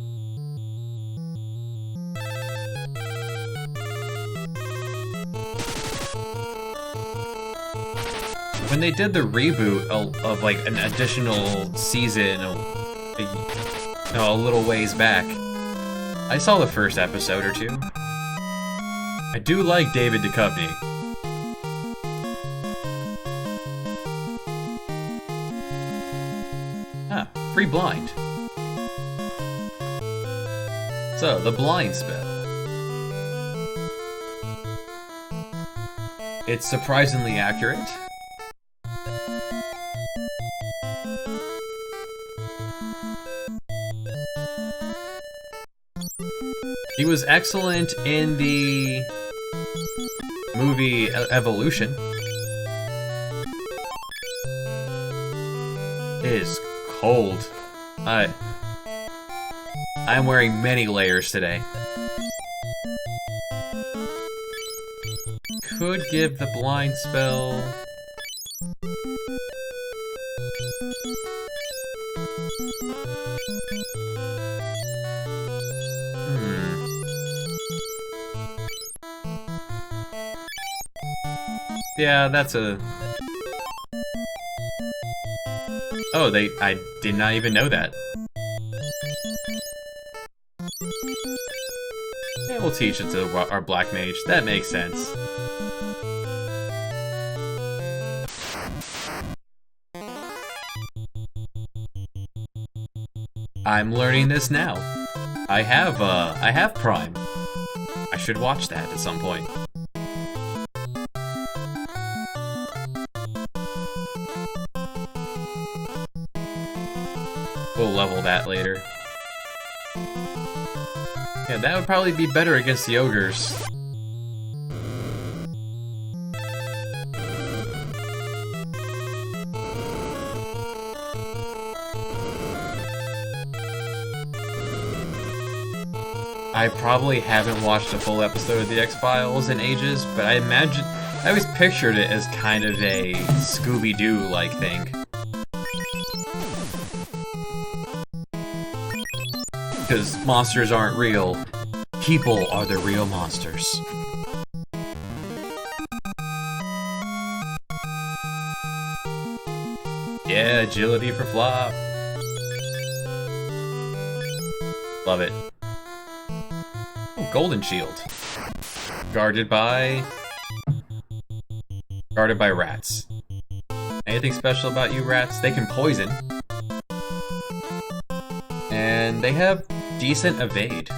When they did the reboot of like an additional season a little ways back, I saw the first episode or two. I do like David Duchovny. Ah, free blind. So, the blind spell. It's surprisingly accurate. He was excellent in the movie Evolution. It is cold. I'm wearing many layers today. Could give the blind spell. Yeah, that's a... Oh, I did not even know that. Yeah, we'll teach it to our black mage. That makes sense. I'm learning this now. I have Prime. I should watch that at some point. We'll level that later. Yeah, that would probably be better against the ogres. I probably haven't watched a full episode of The X-Files in ages, but I always pictured it as kind of a Scooby-Doo-like thing. Because monsters aren't real. People are the real monsters. Yeah, agility for flop. Love it. Oh, golden shield. Guarded by rats. Anything special about you rats? They can poison. And they have decent evade.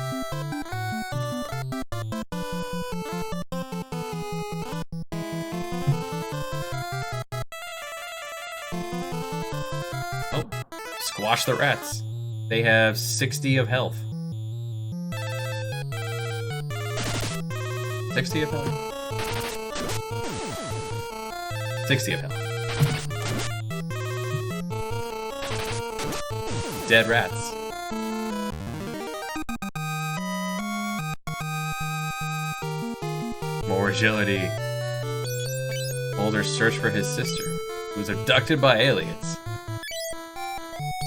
Oh, squash the rats. They have 60 of health. 60 of health? 60 of health. Dead rats. More agility. Mulder's search for his sister, who was abducted by aliens.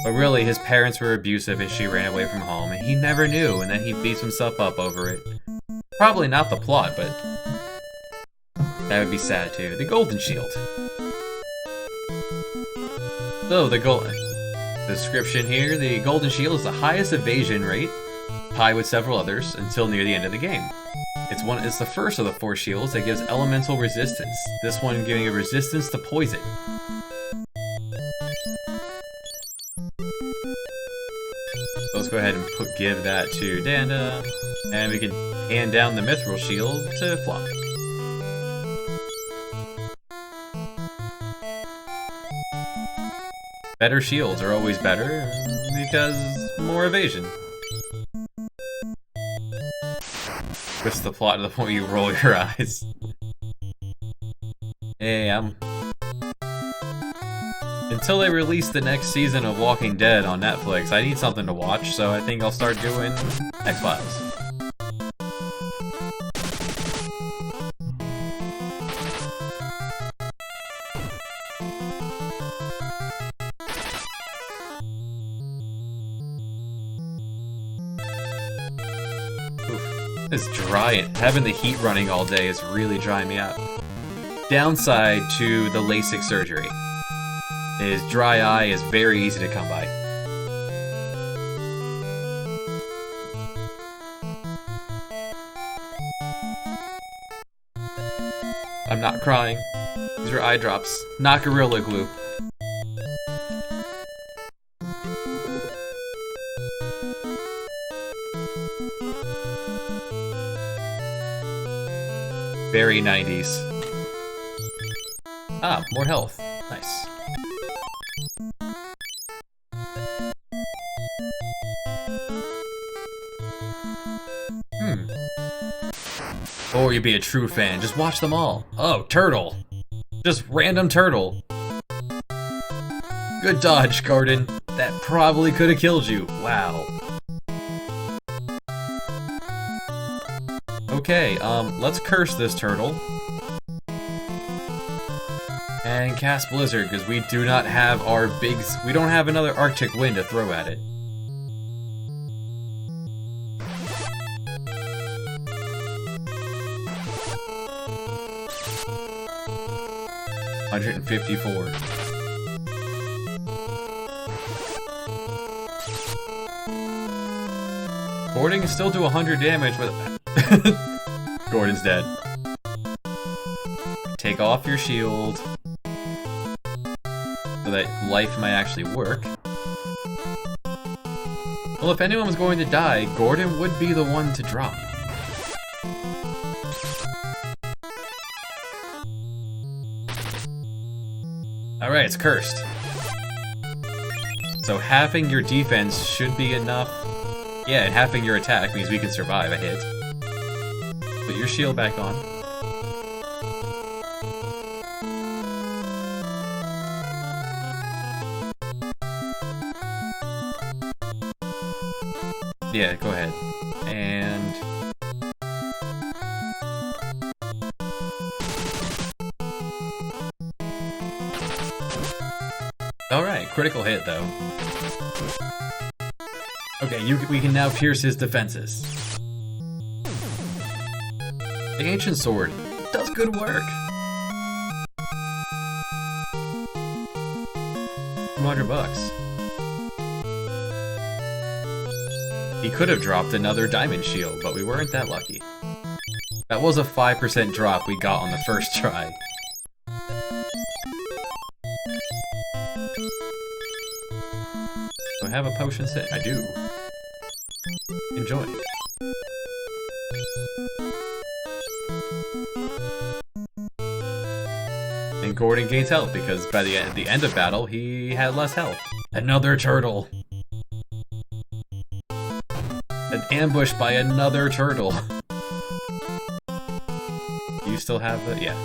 But really, his parents were abusive and she ran away from home, and he never knew, and then he beats himself up over it. Probably not the plot, but that would be sad too. The golden shield. So, the description here, the golden shield is the highest evasion rate, tied with several others, until near the end of the game. It's the first of the 4 shields that gives elemental resistance, this one giving a resistance to poison. So let's go ahead and give that to Danda, and we can hand down the Mithril shield to Flop. Better shields are always better, because more evasion. Twist the plot to the point you roll your eyes. Hey, until they release the next season of Walking Dead on Netflix, I need something to watch, so I think I'll start doing X-Files. It's dry. Having the heat running all day is really drying me out. Downside to the LASIK surgery is dry eye is very easy to come by. I'm not crying. These are eye drops, not Gorilla Glue. Very 90s. Ah, more health. Nice. Or you'd be a true fan. Just watch them all. Oh, turtle. Just random turtle. Good dodge, Gordon. That probably could have killed you. Wow. Okay, let's curse this turtle. And cast Blizzard, because we do not have our big... We don't have another Arctic Wind to throw at it. $154. Gordon can still do 100 damage, but... Gordon's dead. Take off your shield. So that life might actually work. Well, if anyone was going to die, Gordon would be the one to drop. Alright, it's cursed. So halving your defense should be enough. Yeah, and halving your attack means we can survive a hit. Put your shield back on. Yeah, go ahead. And... Alright, critical hit though. Okay, we can now pierce his defenses. The Ancient Sword does good work. 200 bucks. He could have dropped another diamond shield, but we weren't that lucky. That was a 5% drop we got on the first try. Do I have a potion set? I do. Enjoy. And Gordon gains health because by the end of battle, he had less health. Another turtle. An ambush by another turtle. You still have the... yeah.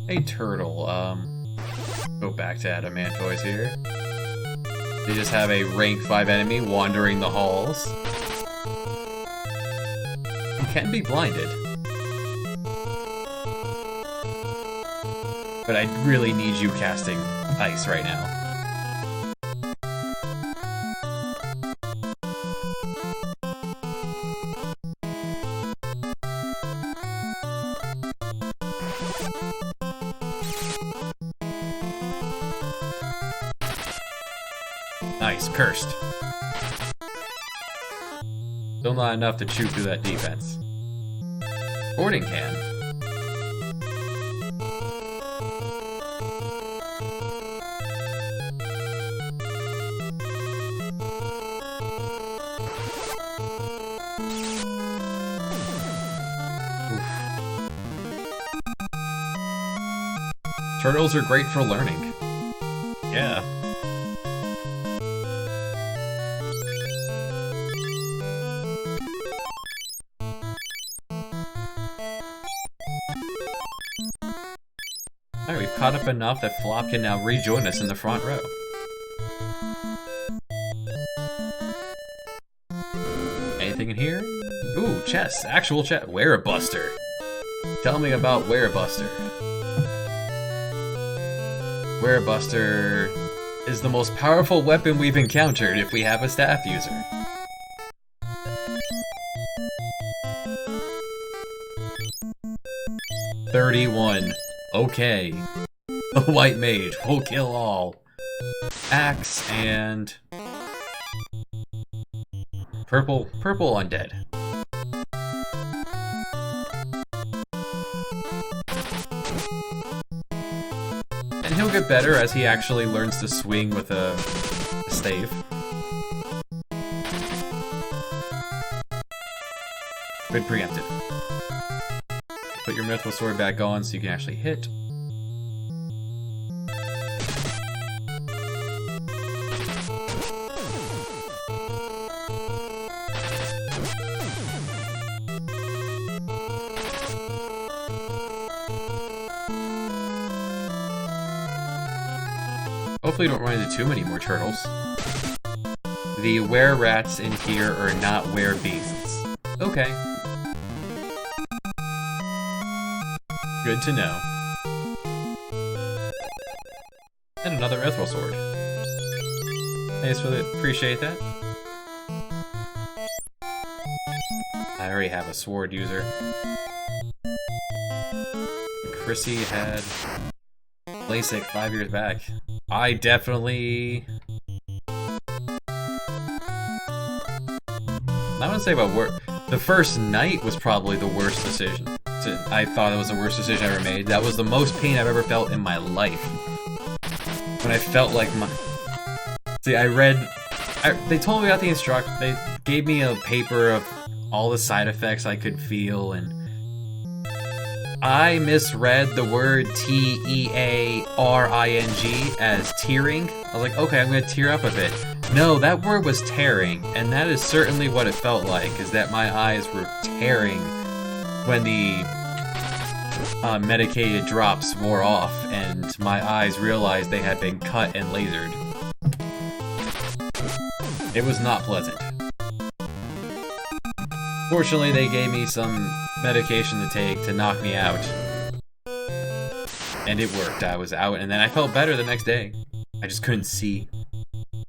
Hey, turtle, go back to Adamantoys here. They just have a rank 5 enemy wandering the halls. You can be blinded. But I really need you casting ice right now. Nice, cursed. Still not enough to chew through that defense. Gordon can. Turtles are great for learning. Yeah. Alright, we've caught up enough that Flop can now rejoin us in the front row. Anything in here? Ooh, chest. Actual chest. Werebuster. Tell me about Werebuster. Werebuster is the most powerful weapon we've encountered if we have a staff user. $31. Okay. A white mage will kill all. Axe and... Purple undead. And he'll get better as he actually learns to swing with a stave. Good preemptive. Put your Mithril Sword back on so you can actually hit. hopefully don't run into too many more turtles. The were-rats in here are not were-beasts. Okay. Good to know. And another Mithril sword. Thanks for it. Appreciate that. I already have a sword user. Chrissy had LASIK 5 years back. I definitely... I want to say about work. The first night was probably the worst decision. I thought it was the worst decision I ever made. That was the most pain I've ever felt in my life. When I felt like my... See, they told me about the instruct. They gave me a paper of all the side effects I could feel, and I misread the word T-E-A-R-I-N-G as tearing. I was like, okay, I'm gonna tear up a bit. No, that word was tearing, and that is certainly what it felt like, is that my eyes were tearing when the medicated drops wore off, and my eyes realized they had been cut and lasered. It was not pleasant. Fortunately, they gave me some medication to take to knock me out. And it worked. I was out, and then I felt better the next day. I just couldn't see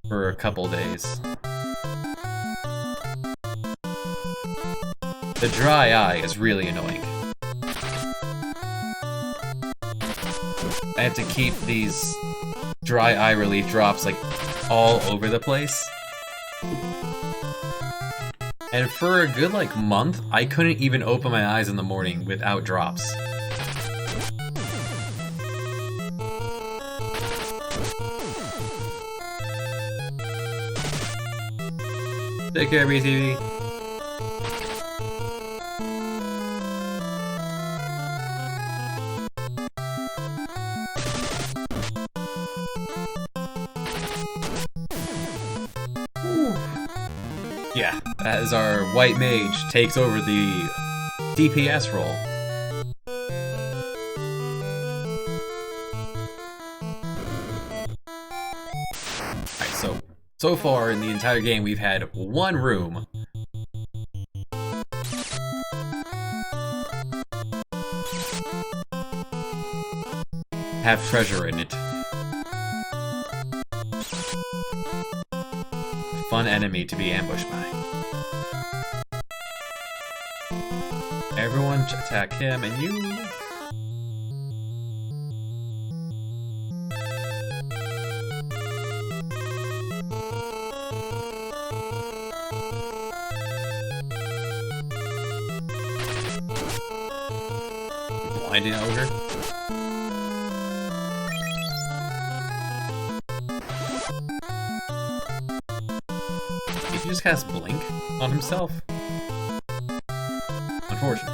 for a couple days. The dry eye is really annoying. I have to keep these dry eye relief drops like all over the place. And for a good like month, I couldn't even open my eyes in the morning without drops. Take care, BTV. Yeah, as our white mage takes over the DPS role. Alright, so far in the entire game we've had one room. Have treasure in it. Fun enemy to be ambushed by. Everyone attack him and you. Blinding ogre. Did he just cast Blink on himself? Unfortunate.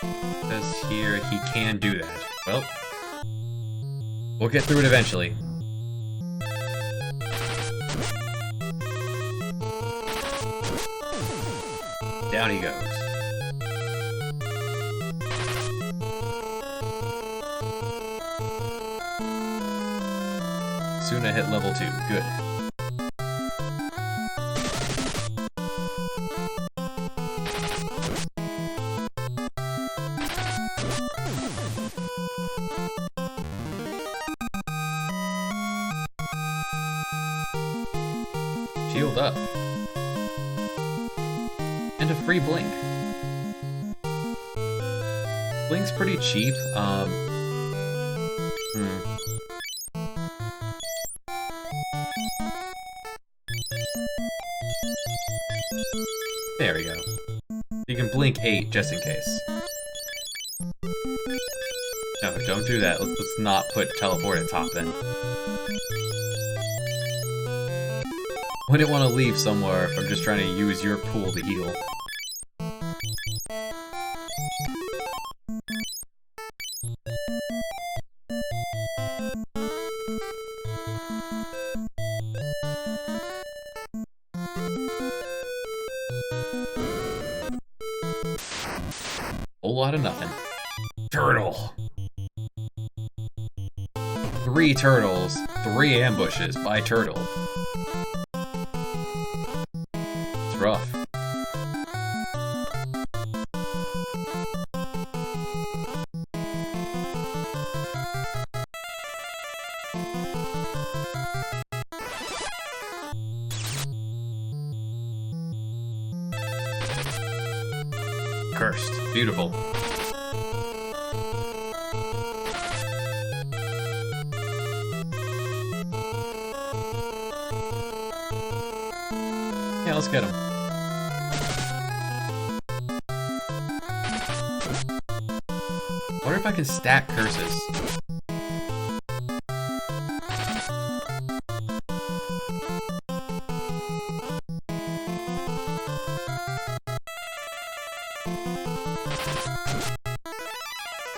It says here he can do that. Well, we'll get through it eventually. Down he goes. Soon I hit level 2. Good. Shield up. And a free blink. Blink's pretty cheap. There we go. You can blink 8 just in case. No, don't do that. Let's not put teleport at top then. Wouldn't want to leave somewhere if I'm just trying to use your pool to heal. whole lot of nothing. Turtle. 3 turtles, 3 ambushes by turtle. It's rough. Cursed. Beautiful. Yeah, let's get him. Wonder if I can stack curses.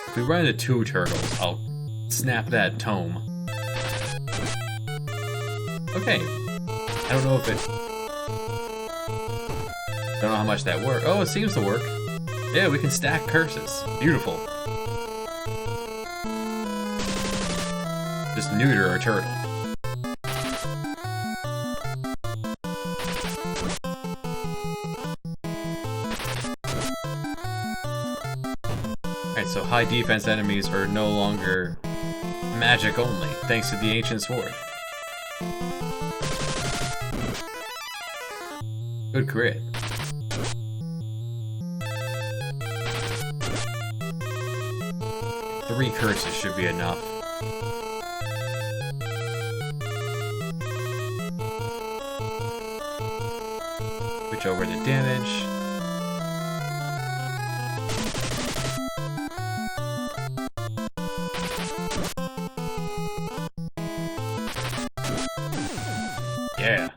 If we run into 2 turtles, I'll snap that tome. Okay. I don't know if it... Don't know how much that works. Oh, it seems to work. Yeah, we can stack curses. Beautiful. Just neuter our turtle. Alright, so high defense enemies are no longer magic only, thanks to the ancient sword. Good crit. Three curses should be enough. Switch over to damage. Yeah.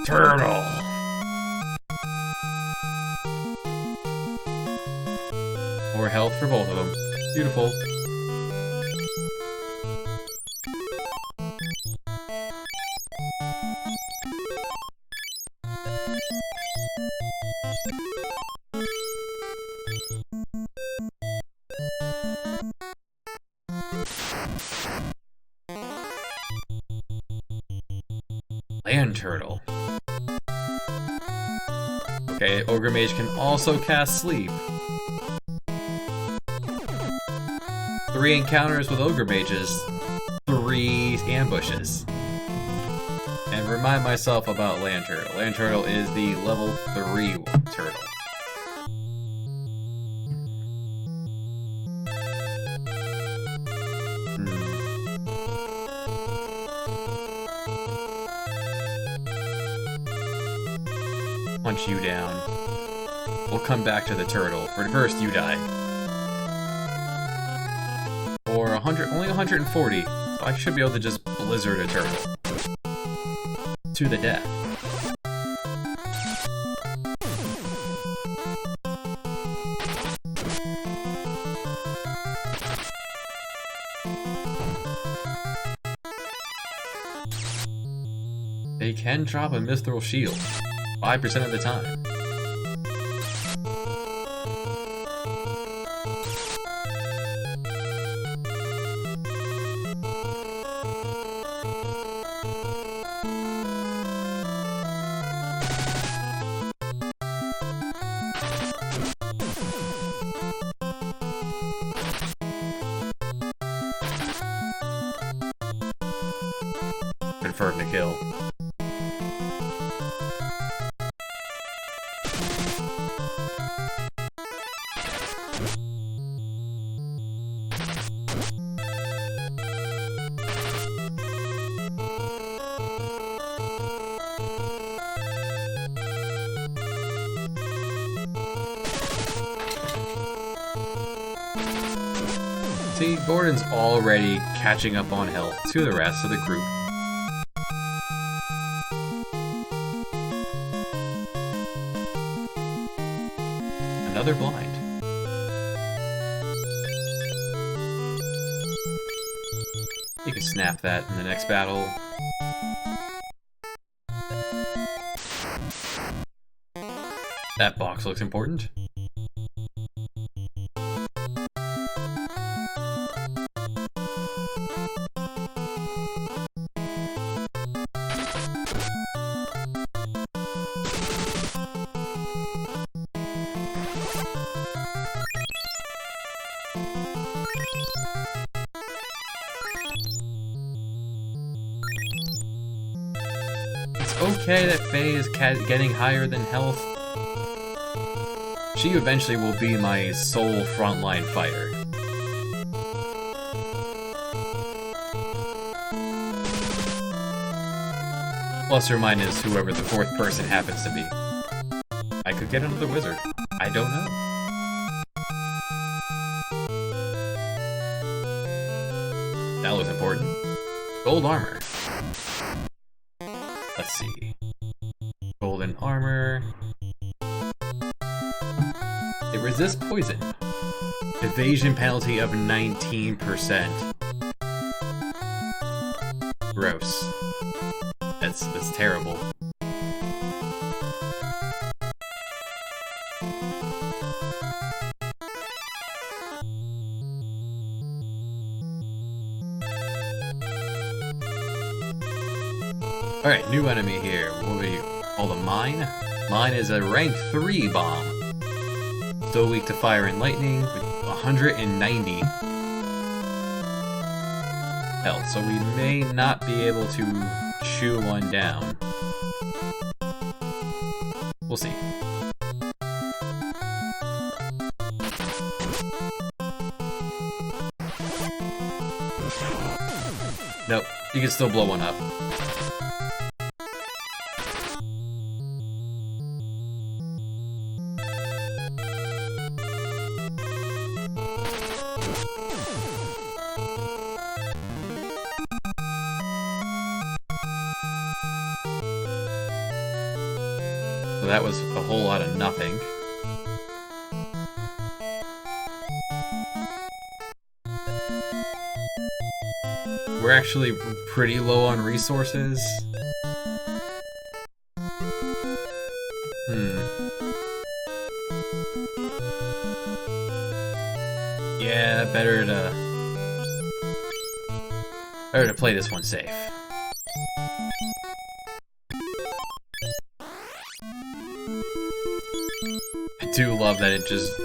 Turtle. More health for both of them. Beautiful. Land turtle. Okay, Ogre Mage can also cast Sleep. 3 encounters with Ogre Mages, 3 ambushes. And remind myself about Land Turtle. Land Turtle is the level 3 turtle. Punch you down. We'll come back to the turtle. But first, you die. Or 100, only 140. So I should be able to just blizzard a turtle to the death. They can drop a Mithril Shield 5% of the time. Confirm the kill. See, Gordon's already catching up on health to the rest of the group. Another blind. You can snap that in the next battle. That box looks important. It's okay that Faye is getting higher than health. She eventually will be my sole frontline fighter. Plus or minus whoever the fourth person happens to be. I could get another wizard. I don't know. That looks important. Gold armor. Let's see. Golden armor. It resists poison. Evasion penalty of 19%. Gross. That's terrible. Alright, new enemy here. What are you? Oh, the mine? Mine is a rank 3 bomb. Still weak to fire and lightning with 190 health, so we may not be able to chew one down. We'll see. Nope, you can still blow one up. So that was a whole lot of nothing. We're actually pretty low on resources. Yeah, better to play this one safe. I do love that it just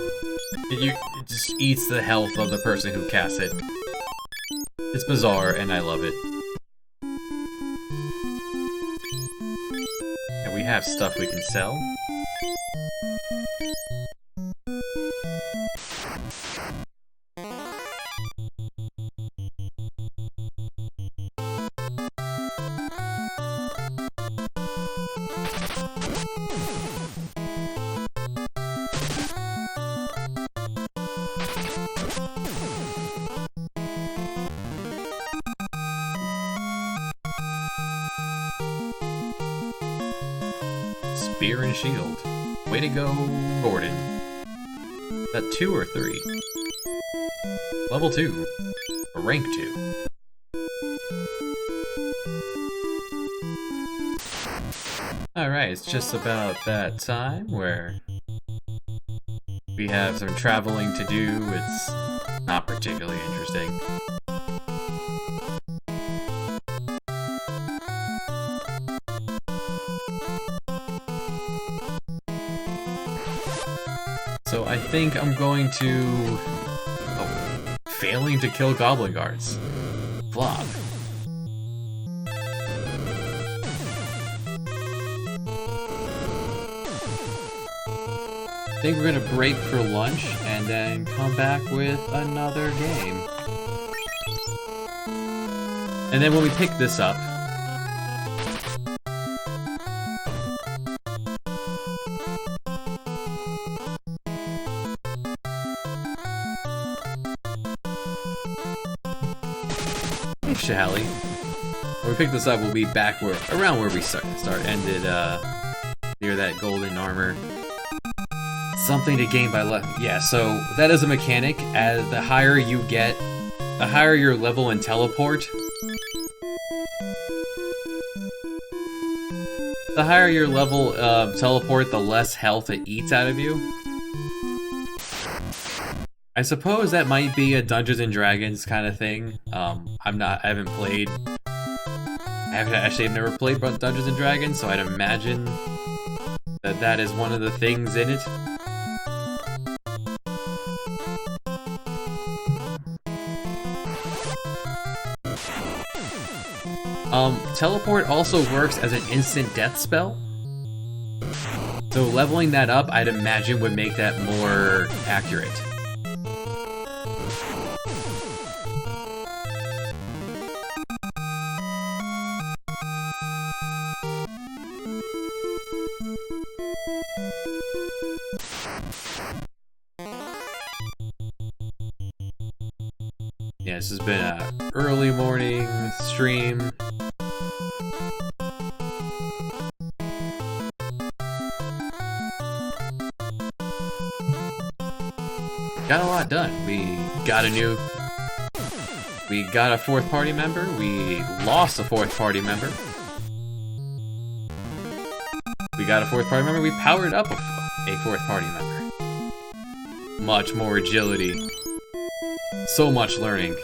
eats the health of the person who casts it. It's bizarre, and I love it. And we have stuff we can sell. Spear and shield. Way to go, Gordon. Is that 2 or 3? Level 2. Or rank 2. Alright, it's just about that time where we have some traveling to do. It's not particularly interesting. So I think I'm going to... Oh, failing to kill goblin guards. Flop. I think we're gonna break for lunch and then come back with another game. And then when we pick this up, Shally. When we pick this up, we'll be back around where we ended, near that golden armor. Something to gain by yeah, so that is a mechanic. As the higher you get, the higher your level in teleport. The higher your level of teleport, the less health it eats out of you. I suppose that might be a Dungeons and Dragons kind of thing. I haven't played. I've never played Dungeons and Dragons, so I'd imagine that is one of the things in it. Teleport also works as an instant death spell. So leveling that up, I'd imagine, would make that more accurate. Yeah, this has been an early morning stream. Got a lot done. We got a fourth party member. We lost a fourth party member. We got a fourth party member. We powered up a fourth party member. Much more agility. So much learning.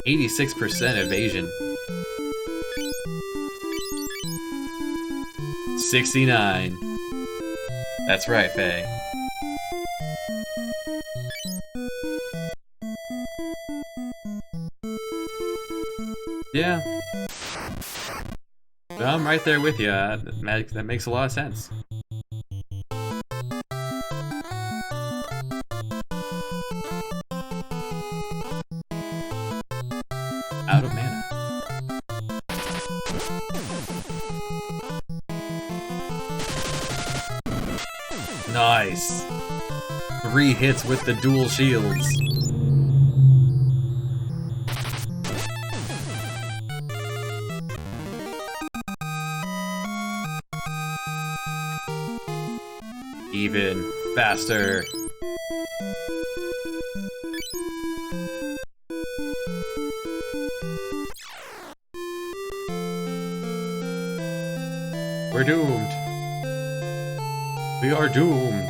86% evasion. 69. That's right, Faye. Yeah. I'm right there with you. That makes a lot of sense. Out of mana. Nice. 3 hits with the dual shields. Even faster. We're doomed. We are doomed.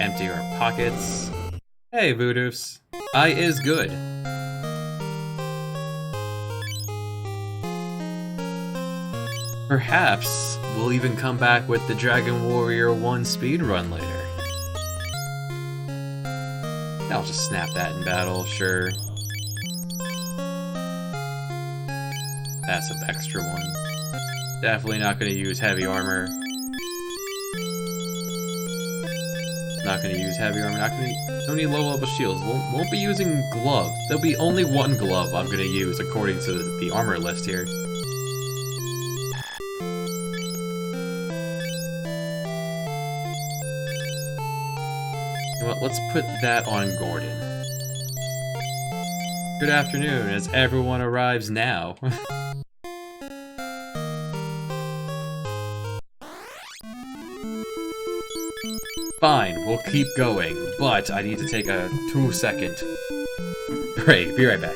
Empty our pockets. Hey, Voodoofs. I is good. Perhaps we'll even come back with the Dragon Warrior 1 speedrun later. I'll just snap that in battle, sure. That's an extra one. Definitely not going to use heavy armor. Not going to use heavy armor. Don't need low level shields. Won't be using glove. There'll be only one glove I'm going to use according to the armor list here. You know what, let's put that on Gordon. Good afternoon, as everyone arrives now. Fine, we'll keep going, but I need to take a 2-second break. Be right back.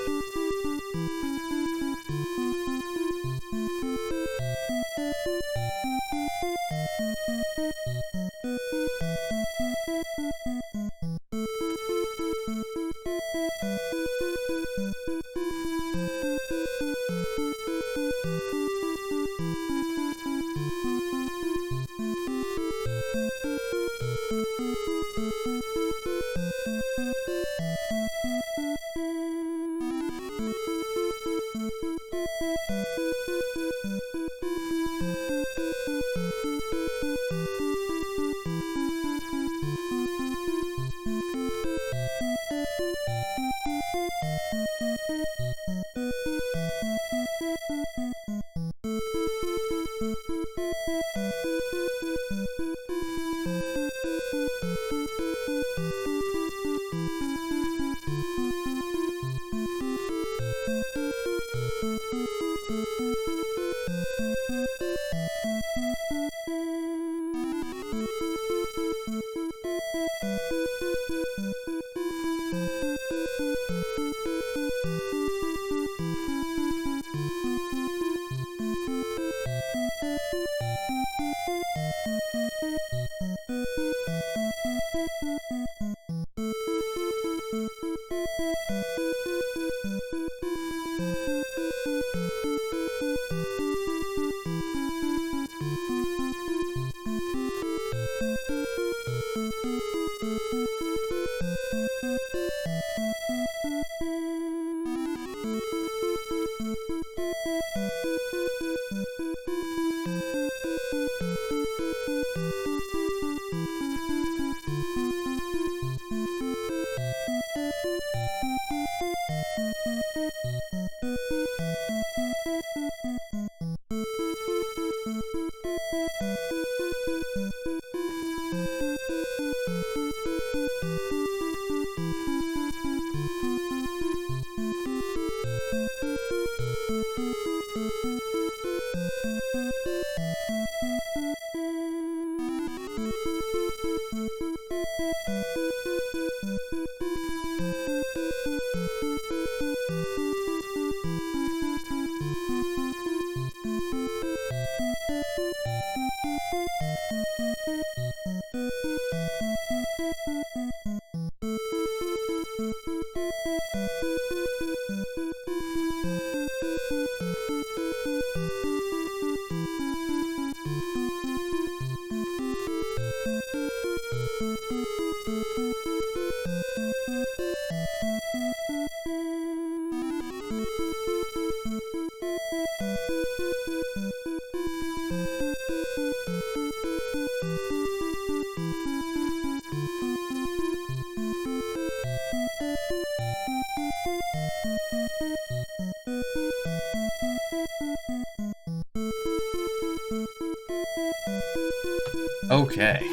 Okay.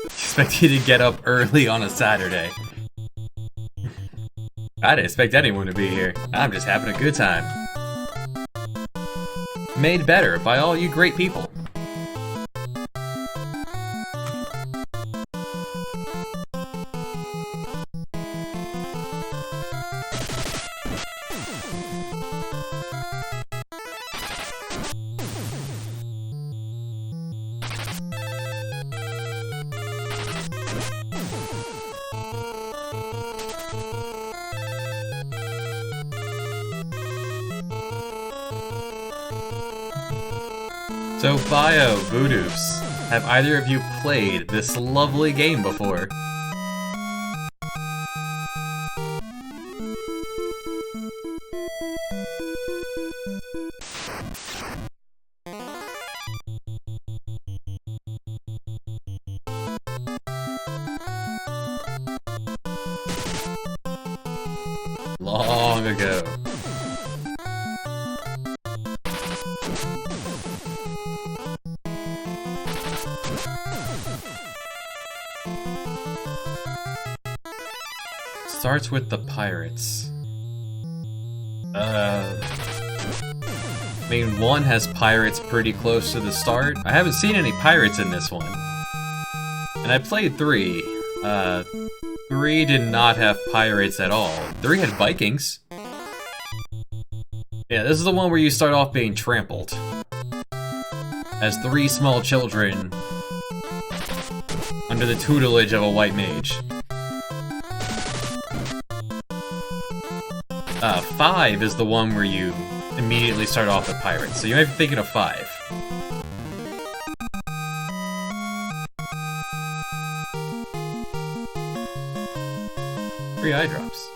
Expect you to get up early on a Saturday. I didn't expect anyone to be here. I'm just having a good time. Made better by all you great people. So Bio, Voodoos, have either of you played this lovely game before? Long ago. Starts with the pirates. I mean, 1 has pirates pretty close to the start. I haven't seen any pirates in this one. And I played 3. 3 did not have pirates at all. 3 had Vikings. Yeah, this is the one where you start off being trampled. As 3 small children under the tutelage of a white mage. 5 is the one where you immediately start off with pirates, so you might be thinking of 5. Free eye drops.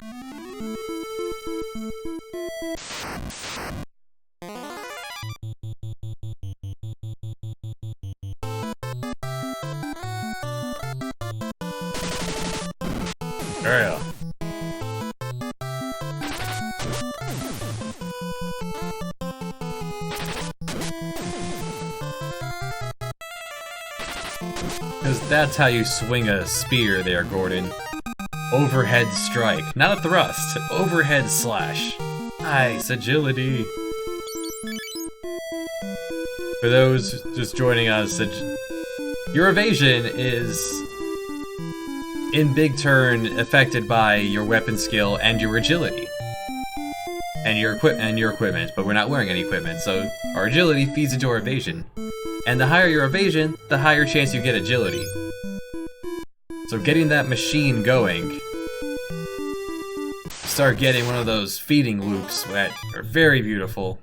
Girl. Because that's how you swing a spear there, Gordon. Overhead strike. Not a thrust. Overhead slash. Nice. Agility. For those just joining us, your evasion is, in big turn, affected by your weapon skill and your agility. And your equipment, but we're not wearing any equipment, so our agility feeds into our evasion. And the higher your evasion, the higher chance you get agility. So getting that machine going, start getting one of those feeding loops that are very beautiful.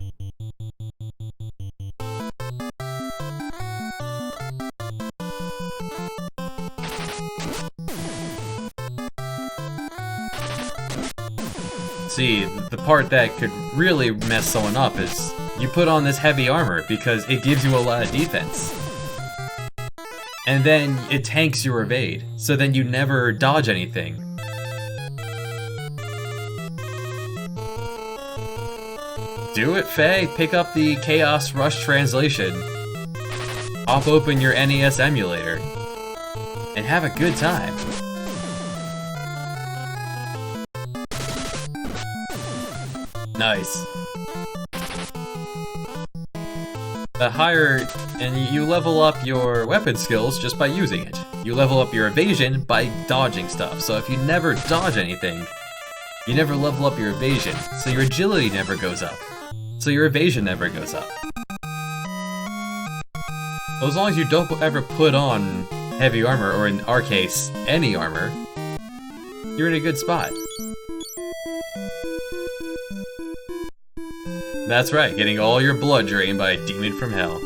See, the part that could really mess someone up is you put on this heavy armor because it gives you a lot of defense. And then it tanks your evade, so then you never dodge anything. Do it, Faye. Pick up the Chaos Rush translation. Pop open your NES emulator. And have a good time. Nice. The higher, and you level up your weapon skills just by using it. You level up your evasion by dodging stuff. So if you never dodge anything, you never level up your evasion. So your agility never goes up. So your evasion never goes up. So as long as you don't ever put on heavy armor, or in our case, any armor, you're in a good spot. That's right, getting all your blood drained by a demon from hell.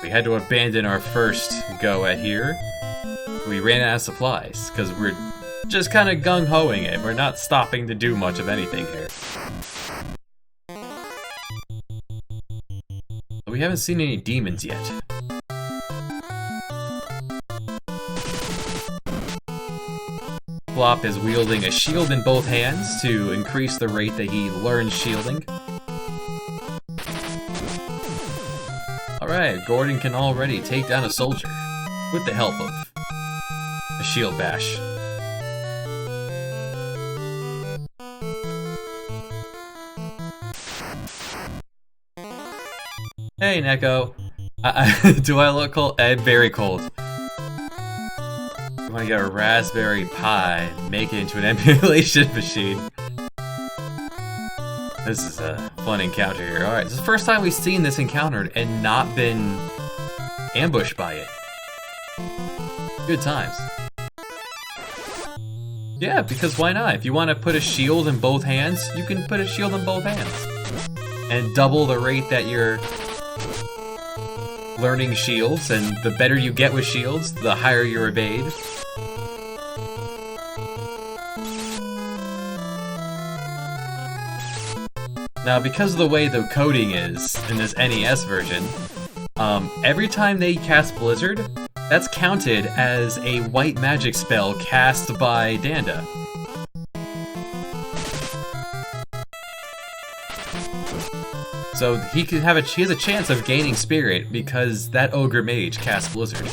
We had to abandon our first go at here. We ran out of supplies, because we're just kind of gung-hoing it. We're not stopping to do much of anything here. We haven't seen any demons yet. Flop is wielding a shield in both hands to increase the rate that he learns shielding. Alright, Gordon can already take down a soldier with the help of a shield bash. Hey, Neko. Do I look cold? I'm very cold. You want to get a Raspberry Pi and make it into an emulation machine. This is a fun encounter here. Alright, this is the first time we've seen this encountered and not been ambushed by it. Good times. Yeah, because why not? If you want to put a shield in both hands, you can put a shield in both hands. And double the rate that you're learning shields, and the better you get with shields, the higher your evade. Now, because of the way the coding is in this NES version, every time they cast Blizzard, that's counted as a white magic spell cast by Danda. So he has a chance of gaining spirit because that ogre mage cast Blizzard.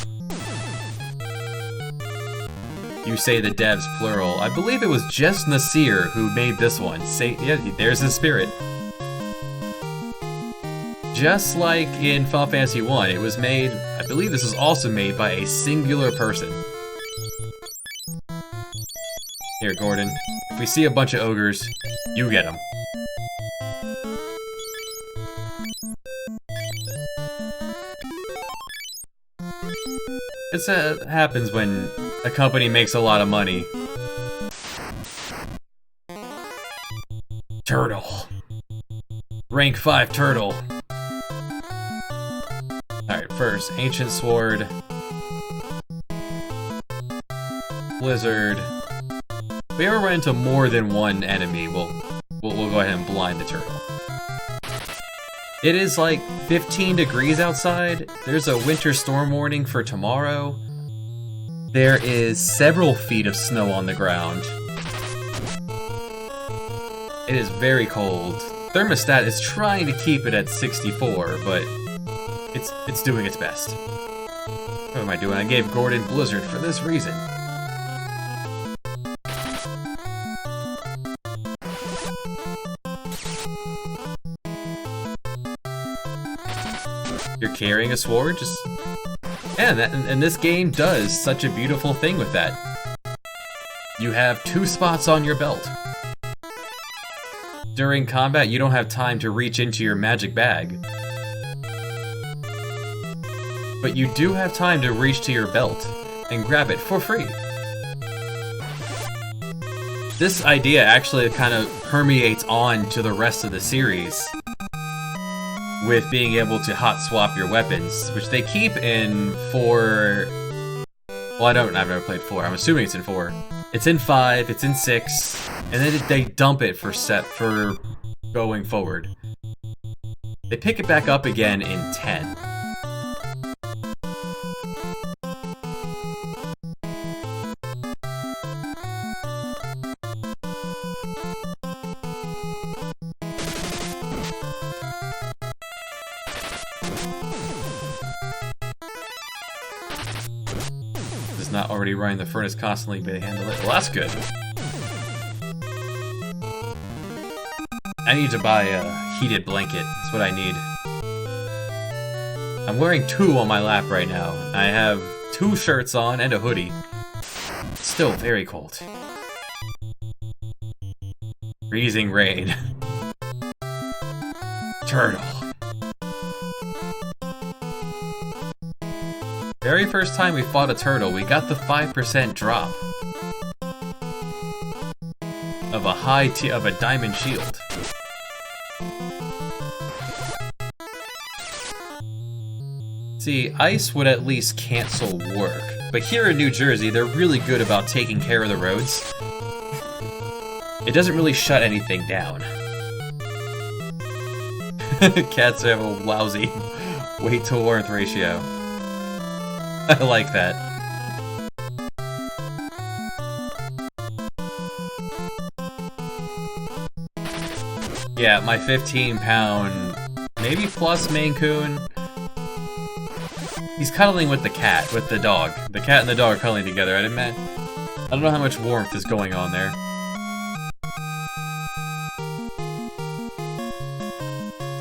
You say the devs plural. I believe it was just Nasir who made this one. Yeah, there's his spirit. Just like in Final Fantasy I, it was made, I believe this was also made by a singular person. Here, Gordon. If we see a bunch of ogres, you get them. This happens when a company makes a lot of money. Turtle. Rank 5 turtle. Alright, first, Ancient Sword. Blizzard. If we ever run into more than one enemy, we'll go ahead and blind the turtle. It is like 15 degrees outside. There's a winter storm warning for tomorrow. There is several feet of snow on the ground. It is very cold. Thermostat is trying to keep it at 64, but it's doing its best. What am I doing? I gave Gordon Blizzard for this reason. You're carrying a sword? Just... Yeah, and this game does such a beautiful thing with that. You have 2 spots on your belt. During combat, you don't have time to reach into your magic bag. But you do have time to reach to your belt and grab it for free. This idea actually kind of permeates on to the rest of the series, with being able to hot swap your weapons, which they keep in 4. Well, I've never played 4. I'm assuming it's in 4. It's in 5, it's in 6, and then they dump it for going forward. They pick it back up again in 10. is not already running the furnace constantly to handle it. Well, that's good. I need to buy a heated blanket. That's what I need. I'm wearing 2 on my lap right now. I have 2 shirts on and a hoodie. Still very cold. Freezing rain. Turtle. Very first time we fought a turtle, we got the 5% drop of a diamond shield. See, ice would at least cancel work, but here in New Jersey, they're really good about taking care of the roads. It doesn't really shut anything down. Cats have a lousy weight to worth ratio. I like that. Yeah, my 15-pound, maybe plus Maine Coon. He's cuddling with the cat, with the dog. The cat and the dog are cuddling together. I don't know how much warmth is going on there.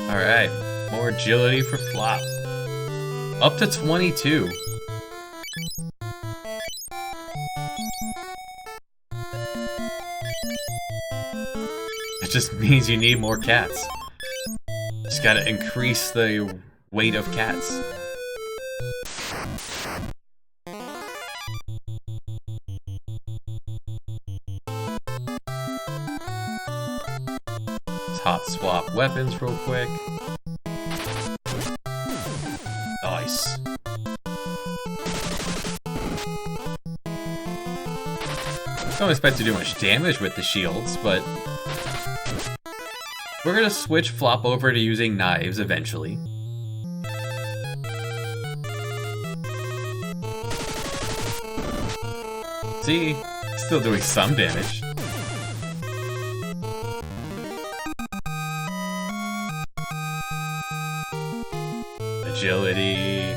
Alright, more agility for Flop. Up to 22. It just means you need more cats. Just gotta increase the weight of cats. Hot swap weapons real quick. Nice. Don't expect to do much damage with the shields, but we're gonna switch Flop over to using knives eventually. See? Still doing some damage. Agility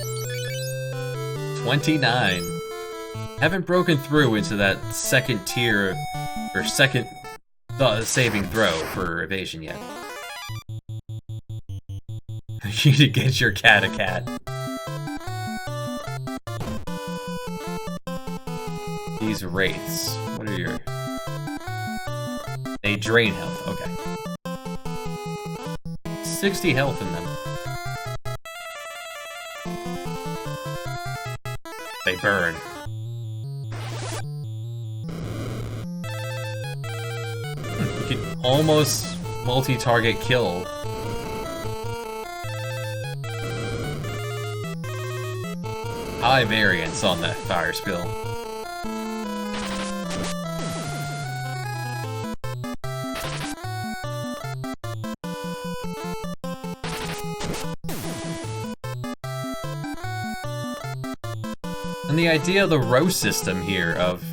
29. Haven't broken through into that second tier or second saving throw for evasion yet. You need to get your cat a cat. These wraiths, what are your... They drain health, okay. 60 health in them. They burn. You can almost multi-target kill. High variance on that fire spill. And the idea of the row system here of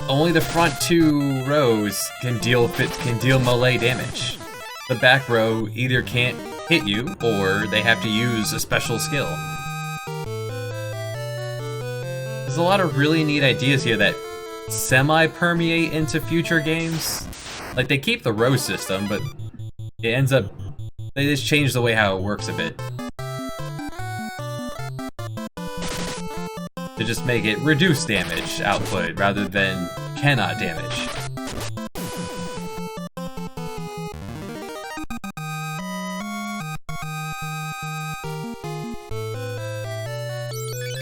only the front 2 rows can deal melee damage. The back row either can't hit you or they have to use a special skill. There's a lot of really neat ideas here that semi-permeate into future games. Like, they keep the row system, but it ends up... They just change the way how it works a bit. To just make it reduce damage output rather than cannot damage.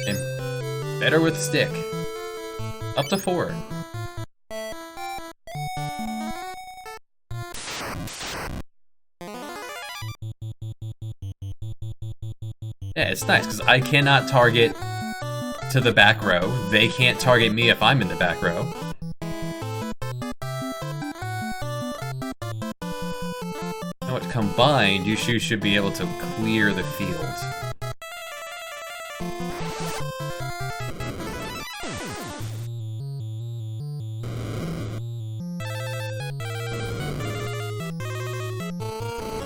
And better with stick. Up to 4. Yeah, it's nice because I cannot target to the back row. They can't target me if I'm in the back row. You know what? Combined, you should be able to clear the field.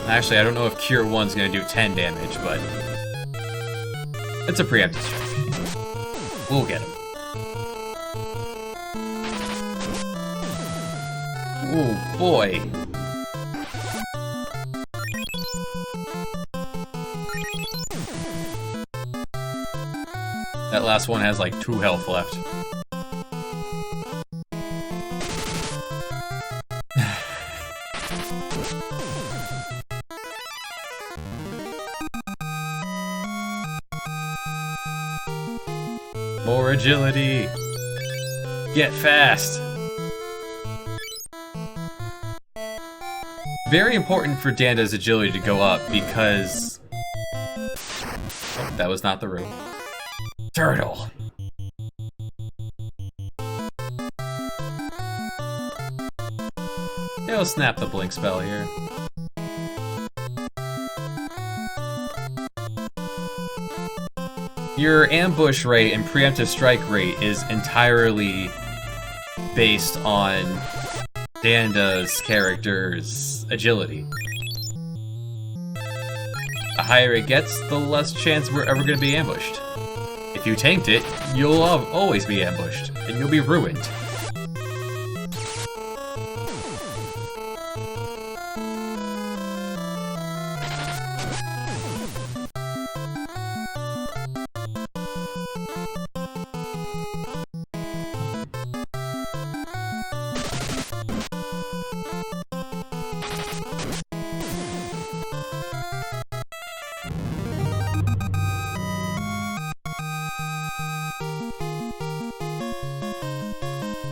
Actually, I don't know if Cure 1's gonna do 10 damage, but it's a preemptive strike. We'll get him. Oh boy. That last one has like 2 health left. More agility. Get fast. Very important for Danda's agility to go up because... Oh, that was not the room. Turtle. He'll snap the blink spell here. Your ambush rate and preemptive strike rate is entirely based on Danda's character's agility. The higher it gets, the less chance we're ever going to be ambushed. If you tanked it, you'll always be ambushed, and you'll be ruined.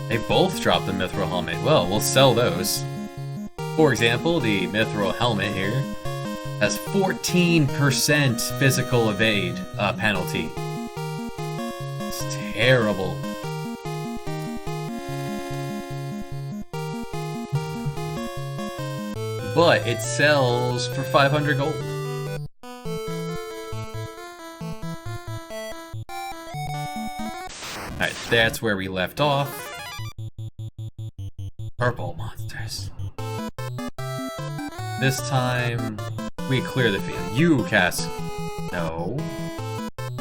They both dropped the Mithril Helmet. Well, we'll sell those. For example, the Mithril Helmet here has 14% physical evade penalty. It's terrible. But it sells for 500 gold. Alright, that's where we left off. Purple monsters. This time, we clear the field. You cast... No.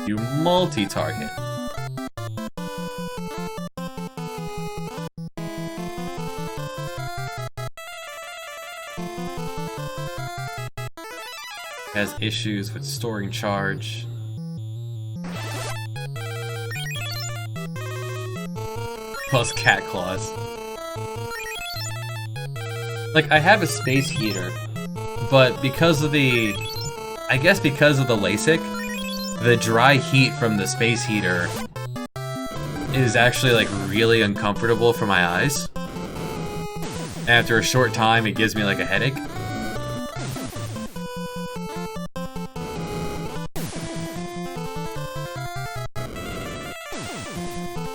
You multi-target. Has issues with storing charge. Plus cat claws. Like, I have a space heater, but because of the... I guess because of the LASIK, the dry heat from the space heater is actually, like, really uncomfortable for my eyes. After a short time, it gives me, like, a headache.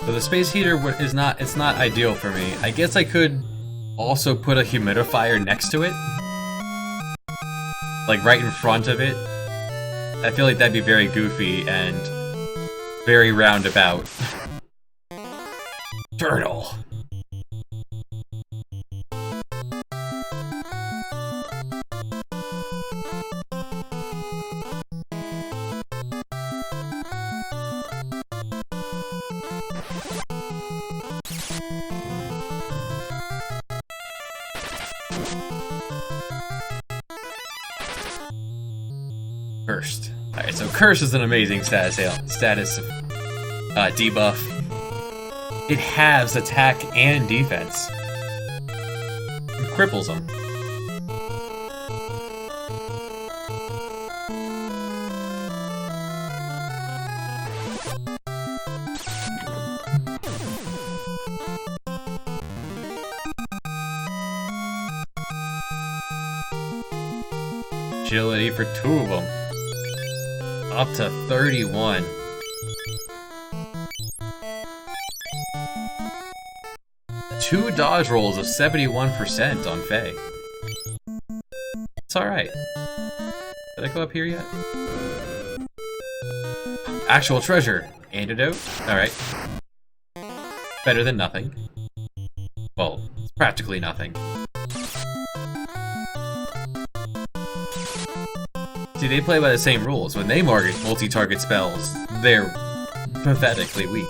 So the space heater is not... It's not ideal for me. I guess I could... also put a humidifier next to it, like right in front of it. I feel like that'd be very goofy and very roundabout. Turtle. Cursed. Alright, so Curse is an amazing status debuff. It halves attack and defense. It cripples them. Agility for 2 of them. Up to 31. Two dodge rolls of 71% on Faye. It's alright. Did I go up here yet? Actual treasure. Antidote. Alright. Better than nothing. Well, it's practically nothing. See, they play by the same rules. When they multi-target spells, they're pathetically weak.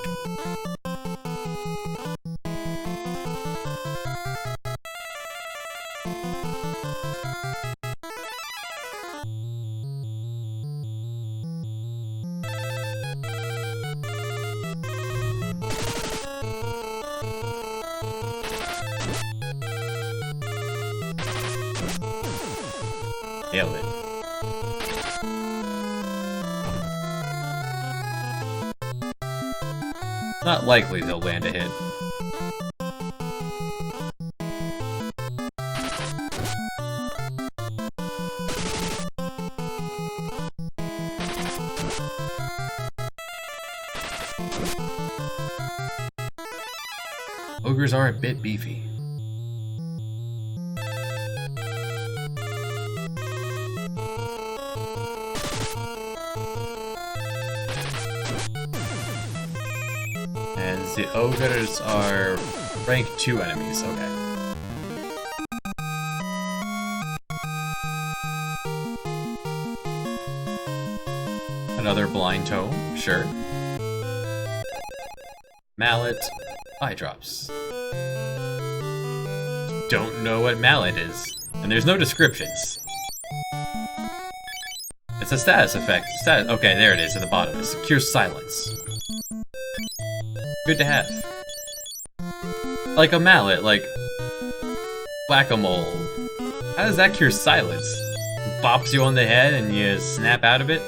Nailed it. Not likely they'll land a hit. Ogres are a bit beefy. As the ogres are rank 2 enemies, okay. Another blind tome, sure. Mallet, eye drops. Don't know what mallet is, and there's no descriptions. It's a status effect. Okay, there it is at the bottom. It secures silence. Good to have. Like a mallet, like whack-a-mole. How does that cure silence? Bops you on the head and you snap out of it?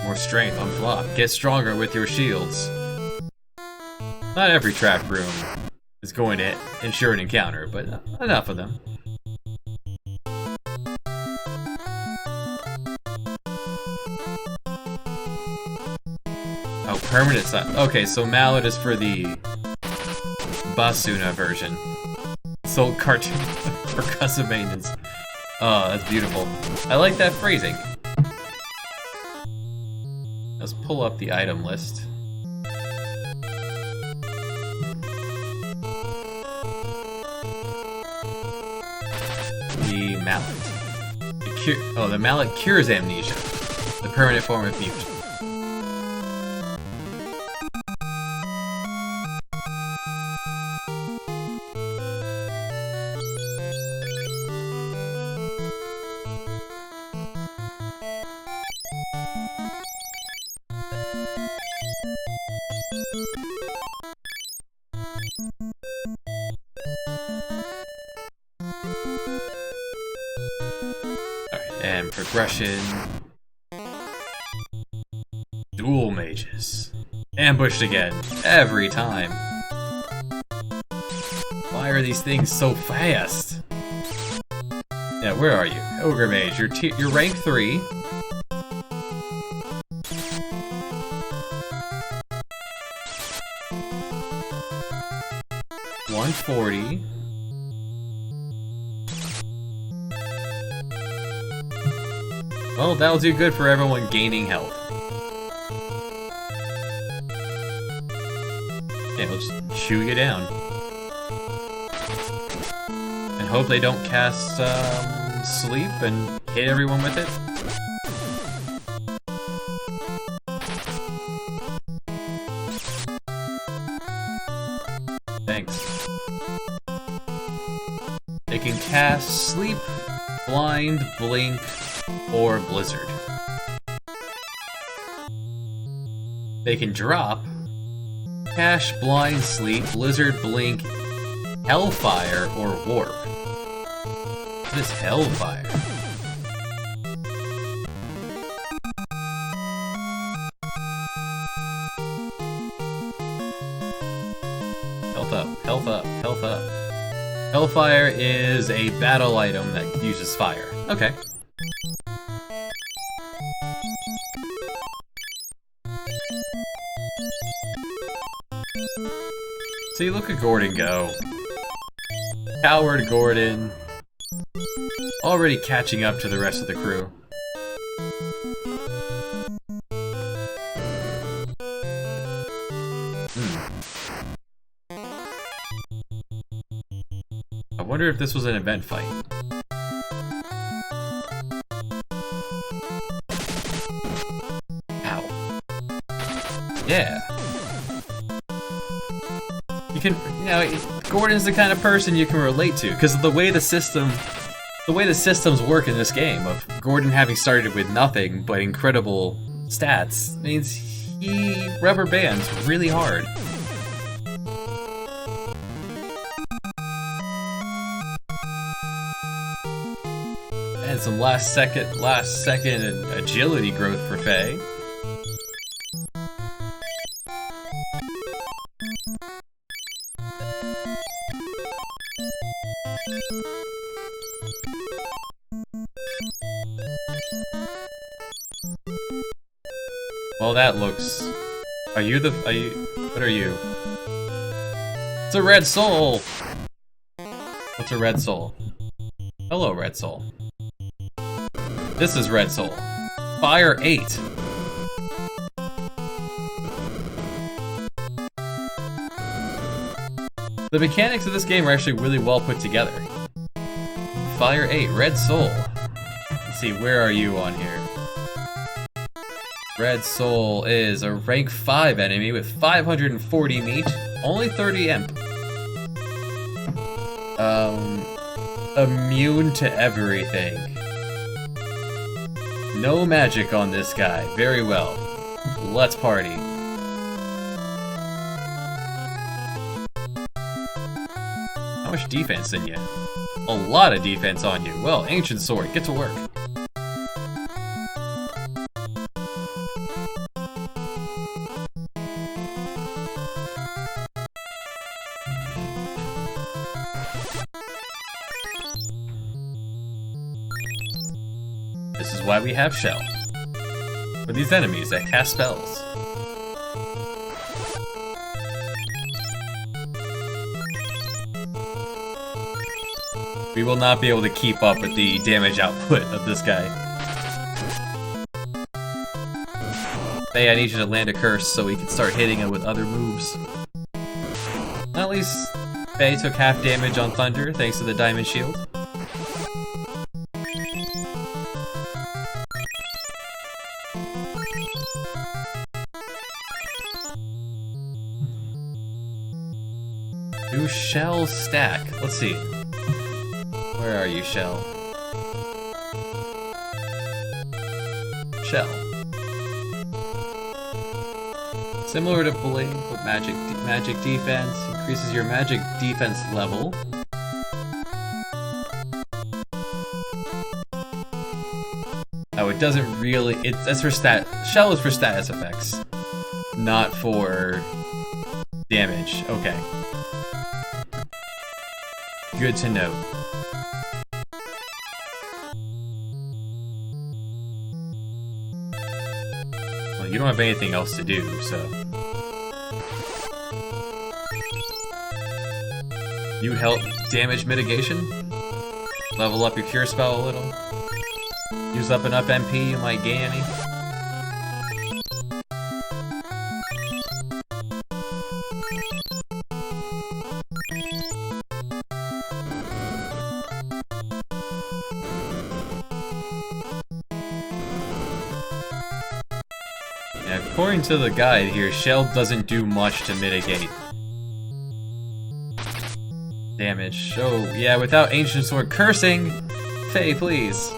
More strength on flop. Get stronger with your shields. Not every trap room is going to ensure an encounter, but enough of them. Oh, permanent silence. Okay, so mallet is for the Basuna version. Sold cartoon percussive maintenance. Oh, that's beautiful. I like that phrasing. Let's pull up the item list. The mallet. The mallet cures amnesia, the permanent form of mute. And progression. Duel mages. Ambushed again. Every time. Why are these things so fast? Yeah, where are you? Ogre mage. You're rank 3. $140. Well, that'll do good for everyone gaining health. Yeah, we'll just chew you down. And hope they don't cast sleep and hit everyone with it. Thanks. They can cast sleep, blind, blink, or blizzard. They can drop cash, blind, sleep, blizzard, blink, hellfire, or warp. What is hellfire? Health up, health up, health up. Hellfire is a battle item that uses fire. Okay. See, look at Gordon go. Coward Gordon. Already catching up to the rest of the crew. wonder if this was an event fight. Ow. Yeah. You can, you know, Gordon's the kind of person you can relate to, because of the way the systems work in this game, of Gordon having started with nothing but incredible stats, means he rubber bands really hard. And some last second agility growth for Faye. Well, that looks... What are you? It's a red soul! What's a red soul? Hello, red soul. This is red soul. Fire 8. The mechanics of this game are actually really well put together. Fire 8, red soul. Let's see, where are you on here? Red Soul is a rank 5 enemy with 540 meat, only 30 imp. Immune to everything. No magic on this guy. Very well. Let's party. How much defense in you? A lot of defense on you. Well, Ancient Sword, get to work. This is why we have Shell. For these enemies that cast spells. We will not be able to keep up with the damage output of this guy. Hey, I need you to land a curse so we can start hitting him with other moves. At least Faye took half damage on Thunder thanks to the Diamond Shield. Do Shell stack? Let's see. Where are you, Shell? Shell. Similar to Blink with magic defense, increases your magic defense level. Oh, it doesn't really. That's for stat. Shell is for status effects, not for damage. Okay. Good to know. Well, you don't have anything else to do, so. You help damage mitigation? Level up your cure spell a little? Use up enough MP, you might gain any? According to the guide here, Shell doesn't do much to mitigate damage. Oh, yeah, without Ancient Sword cursing! Faye, please!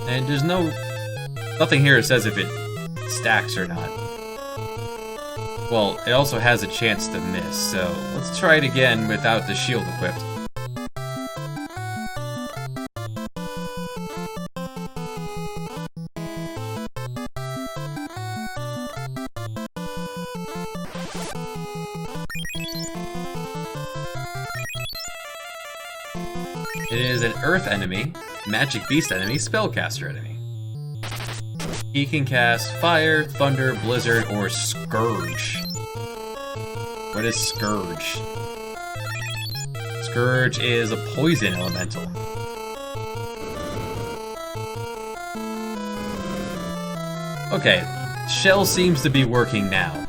And there's nothing here that says if it stacks or not. Well, it also has a chance to miss, so let's try it again without the shield equipped. It is an Earth enemy, Magic Beast enemy, Spellcaster enemy. He can cast Fire, Thunder, Blizzard, or Scourge. What is Scourge? Scourge is a poison elemental. Okay, Shell seems to be working now.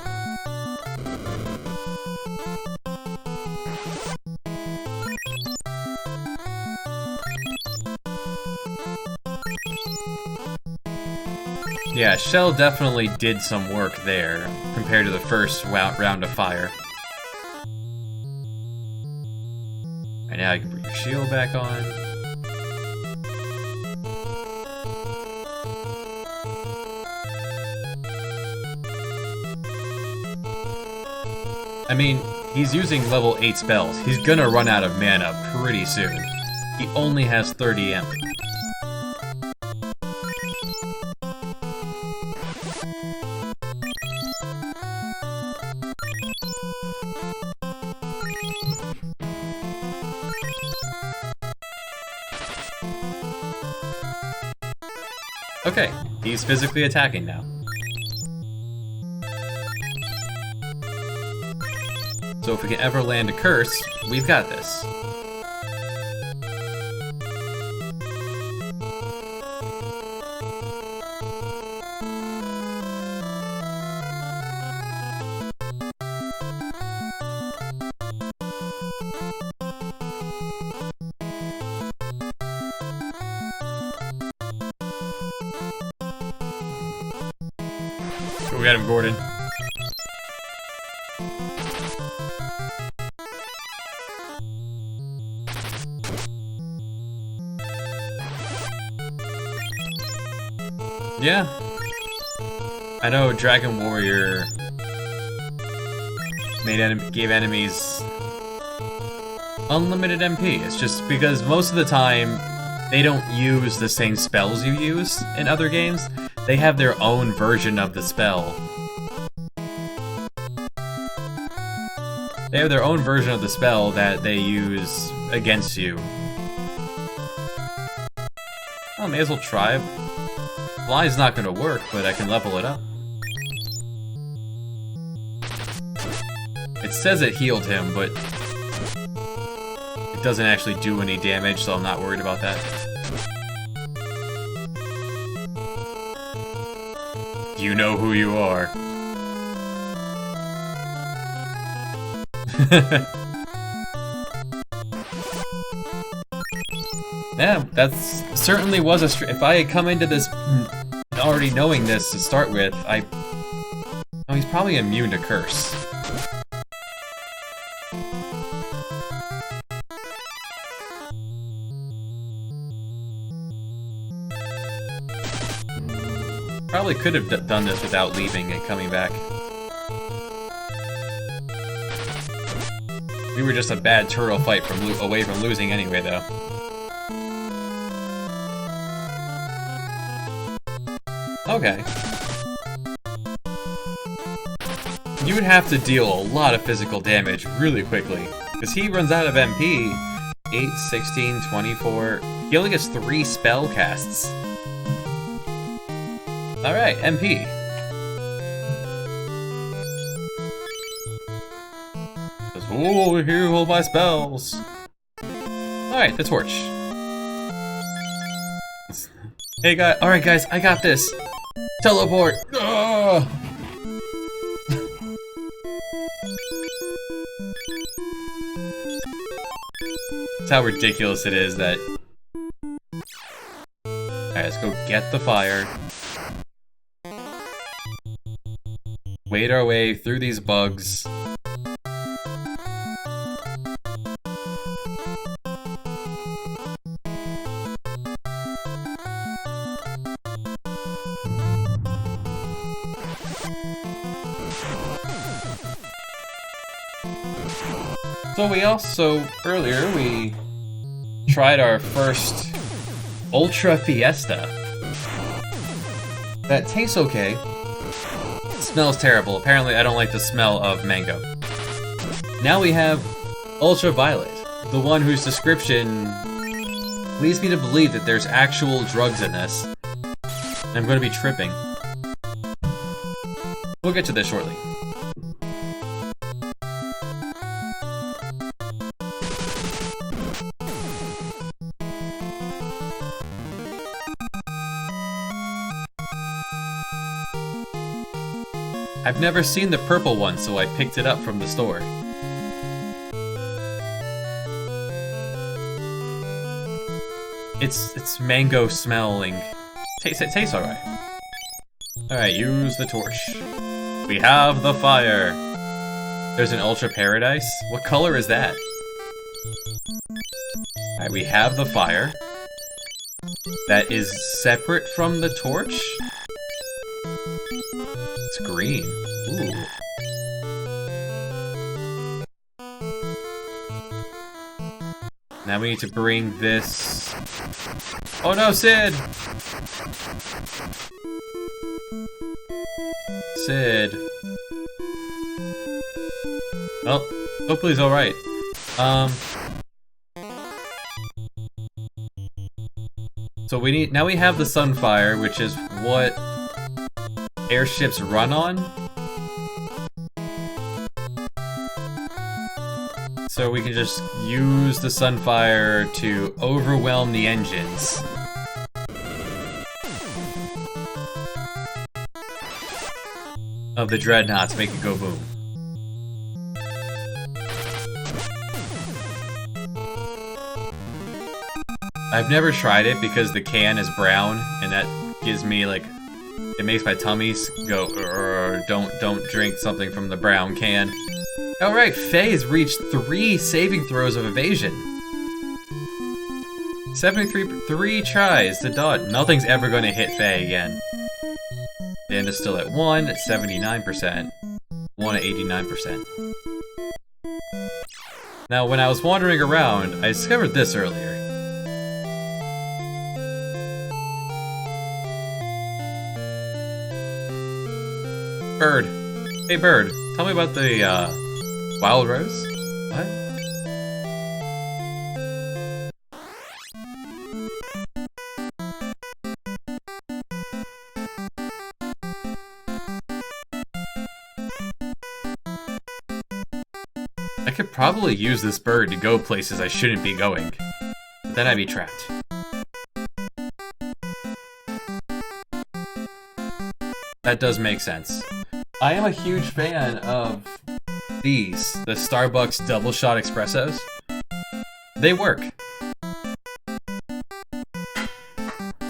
Yeah, Shell definitely did some work there compared to the first round of fire. Alright, now you can put your shield back on. I mean, he's using level 8 spells. He's gonna run out of mana pretty soon. He only has 30 MP. Okay, he's physically attacking now. So if we can ever land a curse, we've got this. Go get him, Gordon. Yeah. I know Dragon Warrior gave enemies unlimited MP. It's just because most of the time they don't use the same spells you use in other games. They have their own version of the spell. They have their own version of the spell that they use against you. I may as well try. Fly's not gonna work, but I can level it up. It says it healed him, but it doesn't actually do any damage, so I'm not worried about that. You know who you are. Yeah, that's certainly was a if I had come into this already knowing this to start with, oh, he's probably immune to curse. Probably could have done this without leaving and coming back. We were just a bad turtle fight away from losing anyway, though. Okay. You would have to deal a lot of physical damage really quickly, because he runs out of MP. 8, 16, 24. He only gets 3 spell casts. Alright, MP. Says, oh, over here, hold my spells. Alright, the torch. Hey guys, alright guys, I got this. Teleport! Ugh! That's how ridiculous it is that... Alright, let's go get the fire. Wade our way through these bugs. So earlier we tried our first Ultra Fiesta. That tastes okay. It smells terrible. Apparently I don't like the smell of mango. Now we have Ultraviolet, the one whose description leads me to believe that there's actual drugs in this. I'm going to be tripping. We'll get to this shortly. I've never seen the purple one, so I picked it up from the store. It's mango smelling. It tastes alright. Alright, use the torch. We have the fire. There's an Ultra Paradise? What color is that? Alright, we have the fire. That is separate from the torch? It's green. Ooh. Now we need to bring this... Oh no, Sid! Sid. Well, hopefully he's alright. So we need... Now we have the Sunfire, which is what airships run on. So we can just use the Sunfire to overwhelm the engines. Of the Dreadnoughts, make it go boom. I've never tried it because the can is brown, and that gives me like... It makes my tummy go, don't drink something from the brown can. Alright, Faye has reached 3 saving throws of evasion. 3 tries to dodge. Nothing's ever going to hit Faye again. Dan is still at 1 at 79%. 1 at 89%. Now, when I was wandering around, I discovered this earlier. Bird. Hey, Bird. Tell me about the, Wild Rose? What? I could probably use this bird to go places I shouldn't be going. But then I'd be trapped. That does make sense. I am a huge fan of these, the Starbucks double shot espressos. They work.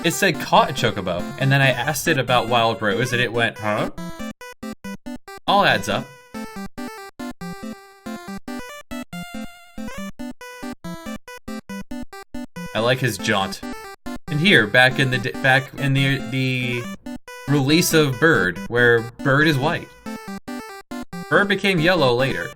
It said caught a chocobo, and then I asked it about Wild Rose, and it went, huh? All adds up. I like his jaunt. And here, back in the release of Bird, where Bird is white. Bird became yellow later.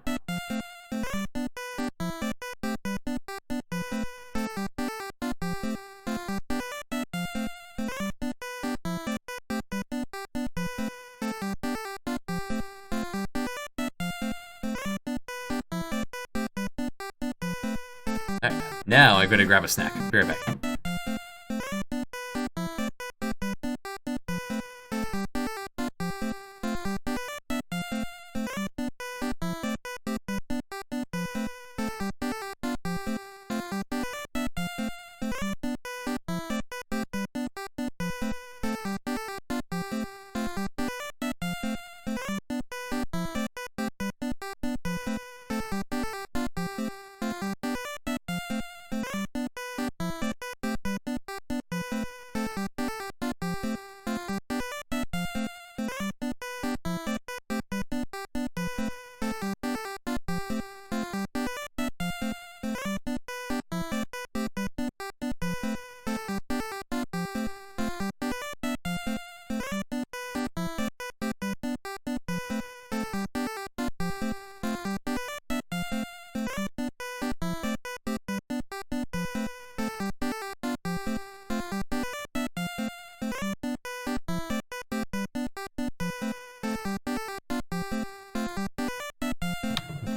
Alright, now I'm gonna grab a snack. Be right back.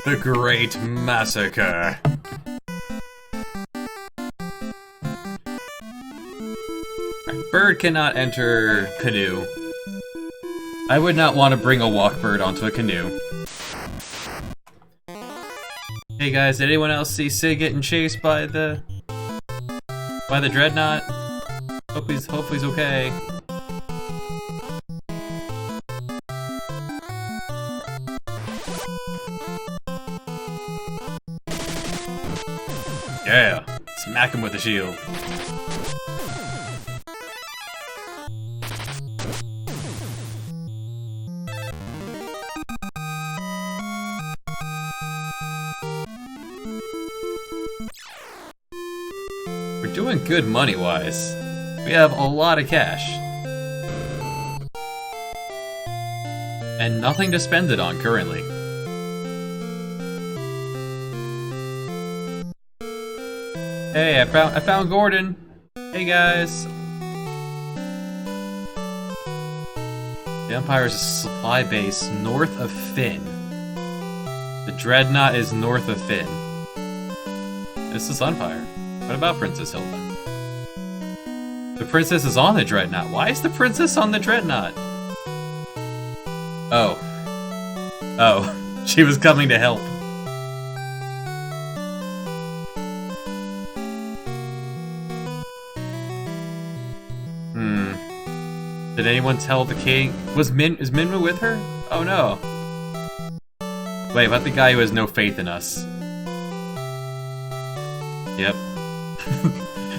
The Great Massacre. Bird cannot enter canoe. I would not want to bring a walk bird onto a canoe. Hey guys, did anyone else see Sid getting chased by the dreadnought? Hope he's okay. Yeah, smack him with the shield. doing good money-wise. We have a lot of cash. And nothing to spend it on currently. Hey, I found Gordon. Hey guys. The Empire's supply base north of Finn. The Dreadnought is north of Finn. This is Sunfire. What about Princess Hilda? The princess is on the Dreadnought. Why is the princess on the Dreadnought? Oh. Oh. She was coming to help. Did anyone tell the king? Is Minmu with her? Oh no. Wait, about the guy who has no faith in us. Yep.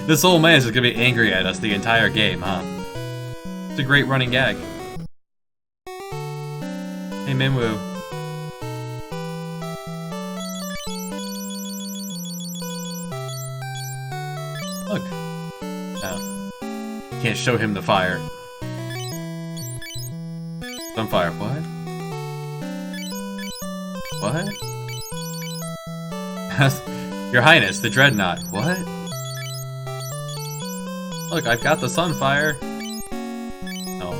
This old man is just gonna be angry at us the entire game, huh? It's a great running gag. Hey, Minwu. Look. Oh. Can't show him the fire. Sunfire, what? What? Your Highness, the Dreadnought. What? Look, I've got the Sunfire. Oh.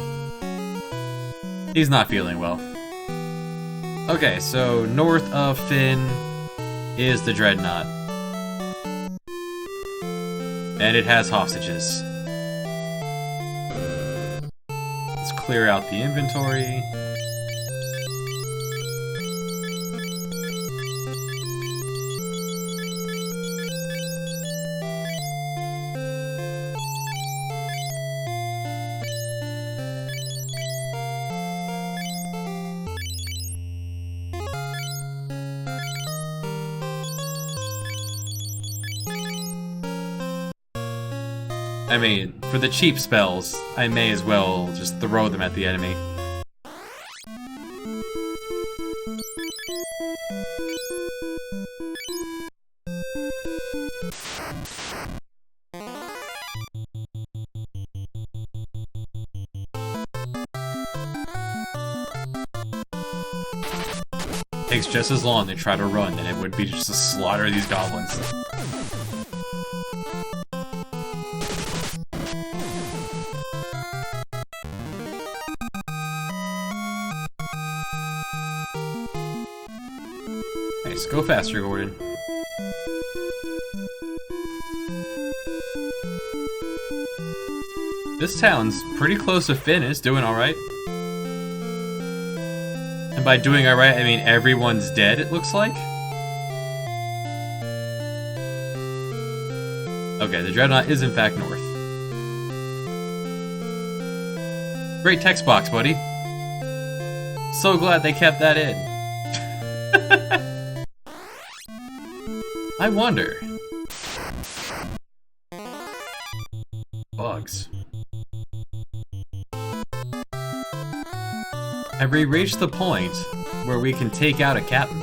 He's not feeling well. Okay, so north of Finn is the Dreadnought. And it has hostages. Let's clear out the inventory. I mean, for the cheap spells, I may as well just throw them at the enemy. Takes just as long to try to run than it would be just to slaughter these goblins. Nice, go faster, Gordon. This town's pretty close to Finn. It's doing alright. And by doing alright, I mean everyone's dead, it looks like. Okay, the Dreadnought is in fact north. Great text box, buddy. So glad they kept that in. I wonder. Bugs. Have we reached the point where we can take out a captain?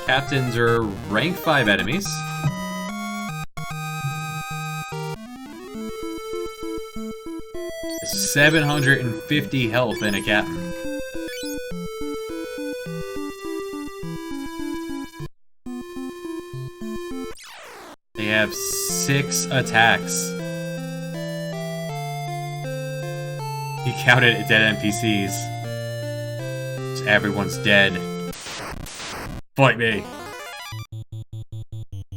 Captains are rank 5 enemies. It's 750 health in a captain. They have 6 attacks. He counted dead NPCs. So everyone's dead. Fight me.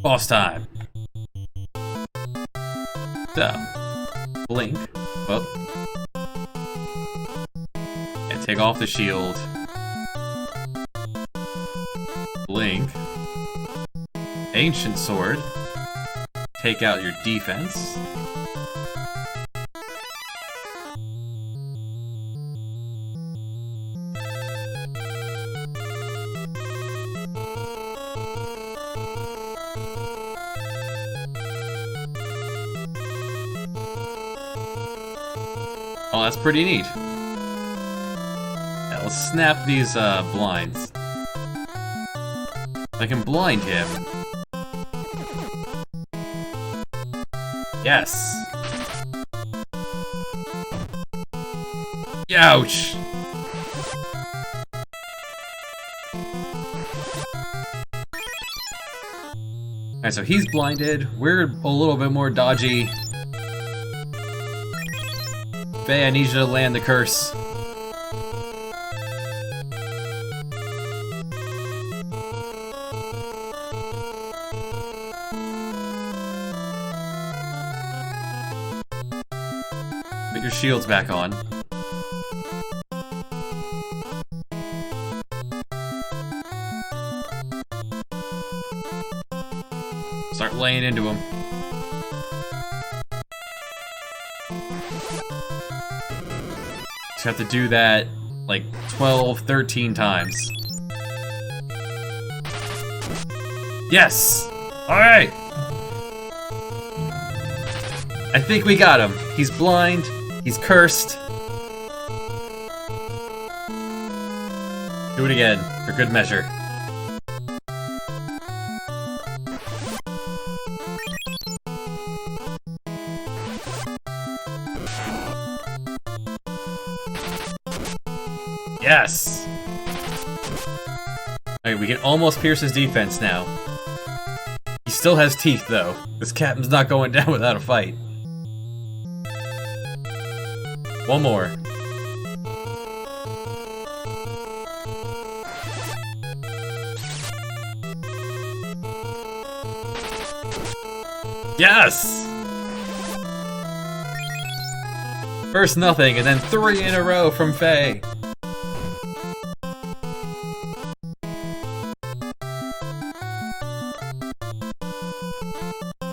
Boss time. So, blink. Well. And take off the shield. Blink. Ancient sword. Take out your defense. Oh, that's pretty neat. Yeah, let's snap these blinds. I can blind him. Yes. Ouch. Alright, so he's blinded. We're a little bit more dodgy. Faye, I need you to land the curse. Put your shields back on. Start laying into him. Just have to do that like 12, 13 times. Yes! Alright! I think we got him. He's blind. He's cursed. Do it again, for good measure. Yes! Alright, we can almost pierce his defense now. He still has teeth, though. This captain's not going down without a fight. One more. Yes! First nothing, and then 3 in a row from Faye.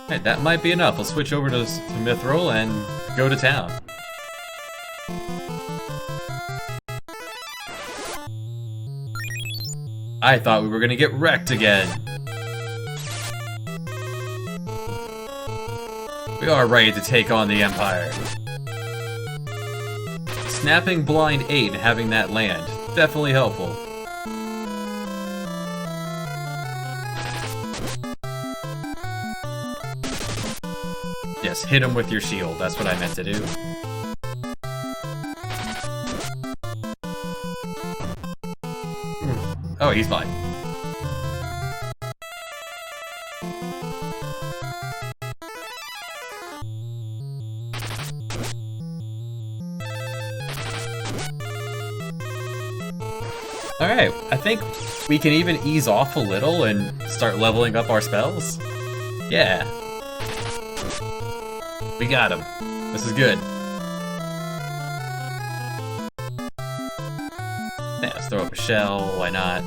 Hey, that might be enough. We'll switch over to Mithril and go to town. I thought we were gonna get wrecked again. We are ready to take on the Empire. Snapping blind 8 and having that land, definitely helpful. Yes, hit him with your shield, that's what I meant to do. Oh, he's fine. Alright, I think we can even ease off a little and start leveling up our spells. Yeah. We got him. This is good. Yeah, let's throw up a shell, why not?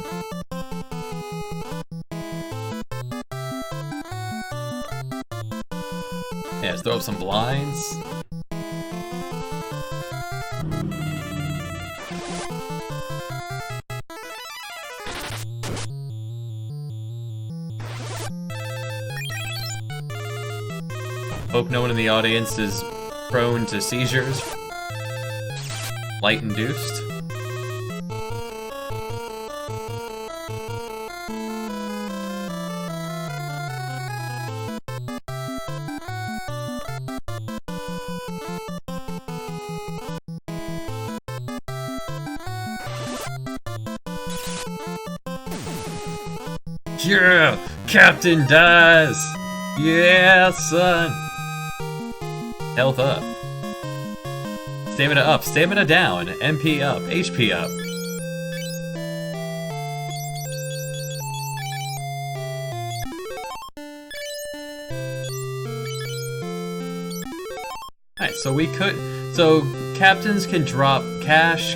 Yeah, let's throw up some blinds. Hope no one in the audience is prone to seizures. Light-induced. Yeah! Captain dies! Yeah, son! Health up. Stamina up, stamina down, MP up, HP up. Alright, so we could... So, captains can drop cash,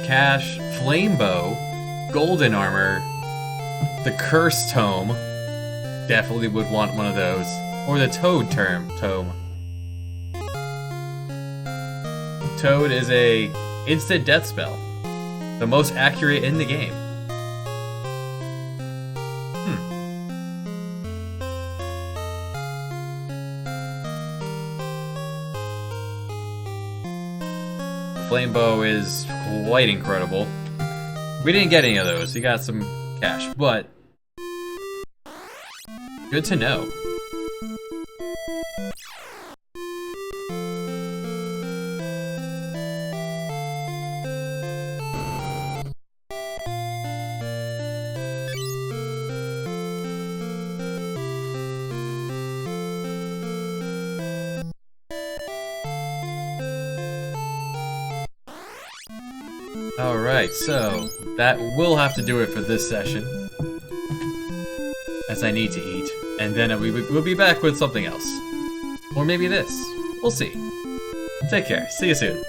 flame bow, golden armor, the curse tome. Definitely would want one of those. Or the toad tome. Toad is a instant death spell. The most accurate in the game. flame bow is quite incredible. We didn't get any of those. We got some cash, but good to know. Alright, so that will have to do it for this session, as I need to eat, and then we'll be back with something else. Or maybe this. We'll see. Take care. See you soon.